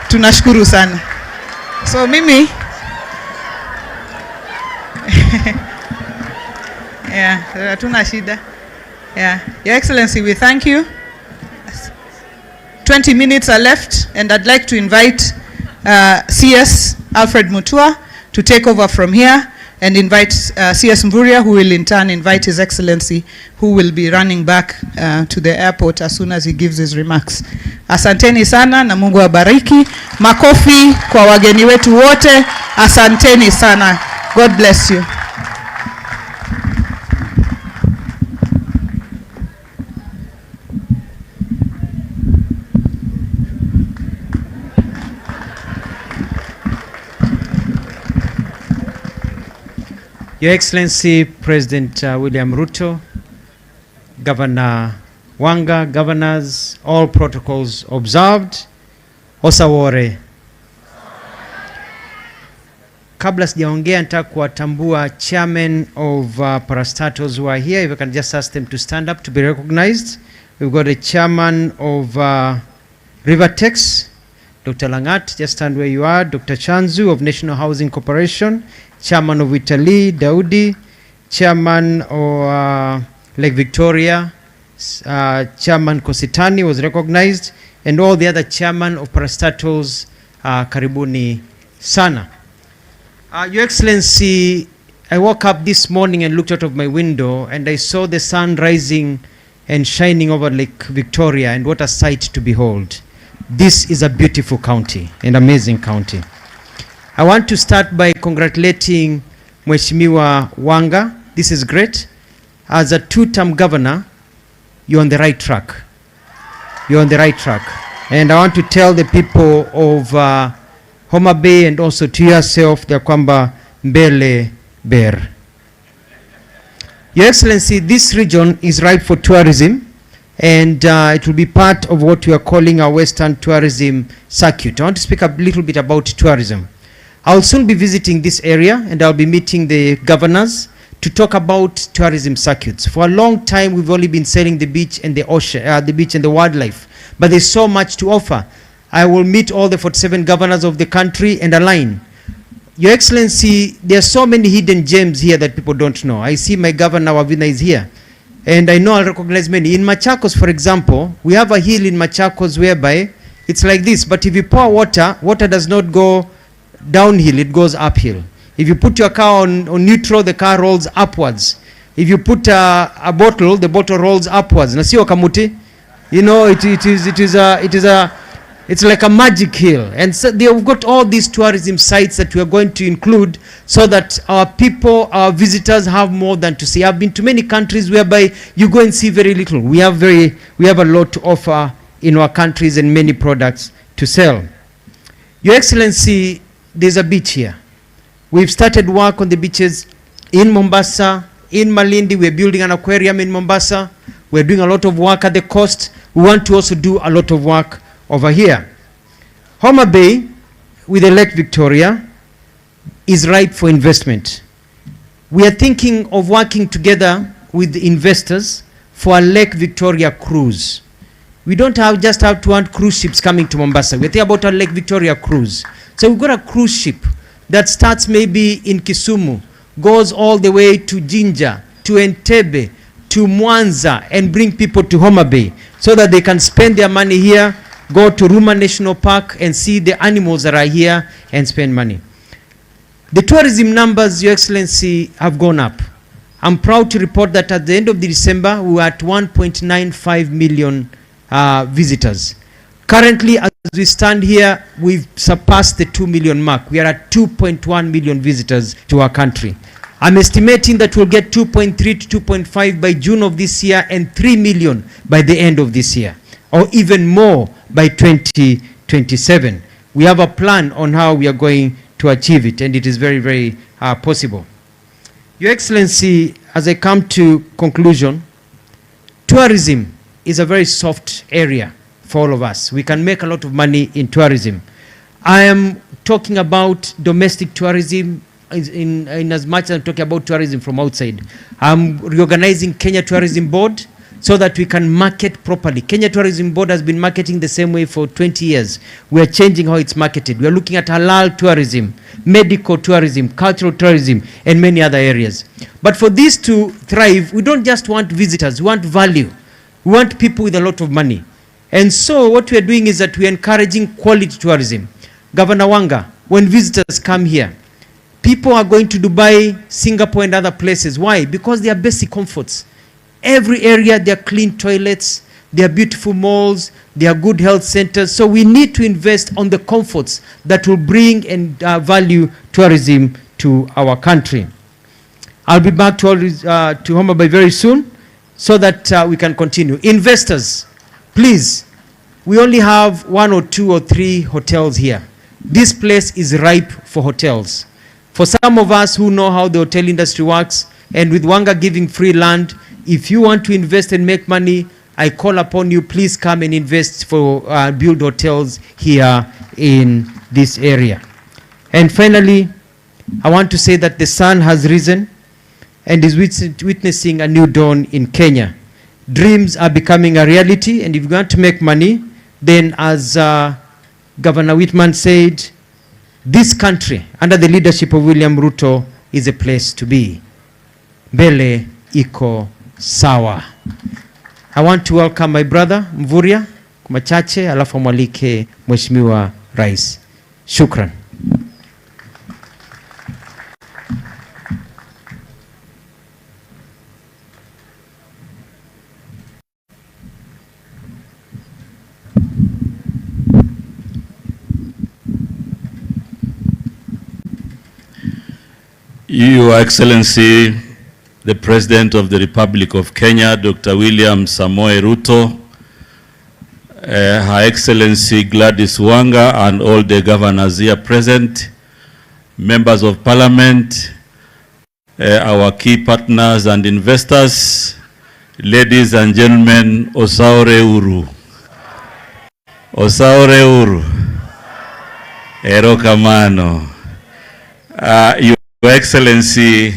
Tunashukuru sana. So mimi yeah, tuna shida. Yeah, Your Excellency, we thank you. 20 minutes are left, and I'd like to invite CS Alfred Mutua to take over from here and invite CS Mburia, who will in turn invite His Excellency, who will be running back to the airport as soon as he gives his remarks. Asanteni sana na Mungu awabariki. Makofi kwa wageni wetu wote. Asanteni sana. God bless you. Your Excellency President William Ruto, Governor Wanga, governors, all protocols observed. Osawore. Kabla sijaongea nataka kuwatambua chairman of parastatals who are here. If I can just ask them to stand up to be recognized. We've got a chairman of Rivertex, Dr. Langat, just stand where you are. Dr. Chanzu of National Housing Corporation, chairman of Italy, Daudi, chairman of Lake Victoria, chairman Kositani was recognized, and all the other chairman of parastatals, karibuni sana. Your Excellency, I woke up this morning and looked out of my window and I saw the sun rising and shining over Lake Victoria, and what a sight to behold. This is a beautiful county, an amazing county. I want to start by congratulating Mheshimiwa Wanga. This is great. As a two-term governor, you're on the right track. You're on the right track. And I want to tell the people of Homabay and also to yourself that kwamba mbele ber. Your Excellency, this region is ripe for tourism, and it will be part of what we are calling our Western Tourism Circuit. I want to speak a little bit about tourism. I'll soon be visiting this area, and I'll be meeting the governors to talk about tourism circuits. For a long time, we've only been selling the beach and the ocean, the beach and the wildlife, but there's so much to offer. I will meet all the 47 governors of the country and align. Your Excellency, there are so many hidden gems here that people don't know. I see my governor Wavina is here, and I know I'll recognize many. In Machakos, for example, we have a hill in Machakos whereby it's like this, but if you pour water, water does not go downhill, it goes uphill. If you put your car on neutral, the car rolls upwards. If you put a bottle, the bottle rolls upwards. Na sio kamuti? You know, it's like a magic hill. And so they've got all these tourism sites that we are going to include so that our people, our visitors have more than to see. I've been to many countries whereby you go and see very little. We have a lot to offer in our countries and many products to sell. Your Excellency, there's a beach here. We've started work on the beaches in Mombasa, in Malindi. We're building an aquarium in Mombasa. We're doing a lot of work at the coast. We want to also do a lot of work over here. Homabay, with the Lake Victoria, is ripe for investment. We are thinking of working together with the investors for a Lake Victoria cruise. We don't just have to want cruise ships coming to Mombasa. We're thinking about a Lake Victoria cruise. So we've got a cruise ship that starts maybe in Kisumu, goes all the way to Jinja, to Entebbe, to Mwanza, and bring people to Homabay so that they can spend their money here, go to Ruma National Park and see the animals that are here and spend money. The tourism numbers, Your Excellency, have gone up. I'm proud to report that at the end of December, we were at 1.95 million visitors. Currently, as we stand here, we've surpassed the 2 million mark. We are at 2.1 million visitors to our country. I'm estimating that we'll get 2.3 to 2.5 by June of this year and 3 million by the end of this year, or even more by 2027. We have a plan on how we are going to achieve it, and it is very, very possible. Your Excellency, as I come to conclusion, tourism is a very soft area for all of us. We can make a lot of money in tourism. I am talking about domestic tourism in as much as I'm talking about tourism from outside. I'm reorganizing Kenya Tourism Board so that we can market properly. Kenya Tourism Board has been marketing the same way for 20 years. We are changing how it's marketed. We are looking at halal tourism, medical tourism, cultural tourism, and many other areas. But for this to thrive, we don't just want visitors, we want value. We want people with a lot of money. And so what we are doing is that we are encouraging quality tourism. Governor Wanga, when visitors come here, people are going to Dubai, Singapore, and other places. Why? Because they are basic comforts. Every area, there are clean toilets, there are beautiful malls, there are good health centers. So we need to invest on the comforts that will bring and value tourism to our country. I'll be back to Homabay very soon so that we can continue. Investors, please, we only have 1 or 2 or 3 hotels here. This place is ripe for hotels. For some of us who know how the hotel industry works, and with Wanga giving free land, if you want to invest and make money, I call upon you, please come and invest for build hotels here in this area. And finally, I want to say that the sun has risen and is witnessing a new dawn in Kenya. Dreams are becoming a reality, and if you want to make money, then as Governor Whitman said, this country, under the leadership of William Ruto, is a place to be. Mbele iko sawa. I want to welcome my brother Mvurya Kumachache, alafu mwalike Mheshimiwa Rais. Shukran. Your Excellency, the President of the Republic of Kenya, Dr. William Samoei Ruto, Her Excellency Gladys Wanga, and all the governors here present, members of Parliament, our key partners and investors, ladies and gentlemen, Osaore Uru. Osaore Uru. Erokamano. Your Excellency,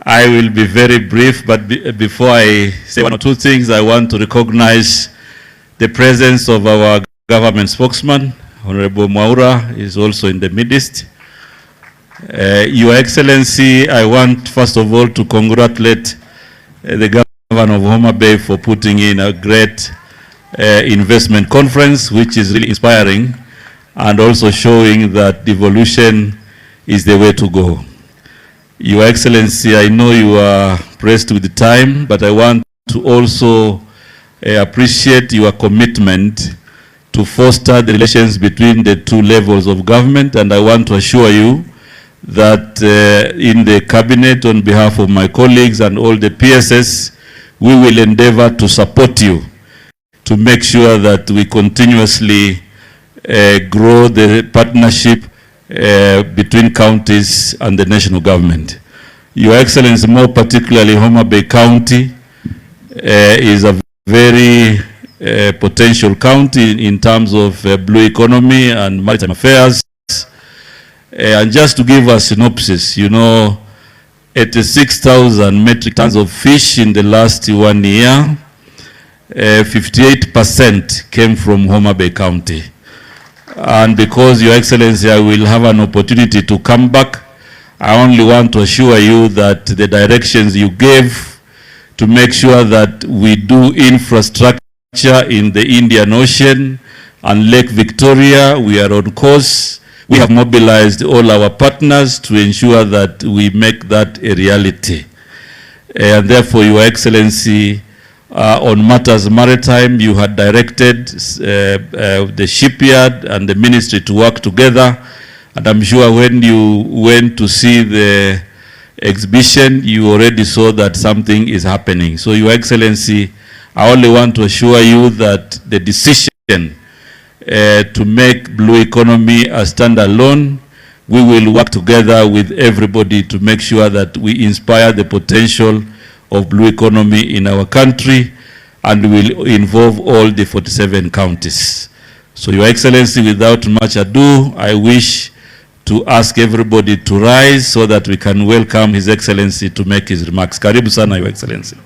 I will be very brief, but before I say 1 or 2 things, I want to recognize the presence of our government spokesman, Honorable Mwaura, is also in the midst. Your Excellency, I want first of all to congratulate the Governor of Homabay for putting in a great investment conference, which is really inspiring and also showing that devolution is the way to go. Your Excellency, I know you are pressed with the time, but I want to also appreciate your commitment to foster the relations between the 2 levels of government, and I want to assure you that in the cabinet, on behalf of my colleagues and all the PSS, we will endeavor to support you to make sure that we continuously grow the partnership between counties and the national government. Your Excellency, more particularly Homabay County is a very potential county in terms of blue economy and maritime affairs. And just to give a synopsis, you know, 86,000 metric tons of fish in the last 1 year, 58% came from Homabay County. And because, Your Excellency, I will have an opportunity to come back I only want to assure you that the directions you gave to make sure that we do infrastructure in the Indian Ocean and Lake Victoria, we are on course. We have mobilized all our partners to ensure that we make that a reality. And therefore, Your Excellency, on matters maritime, you had directed the shipyard and the ministry to work together. And I'm sure when you went to see the exhibition, you already saw that something is happening. So, Your Excellency, I only want to assure you that the decision to make blue economy a standalone, we will work together with everybody to make sure that we inspire the potential of blue economy in our country, and will involve all the 47 counties. So, Your Excellency, without much ado, I wish to ask everybody to rise so that we can welcome His Excellency to make his remarks. Karibu sana, Your Excellency.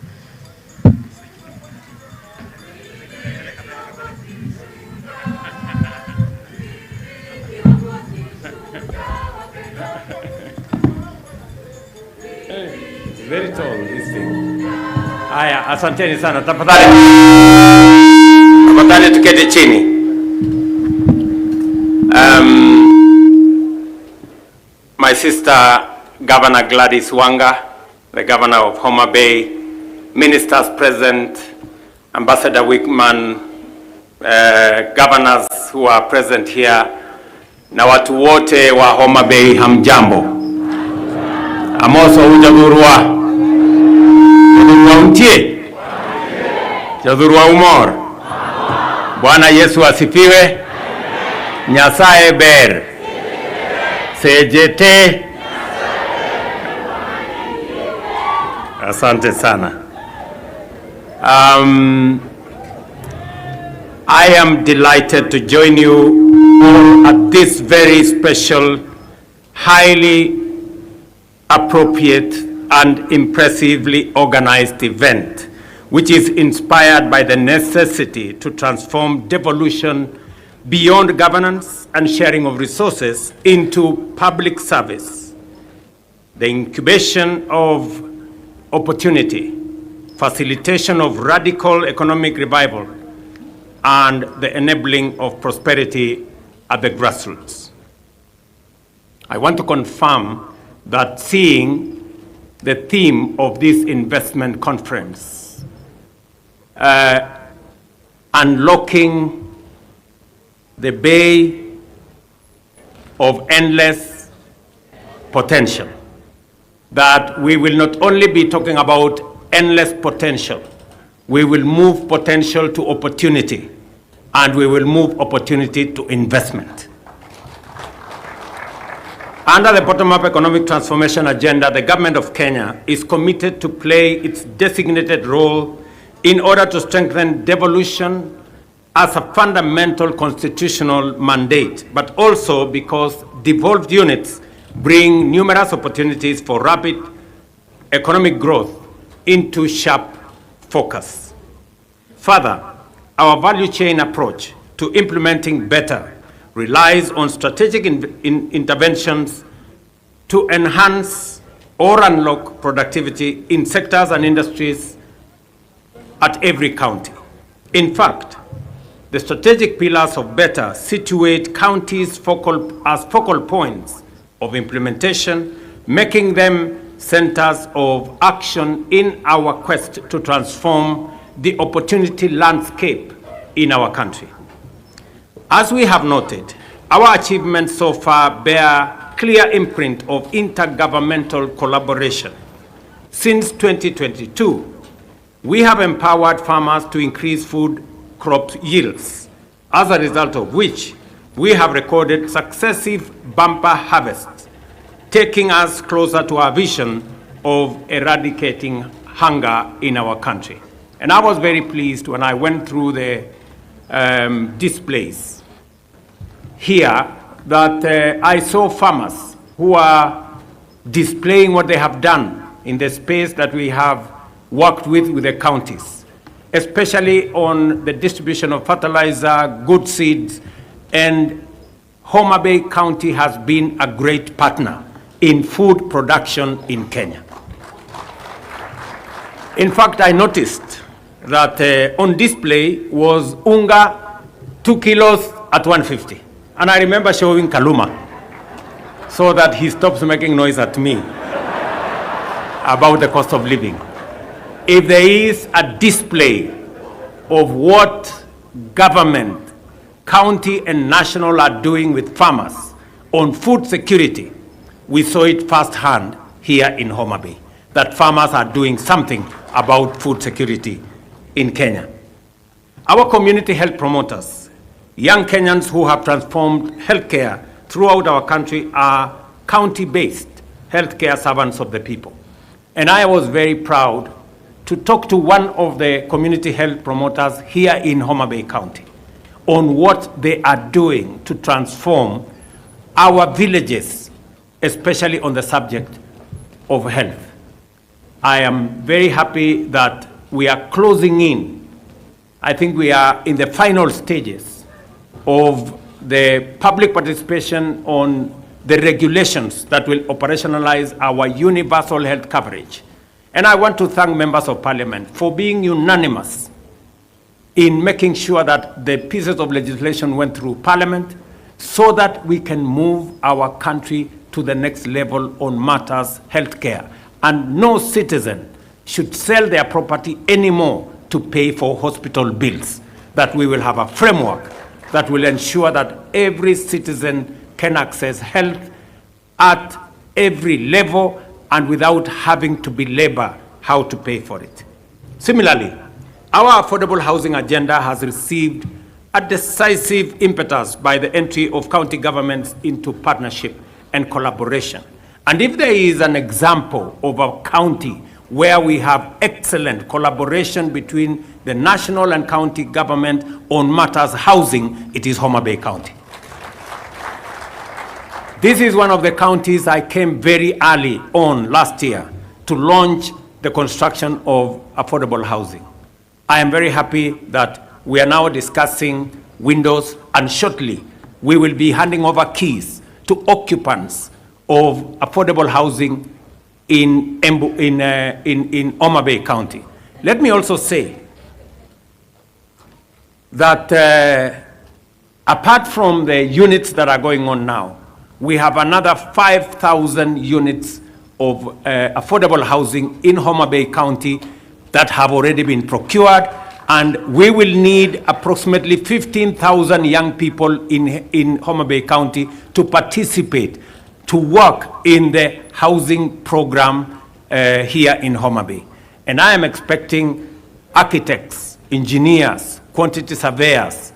Very tall, this thing. Haya, asanteni sana. Tafadhali tuketi chini. My sister, Governor Gladys Wanga, the Governor of Homabay, ministers present, Ambassador Wickman, governors who are present here, na watu wote wa Homabay, hamjambo. Amoso hujadhurua. Untie? Jadhurua umor. Bwana Yesu asifiwe. Nyasaye ber. Sejete. Asante sana. I am delighted to join you all at this very special, highly appropriate and impressively organized event, which is inspired by the necessity to transform devolution beyond governance and sharing of resources into public service, the incubation of opportunity, facilitation of radical economic revival, and the enabling of prosperity at the grassroots. I want to confirm that seeing the theme of this investment conference, unlocking the bay of endless potential, that we will not only be talking about endless potential, we will move potential to opportunity, and we will move opportunity to investment. Under the bottom-up economic transformation agenda, the government of Kenya is committed to play its designated role in order to strengthen devolution as a fundamental constitutional mandate, but also because devolved units bring numerous opportunities for rapid economic growth into sharp focus. Further, our value chain approach to implementing better relies on strategic interventions to enhance or unlock productivity in sectors and industries at every county. In fact, the strategic pillars of better situate counties as focal points of implementation, making them centers of action in our quest to transform the opportunity landscape in our country. As we have noted, our achievements so far bear clear imprint of intergovernmental collaboration. Since 2022, we have empowered farmers to increase food crop yields, as a result of which we have recorded successive bumper harvests, taking us closer to our vision of eradicating hunger in our country. And I was very pleased when I went through the displays here that I saw farmers who are displaying what they have done in the space that we have worked with the counties, especially on the distribution of fertilizer, good seeds, and Homabay County has been a great partner in food production in Kenya. In fact, I noticed that on display was unga 2 kilos at 150. And I remember showing Kaluma so that he stops making noise at me about the cost of living. If there is a display of what government, county and national are doing with farmers on food security, we saw it firsthand here in Homabay, that farmers are doing something about food security in Kenya. Our community health promoters, young Kenyans who have transformed healthcare throughout our country, are county-based healthcare servants of the people. And I was very proud to talk to one of the community health promoters here in Homabay County on what they are doing to transform our villages, especially on the subject of health. I am very happy that we are closing in. I think we are in the final stages of the public participation on the regulations that will operationalize our universal health coverage. And I want to thank members of parliament for being unanimous in making sure that the pieces of legislation went through parliament so that we can move our country to the next level on matters healthcare. And no citizen should sell their property anymore to pay for hospital bills. That we will have a framework that will ensure that every citizen can access health at every level and without having to belabor how to pay for it. Similarly, our affordable housing agenda has received a decisive impetus by the entry of county governments into partnership and collaboration. And if there is an example of a county where we have excellent collaboration between the national and county government on matters housing, it is Homabay County. This is one of the counties I came very early on last year to launch the construction of affordable housing. I am very happy that we are now discussing windows, and shortly we will be handing over keys to occupants of affordable housing in Homabay County. Let me also say that apart from the units that are going on now, we have another 5,000 units of affordable housing in Homabay County that have already been procured, and we will need approximately 15,000 young people in Homabay County to participate, to work in the housing program here in Homabay. And I am expecting architects, engineers, quantity surveyors,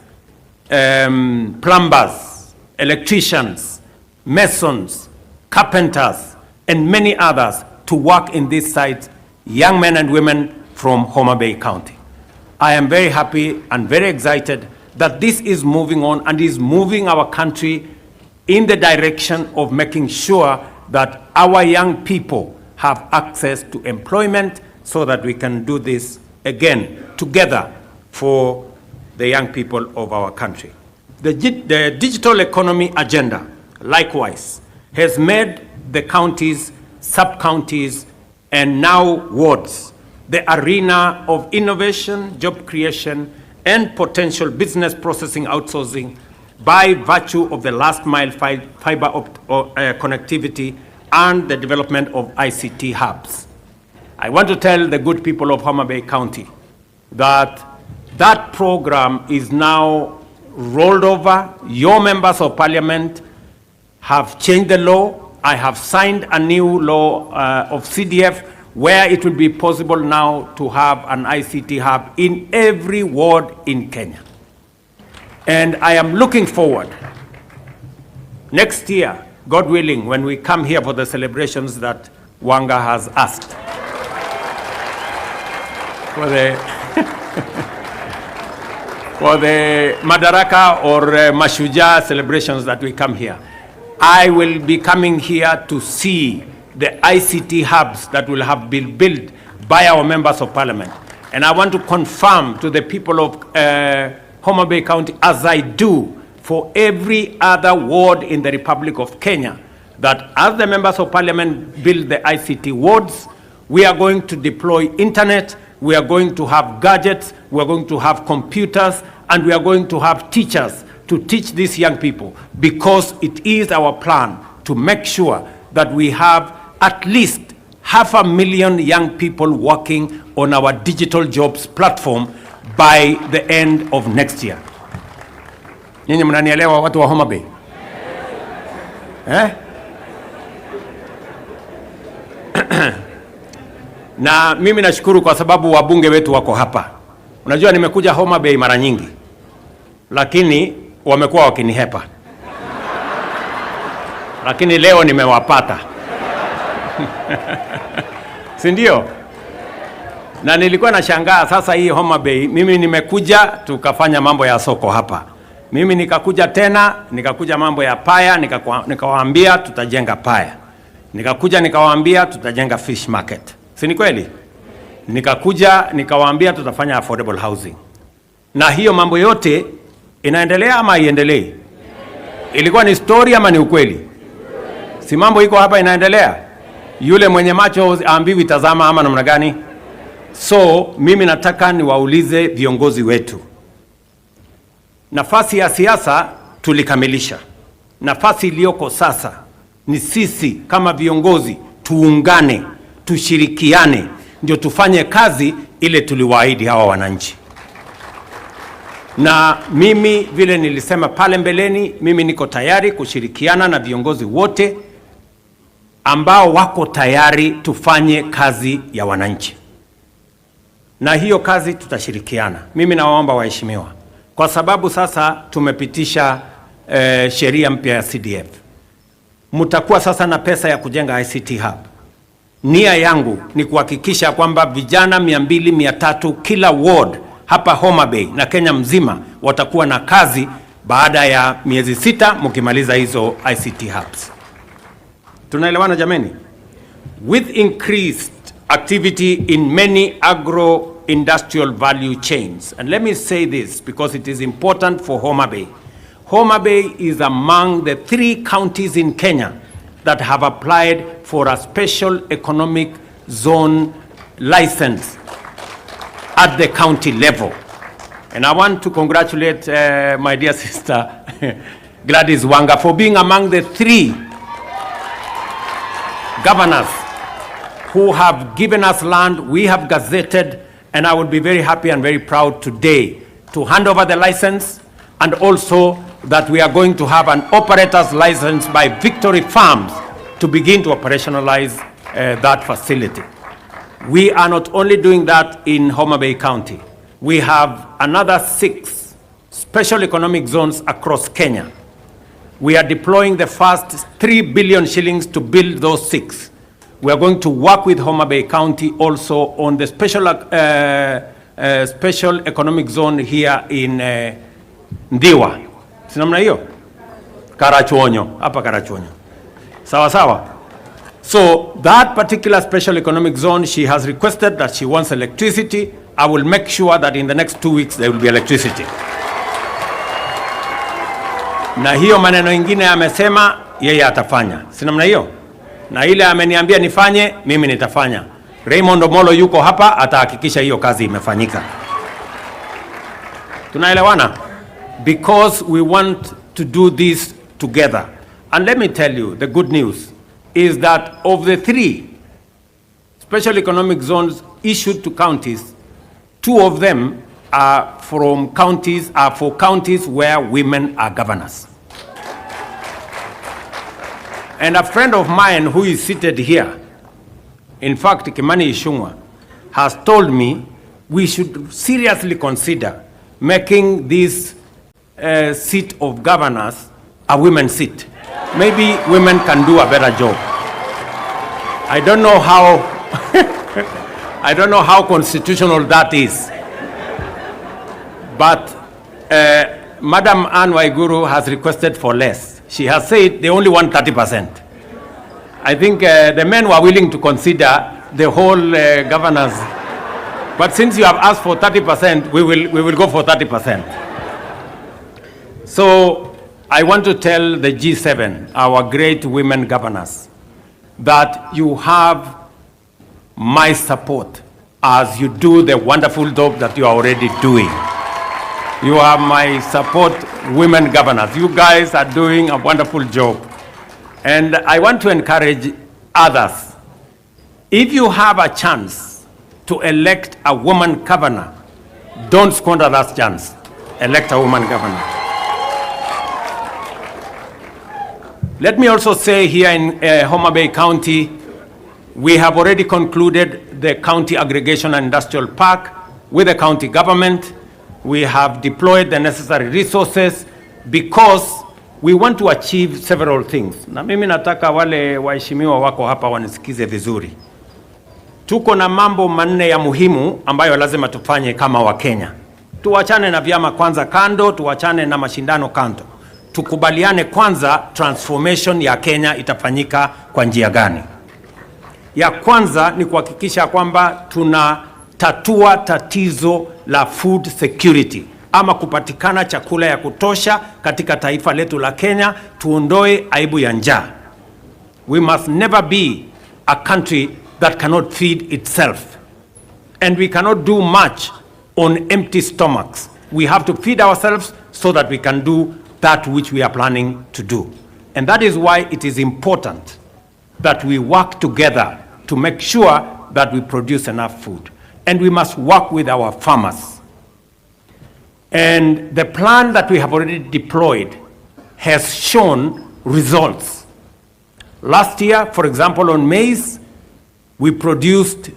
plumbers, electricians, masons, carpenters, and many others to work in this site, young men and women from Homabay County. I am very happy and very excited that this is moving on and is moving our country in the direction of making sure that our young people have access to employment so that we can do this again together for the young people of our country. The digital economy agenda, likewise, has made the counties, sub-counties, and now wards the arena of innovation, job creation, and potential business processing outsourcing by virtue of the last mile fiber connectivity and the development of ICT hubs. I want to tell the good people of Homabay County that that program is now rolled over. Your members of parliament have changed the law. I have signed a new law of CDF where it will be possible now to have an ICT hub in every ward in Kenya. And I am looking forward next year, God willing, when we come here for the celebrations that Wanga has asked for the Madaraka or Mashujaa celebrations that we come here. I will be coming here to see the ICT hubs that will have been built by our members of parliament. And I want to confirm to the people of Homabay County, as I do for every other ward in the Republic of Kenya, that as the members of parliament build the ICT wards, we are going to deploy internet, we are going to have gadgets, we are going to have computers, and we are going to have teachers to teach these young people, because it is our plan to make sure that we have at least 500,000 young people working on our digital jobs platform by the end of next year. Nyinyi mnanielewa watu wa Homabay? Na mimi nashukuru kwa sababu wabunge wetu wako hapa. Unajua nimekuja Homabay mara nyingi, lakini wamekuwa wakinihepa. Lakini leo nimewapata. Si ndio? Na nilikuwa nashangaa sasa hii Homabay, mimi nimekuja tukafanya mambo ya soko hapa. Mimi nikakuja tena, nikakuja mambo ya paya, nikawaambia tutajenga paya. Nikakuja nikawaambia tutajenga fish market. Si ni kweli? Nikakuja nikawaambia tutafanya affordable housing. Na hiyo mambo yote inaendelea ama haiendelei? Ilikuwa ni story ama ni ukweli? Si mambo iko hapa inaendelea? Yule mwenye macho aambiwi tazama ama namna gani? So mimi nataka niwaulize viongozi wetu. Nafasi ya siasa tulikamilisha. Nafasi iliyoko sasa ni sisi kama viongozi tuungane, tushirikiane, ndio tufanye kazi ile tuliwaahidi hawa wananchi. Na mimi vile nilisema pale mbeleni, mimi niko tayari kushirikiana na viongozi wote ambao wako tayari tufanye kazi ya wananchi. Na hiyo kazi tutashirikiana. Mimi nawaomba waheshimiwa, kwa sababu sasa tumepitisha sheria mpya ya CDF. Mtakuwa sasa na pesa ya kujenga ICT hub. Nia yangu ni kuhakikisha kwamba vijana 200-300 kila ward hapa Homabay na Kenya mzima watakuwa na kazi baada ya miezi 6 mkimaliza hizo ICT hubs. Tunaelewana jameni? With increased activity in many agro-industrial value chains, and let me say this because it is important for Homabay. Homabay is among the 3 counties in Kenya that have applied for a special economic zone license at the county level. And I want to congratulate my dear sister Gladys Wanga for being among the 3 governors who have given us land. We have gazetted, and I would be very happy and very proud today to hand over the license, and also that we are going to have an operator's license by Victory Farms to begin to operationalize that facility. We are not only doing that in Homabay County. We have another 6 special economic zones across Kenya. We are deploying the first 3 billion shillings to build those 6. We are going to work with Homabay County also on the special economic zone here in Ndiwa. Sinamna hiyo? Karachuonyo, hapa Karachuonyo. Sawa sawa. So that particular special economic zone, she has requested that she wants electricity. I will make sure that in the next 2 weeks there will be electricity. Na hiyo maneno ingine amesema yeye atafanya. Sinamna hiyo? Na ile ameniambia nifanye, mimi nitafanya. Raymond Omolo yuko hapa, atahakikisha hiyo kazi imefanyika. Tunaelewana? Because we want to do this together. And let me tell you, the good news is that of the 3 special economic zones issued to counties, 2 of them are for counties where women are governors. And a friend of mine who is seated here, in fact, Kimani Ichung'wah, has told me we should seriously consider making this seat of governors a women's seat. Maybe women can do a better job. I don't know how I don't know how constitutional that is. But Madam Anne Waiguru has requested for less. She has said they only want 30%. I think the men were willing to consider the whole governors. But since you have asked for 30%, we will go for 30%. So I want to tell the G7, our great women governors, that you have my support as you do the wonderful job that you are already doing. You have my support, women governors. You guys are doing a wonderful job. And I want to encourage others. If you have a chance to elect a woman governor, don't squander that chance. Elect a woman governor. Let me also say here in Homabay County, we have already concluded the county aggregation and industrial park with the county government. We have deployed the necessary resources because we want to achieve several things. Na mimi nataka wale waheshimiwa wako hapa wanisikize vizuri. Tuko na mambo manne ya muhimu ambayo lazima tufanye kama Wakenya. Tuachane na vyama kwanza kando, tuachane na mashindano kando. Tukubaliane kwanza transformation ya Kenya itafanyika kwa njia gani. Ya kwanza ni kuhakikisha kwamba tunatatua tatizo la food security, ama kupatikana chakula ya kutosha katika taifa letu la Kenya, tuondoe aibu ya njaa. We must never be a country that cannot feed itself. And we cannot do much on empty stomachs. We have to feed ourselves so that we can do that which we are planning to do. And that is why it is important that we work together to make sure that we produce enough food. And we must work with our farmers. And the plan that we have already deployed has shown results. Last year, for example, on maize, we produced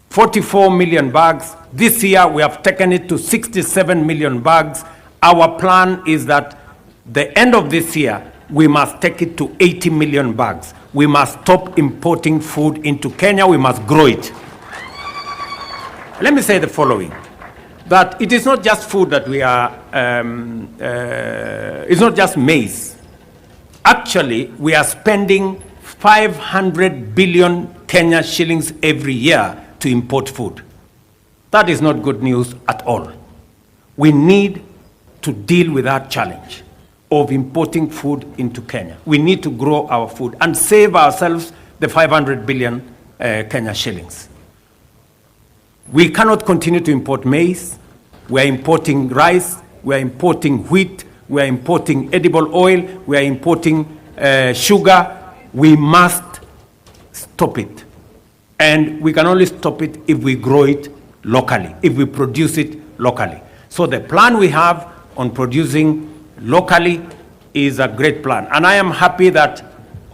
44 million bags. This year, we have taken it to 67 million bags. Our plan is that the end of this year, we must take it to 80 million bags. We must stop importing food into Kenya. We must grow it. Let me say the following, that it is not just food that we are, it's not just maize. Actually, we are spending 500 billion Kenya shillings every year to import food. That is not good news at all. We need to deal with that challenge of importing food into Kenya. We need to grow our food and save ourselves the 500 billion Kenya shillings. We cannot continue to import maize. We are importing rice. We are importing wheat. We are importing edible oil. We are importing sugar. We must stop it. And we can only stop it if we grow it locally, if we produce it locally. So the plan we have on producing locally is a great plan. And I am happy that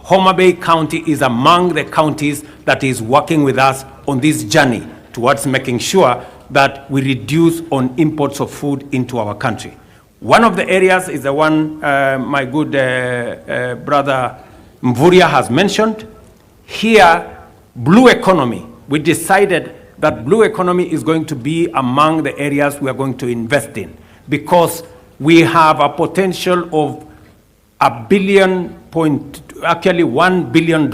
Homabay County is among the counties that is working with us on this journey towards making sure that we reduce on imports of food into our country. One of the areas is the one my good brother Mvuria has mentioned. Here, blue economy, we decided that blue economy is going to be among the areas we are going to invest in, because we have a potential of $1 billion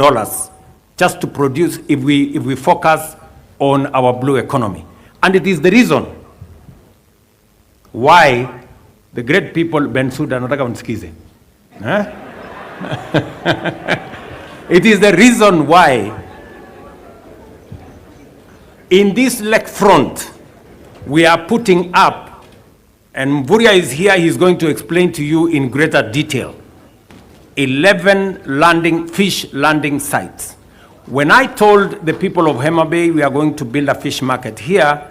just to produce if we focus on our blue economy. And it is the reason why the great people Bensouda nataka unisikize. It is the reason why in this lake front we are putting up, and Mvuria is here, he's going to explain to you in greater detail, 11 fish landing sites. When I told the people of Homabay we are going to build a fish market here,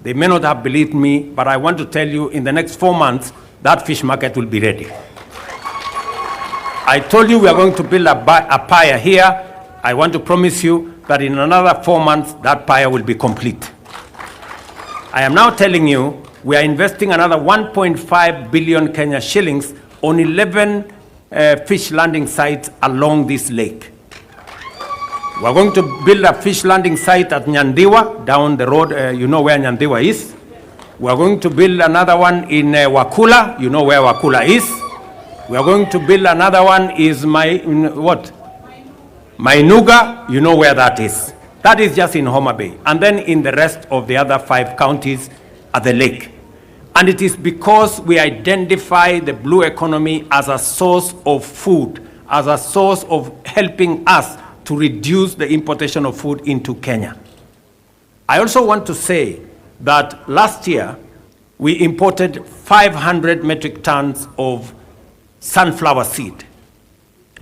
they may not have believed me, but I want to tell you in the next 4 months, that fish market will be ready. I told you we are going to build a pier here. I want to promise you that in another 4 months, that pier will be complete. I am now telling you, we are investing another 1.5 billion Kenya shillings on 11 fish landing sites along this lake. We are going to build a fish landing site at Nyandiwa, down the road, you know where Nyandiwa is. We are going to build another one in Wakula, you know where Wakula is. We are going to build another one is Mainuga, you know where that is. That is just in Homabay. And then in the rest of the other 5 counties at the lake. And it is because we identify the blue economy as a source of food, as a source of helping us to reduce the importation of food into Kenya. I also want to say that last year, we imported 500 metric tons of sunflower seed.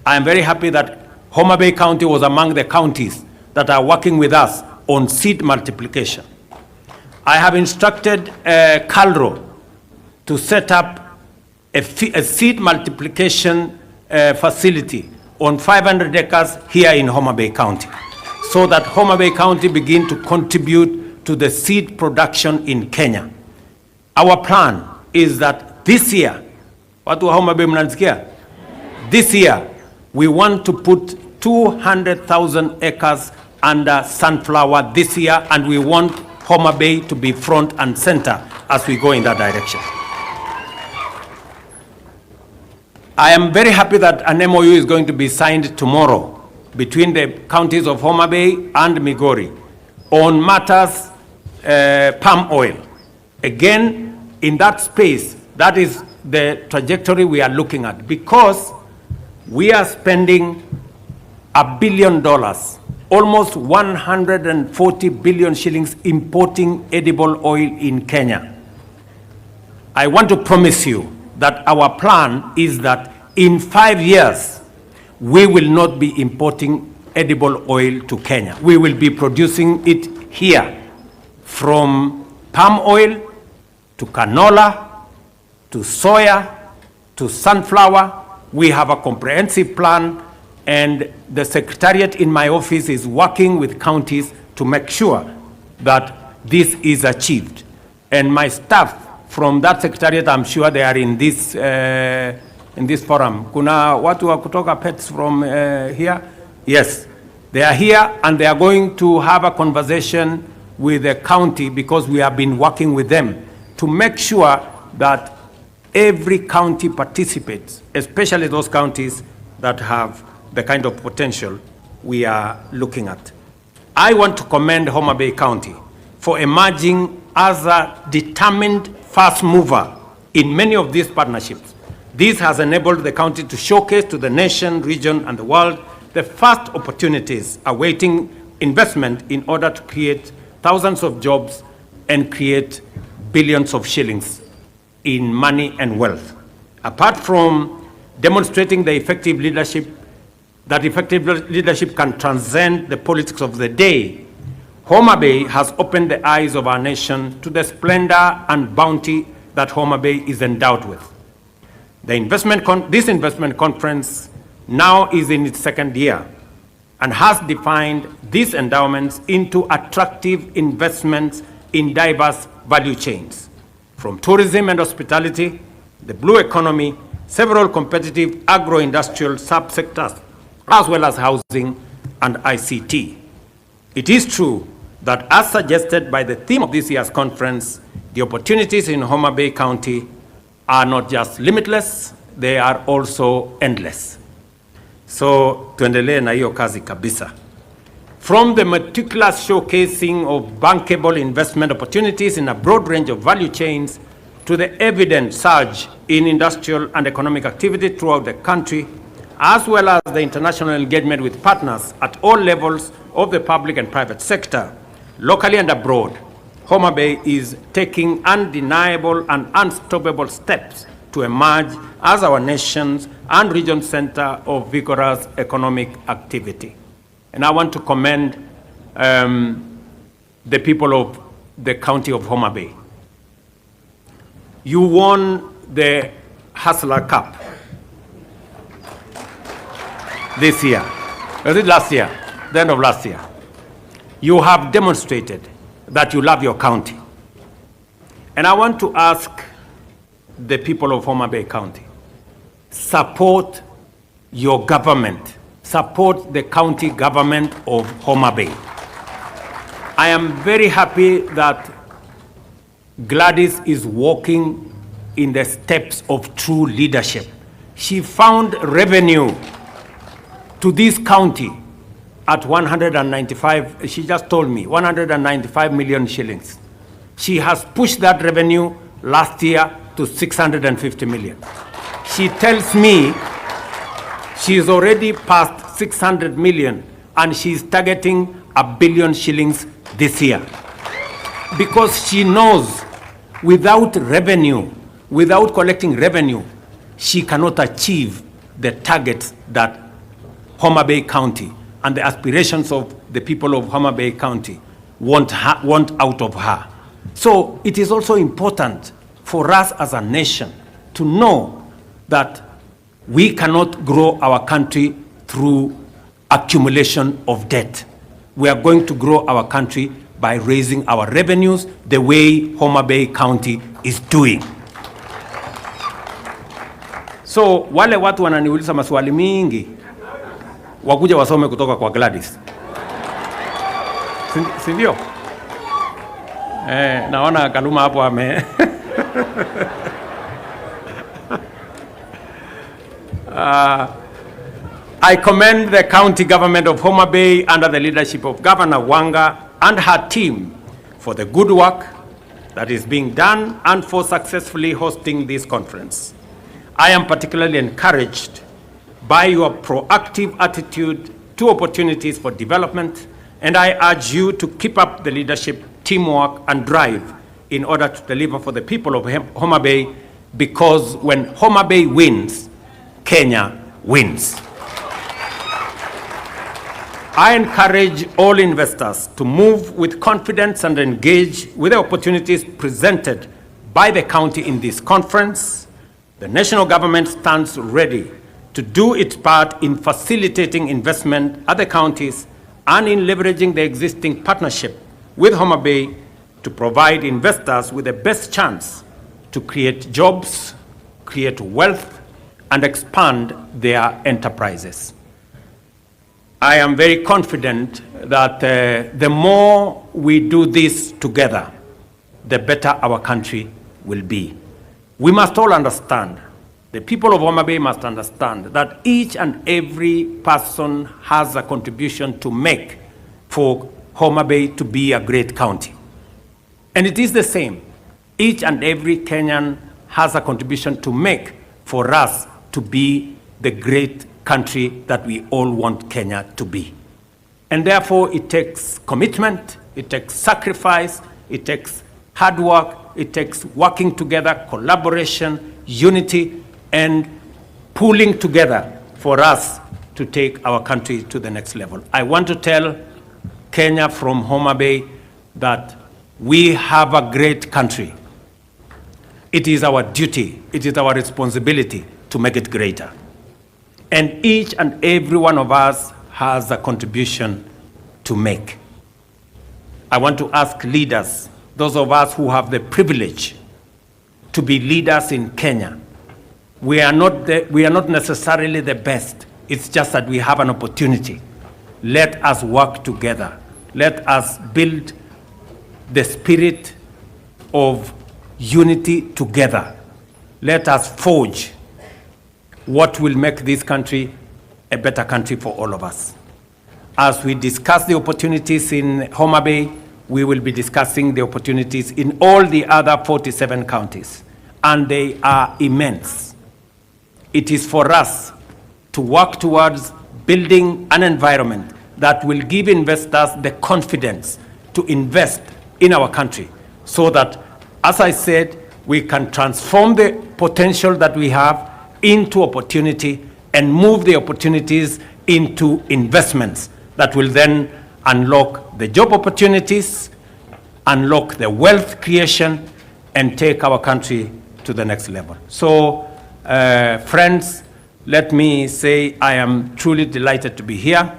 I am very happy that Homabay County was among the counties that are working with us on seed multiplication. I have instructed Calro to set up a seed multiplication facility on 500 acres here in Homabay County, so that Homabay County begin to contribute to the seed production in Kenya. Our plan is that this year, watu wa Homabay mnanisikia? This year, we want to put 200,000 acres under sunflower this year, and we want Homabay to be front and center as we go in that direction. I am very happy that an MOU is going to be signed tomorrow between the counties of Homabay and Migori on matters palm oil. Again, in that space, that is the trajectory we are looking at, because we are spending $1 billion, almost 140 billion shillings importing edible oil in Kenya. I want to promise you that our plan is that in 5 years, we will not be importing edible oil to Kenya. We will be producing it here, from palm oil to canola, to soya, to sunflower. We have a comprehensive plan, and the secretariat in my office is working with counties to make sure that this is achieved. And my staff from that secretariat, I'm sure they are in this forum. Kuna watu wa kutoka pets from here? Yes, they are here, and they are going to have a conversation with the county, because we have been working with them to make sure that every county participates, especially those counties that have the kind of potential we are looking at. I want to commend Homabay County for emerging as a determined first mover in many of these partnerships. This has enabled the county to showcase to the nation, region, and the world the first opportunities awaiting investment in order to create thousands of jobs and create billions of shillings in money and wealth. Apart from demonstrating the effective leadership, that effective leadership can transcend the politics of the day, Homabay has opened the eyes of our nation to the splendor and bounty that Homabay is endowed with. This investment conference now is in its second year and has defined these endowments into attractive investments in diverse value chains, from tourism and hospitality, the blue economy, several competitive agro-industrial subsectors, as well as housing and ICT. It is true that, as suggested by the theme of this year's conference, the opportunities in Homabay County are not just limitless, they are also endless. So, tuendelee na hiyo kazi kabisa. From the meticulous showcasing of bankable investment opportunities in a broad range of value chains to the evident surge in industrial and economic activity throughout the country, as well as the international engagement with partners at all levels of the public and private sector, locally and abroad, Homabay is taking undeniable and unstoppable steps to emerge as our nation's and region's center of vigorous economic activity. And I want to commend the people of the county of Homabay. You won the Hustler Cup this year. Was it last year? The end of last year. You have demonstrated that you love your county. And I want to ask the people of Homabay County, support your government. Support the county government of Homabay. I am very happy that Gladys is walking in the steps of true leadership. She found revenue to this county at 195, she just told me, 195 million shillings. She has pushed that revenue last year to 650 million. She tells me she's already passed 600 million and she's targeting 1 billion shillings this year. Because she knows without revenue, without collecting revenue, she cannot achieve the targets that Homabay County and the aspirations of the people of Homabay County want out of her. So it is also important for us as a nation to know that we cannot grow our country through accumulation of debt. We are going to grow our country by raising our revenues the way Homabay County is doing. So wale watu wananiuliza maswali mingi, wakuja wasome kutoka kwa Gladys. Sivyo? Naona Kaluma hapo ame I commend the county government of Homabay under the leadership of Governor Wanga and her team for the good work that is being done and for successfully hosting this conference. I am particularly encouraged by your proactive attitude to opportunities for development, and I urge you to keep up the leadership, teamwork, and drive in order to deliver for the people of Homabay, because when Homabay wins, Kenya wins. I encourage all investors to move with confidence and engage with the opportunities presented by the county in this conference. The national government stands ready to do its part in facilitating investment at the counties and in leveraging the existing partnership with Homabay to provide investors with the best chance to create jobs, create wealth, and expand their enterprises. I am very confident that the more we do this together, the better our country will be. We must all understand, the people of Homabay must understand that each and every person has a contribution to make for Homabay to be a great county. And it is the same. Each and every Kenyan has a contribution to make for us to be the great country that we all want Kenya to be. And therefore, it takes commitment, it takes sacrifice, it takes hard work, it takes working together, collaboration, unity, and pulling together for us to take our country to the next level. I want to tell Kenya from Homabay that we have a great country. It is our duty, it is our responsibility to make it greater. And each and every one of us has a contribution to make. I want to ask leaders, those of us who have the privilege to be leaders in Kenya. We are not necessarily the best. It's just that we have an opportunity. Let us work together. Let us build the spirit of unity together. Let us forge what will make this country a better country for all of us. As we discuss the opportunities in Homabay, we will be discussing the opportunities in all the other 47 counties, and they are immense. It is for us to work towards building an environment that will give investors the confidence to invest in our country, so that, as I said, we can transform the potential that we have into opportunity and move the opportunities into investments that will then unlock the job opportunities, unlock the wealth creation, and take our country to the next level. So, friends, let me say I am truly delighted to be here.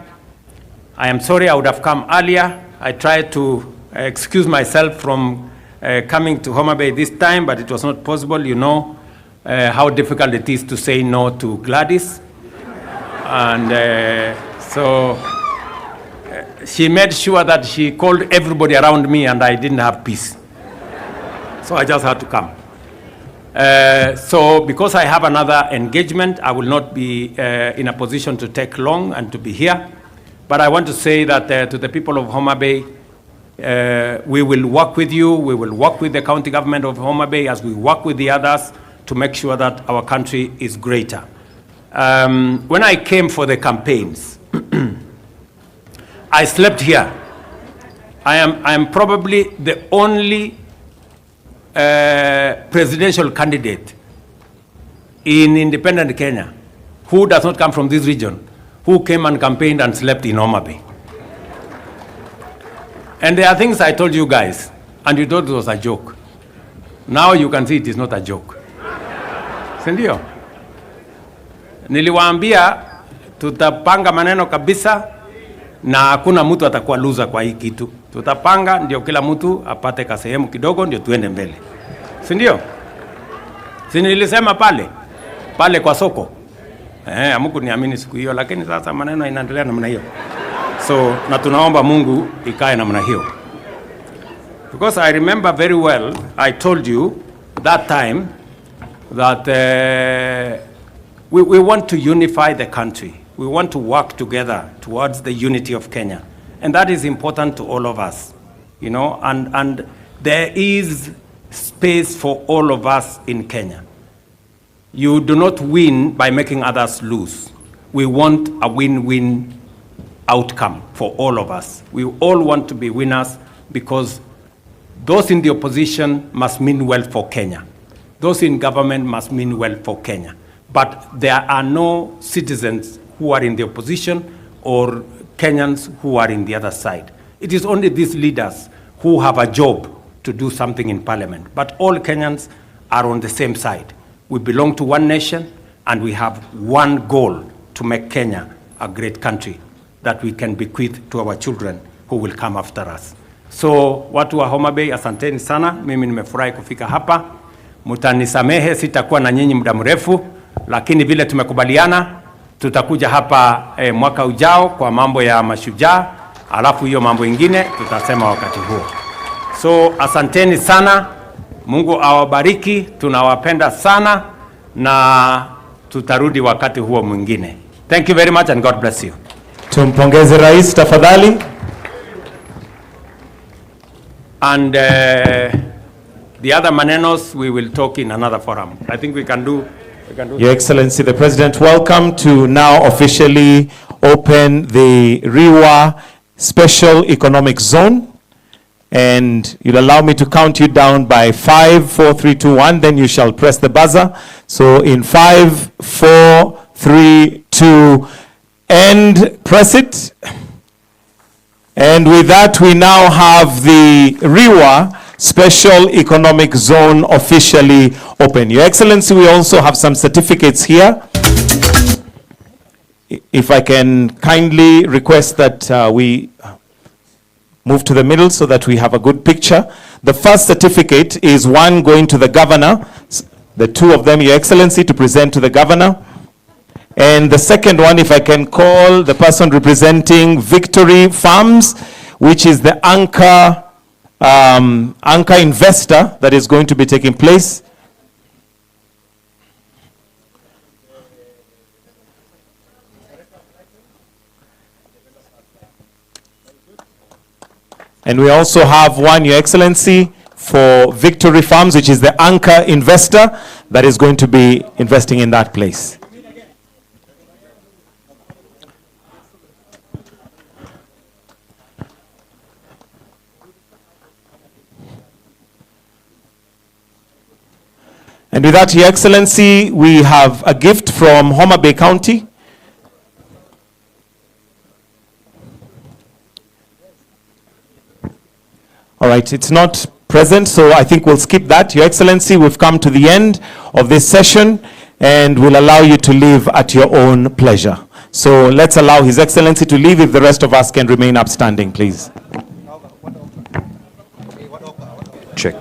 I am sorry I would have come earlier. I tried to excuse myself from coming to Homabay this time, but it was not possible. You know how difficult it is to say no to Gladys. And so she made sure that she called everybody around me and I didn't have peace. So I just had to come. So because I have another engagement, I will not be in a position to take long and to be here. But I want to say that to the people of Homabay, We will work with you. We will work with the county government of Homabay as we work with the others to make sure that our country is greater. When I came for the campaigns, I slept here. I am probably the only presidential candidate in independent Kenya who does not come from this region, who came and campaigned and slept in Homabay. And there are things I told you guys, and you thought it was a joke. Now you can see it is not a joke. Sindio? Niliwaambia tutapanga maneno kabisa na hakuna mtu atakuwa loser kwa hii kitu. Tutapanga ndio kila mtu apate kasehemu kidogo ndio tuende mbele. Sindio? Si nilisema pale kwa soko. Amuku niamini siku hiyo, lakini sasa maneno inaendelea namna hiyo. So na tunaomba Mungu ikae namna hiyo. Because I remember very well, I told you that time that we want to unify the country. We want to work together towards the unity of Kenya. And that is important to all of us, you know, and there is space for all of us in Kenya. You do not win by making others lose. We want a win-win outcome for all of us. We all want to be winners because those in the opposition must mean well for Kenya. Those in government must mean well for Kenya. But there are no citizens who are in the opposition or Kenyans who are in the other side. It is only these leaders who have a job to do something in parliament. But all Kenyans are on the same side. We belong to one nation and we have one goal to make Kenya a great country that we can bequeath to our children who will come after us. So watu wa Homabay, asanteni sana. Mimi nimefurahi kufika hapa. Mutanisamehe sitakuwa na nyinyi muda mrefu, lakini vile tumekubaliana tutakuja hapa mwaka ujao kwa mambo ya mashujaa, alafu hiyo mambo ingine tutasema wakati huo. So asanteni sana. Mungu awabariki. Tunawapenda sana na tutarudi wakati huo mwingine. Thank you very much and God bless you. Tumpongeze Rais tafadhali. And the other manenos we will talk in another forum. I think we can do Your Excellency the President, welcome to now officially open the Riwa Special Economic Zone. And you'll allow me to count you down by 5, 4, 3, 2, 1, then you shall press the buzzer. So in 5, 4, 3, 2, and press it. And with that, we now have the Riwa Special Economic Zone officially open. Your Excellency, we also have some certificates here. If I can kindly request that we move to the middle so that we have a good picture. The first certificate is one going to the governor, the two of them, Your Excellency, to present to the governor. And the second one, if I can call the person representing Victory Farms, which is the anchor investor that is going to be taking place. And we also have one, Your Excellency, for Victory Farms, which is the anchor investor that is going to be investing in that place. And with that, Your Excellency, we have a gift from Homabay County. All right, it's not present, so I think we'll skip that. Your Excellency, we've come to the end of this session and we'll allow you to leave at your own pleasure. So let's allow His Excellency to leave if the rest of us can remain upstanding, please. Check.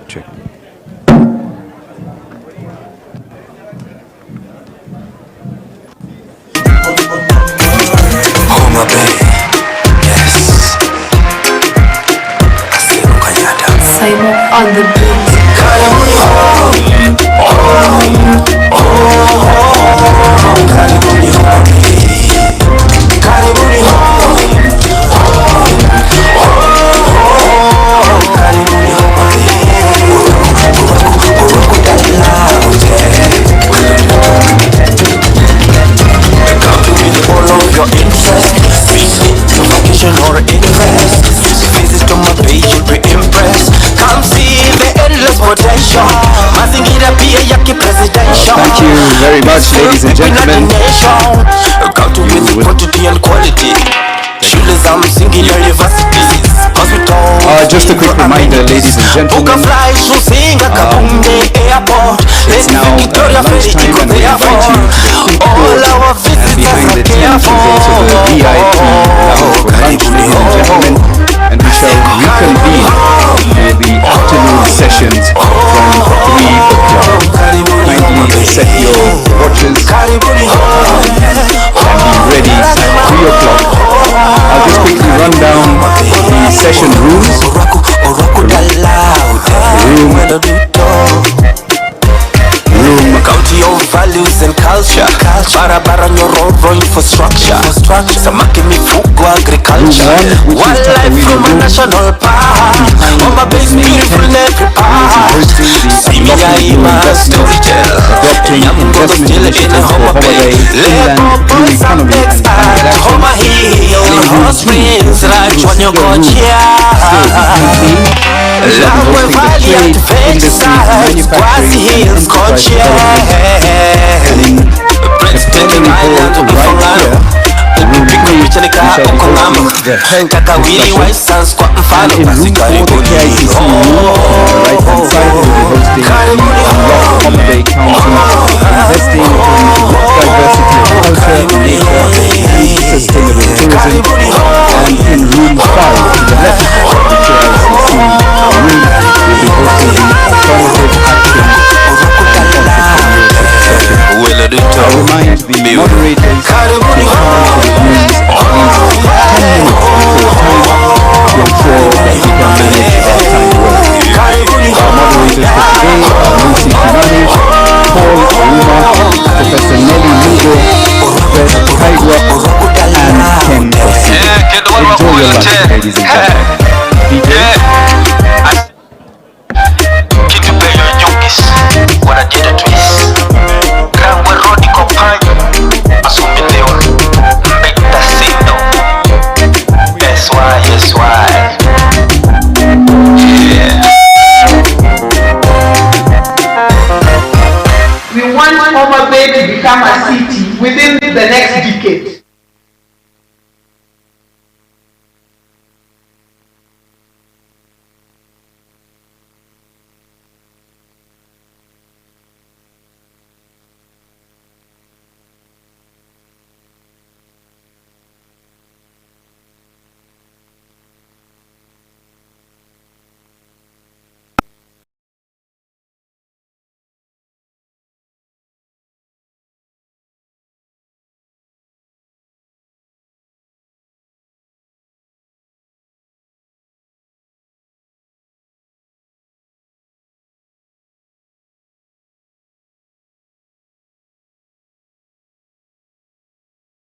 On the beat. Karibuni home, karibuni home, karibuni home, your interest. Visit vacation or invest. Visit to my page, you'll be impressed. Come see the endless potential. Mazingira pia yaki presidential. Thank you very much, ladies and gentlemen. Count with quantity and quality. Shule za msingi na universities. Just a quick reminder, ladies and gentlemen, it's now lunchtime and we invite you to the food court, and behind the tent is also the VIP level for lunch, ladies and gentlemen, and we shall reconvene for the afternoon sessions from 3 o'clock. Kindly set your watches and be ready at 3 o'clock. I'll just quickly run down the session rooms. Room County of values and culture. Barabara nyororo infrastructure. Samaki mifugo agriculture. Wildlife from a national park. Homabay beautiful in every part. Simiyaima storytell. Yamungo still in Homabay. Labor boys and expert. Homa Hill. Hot Springs. Rajwanyogochia. Lawe Valley. Vegesides. Quasi Hills. Breathtaking island of Wanga. Picha uko ng'ambo. Kakawili Waisans kwa mfano. Basi karibuni. Karibuni. Homabay County, investing in diversity of culture, nature, and sustainable tourism. And in room 5 to the left, which as you see, room will be hosting the affirmative action. I remind the moderators to come to the rooms at least 10 minutes before time to ensure that we can manage our time well. Our moderators for today are Lucy Kimani, Paul Aruma, Professor Nelly Lugo, Fred Kaigwa, and Ken Kosi. Enjoy your lunch, ladies and gentlemen.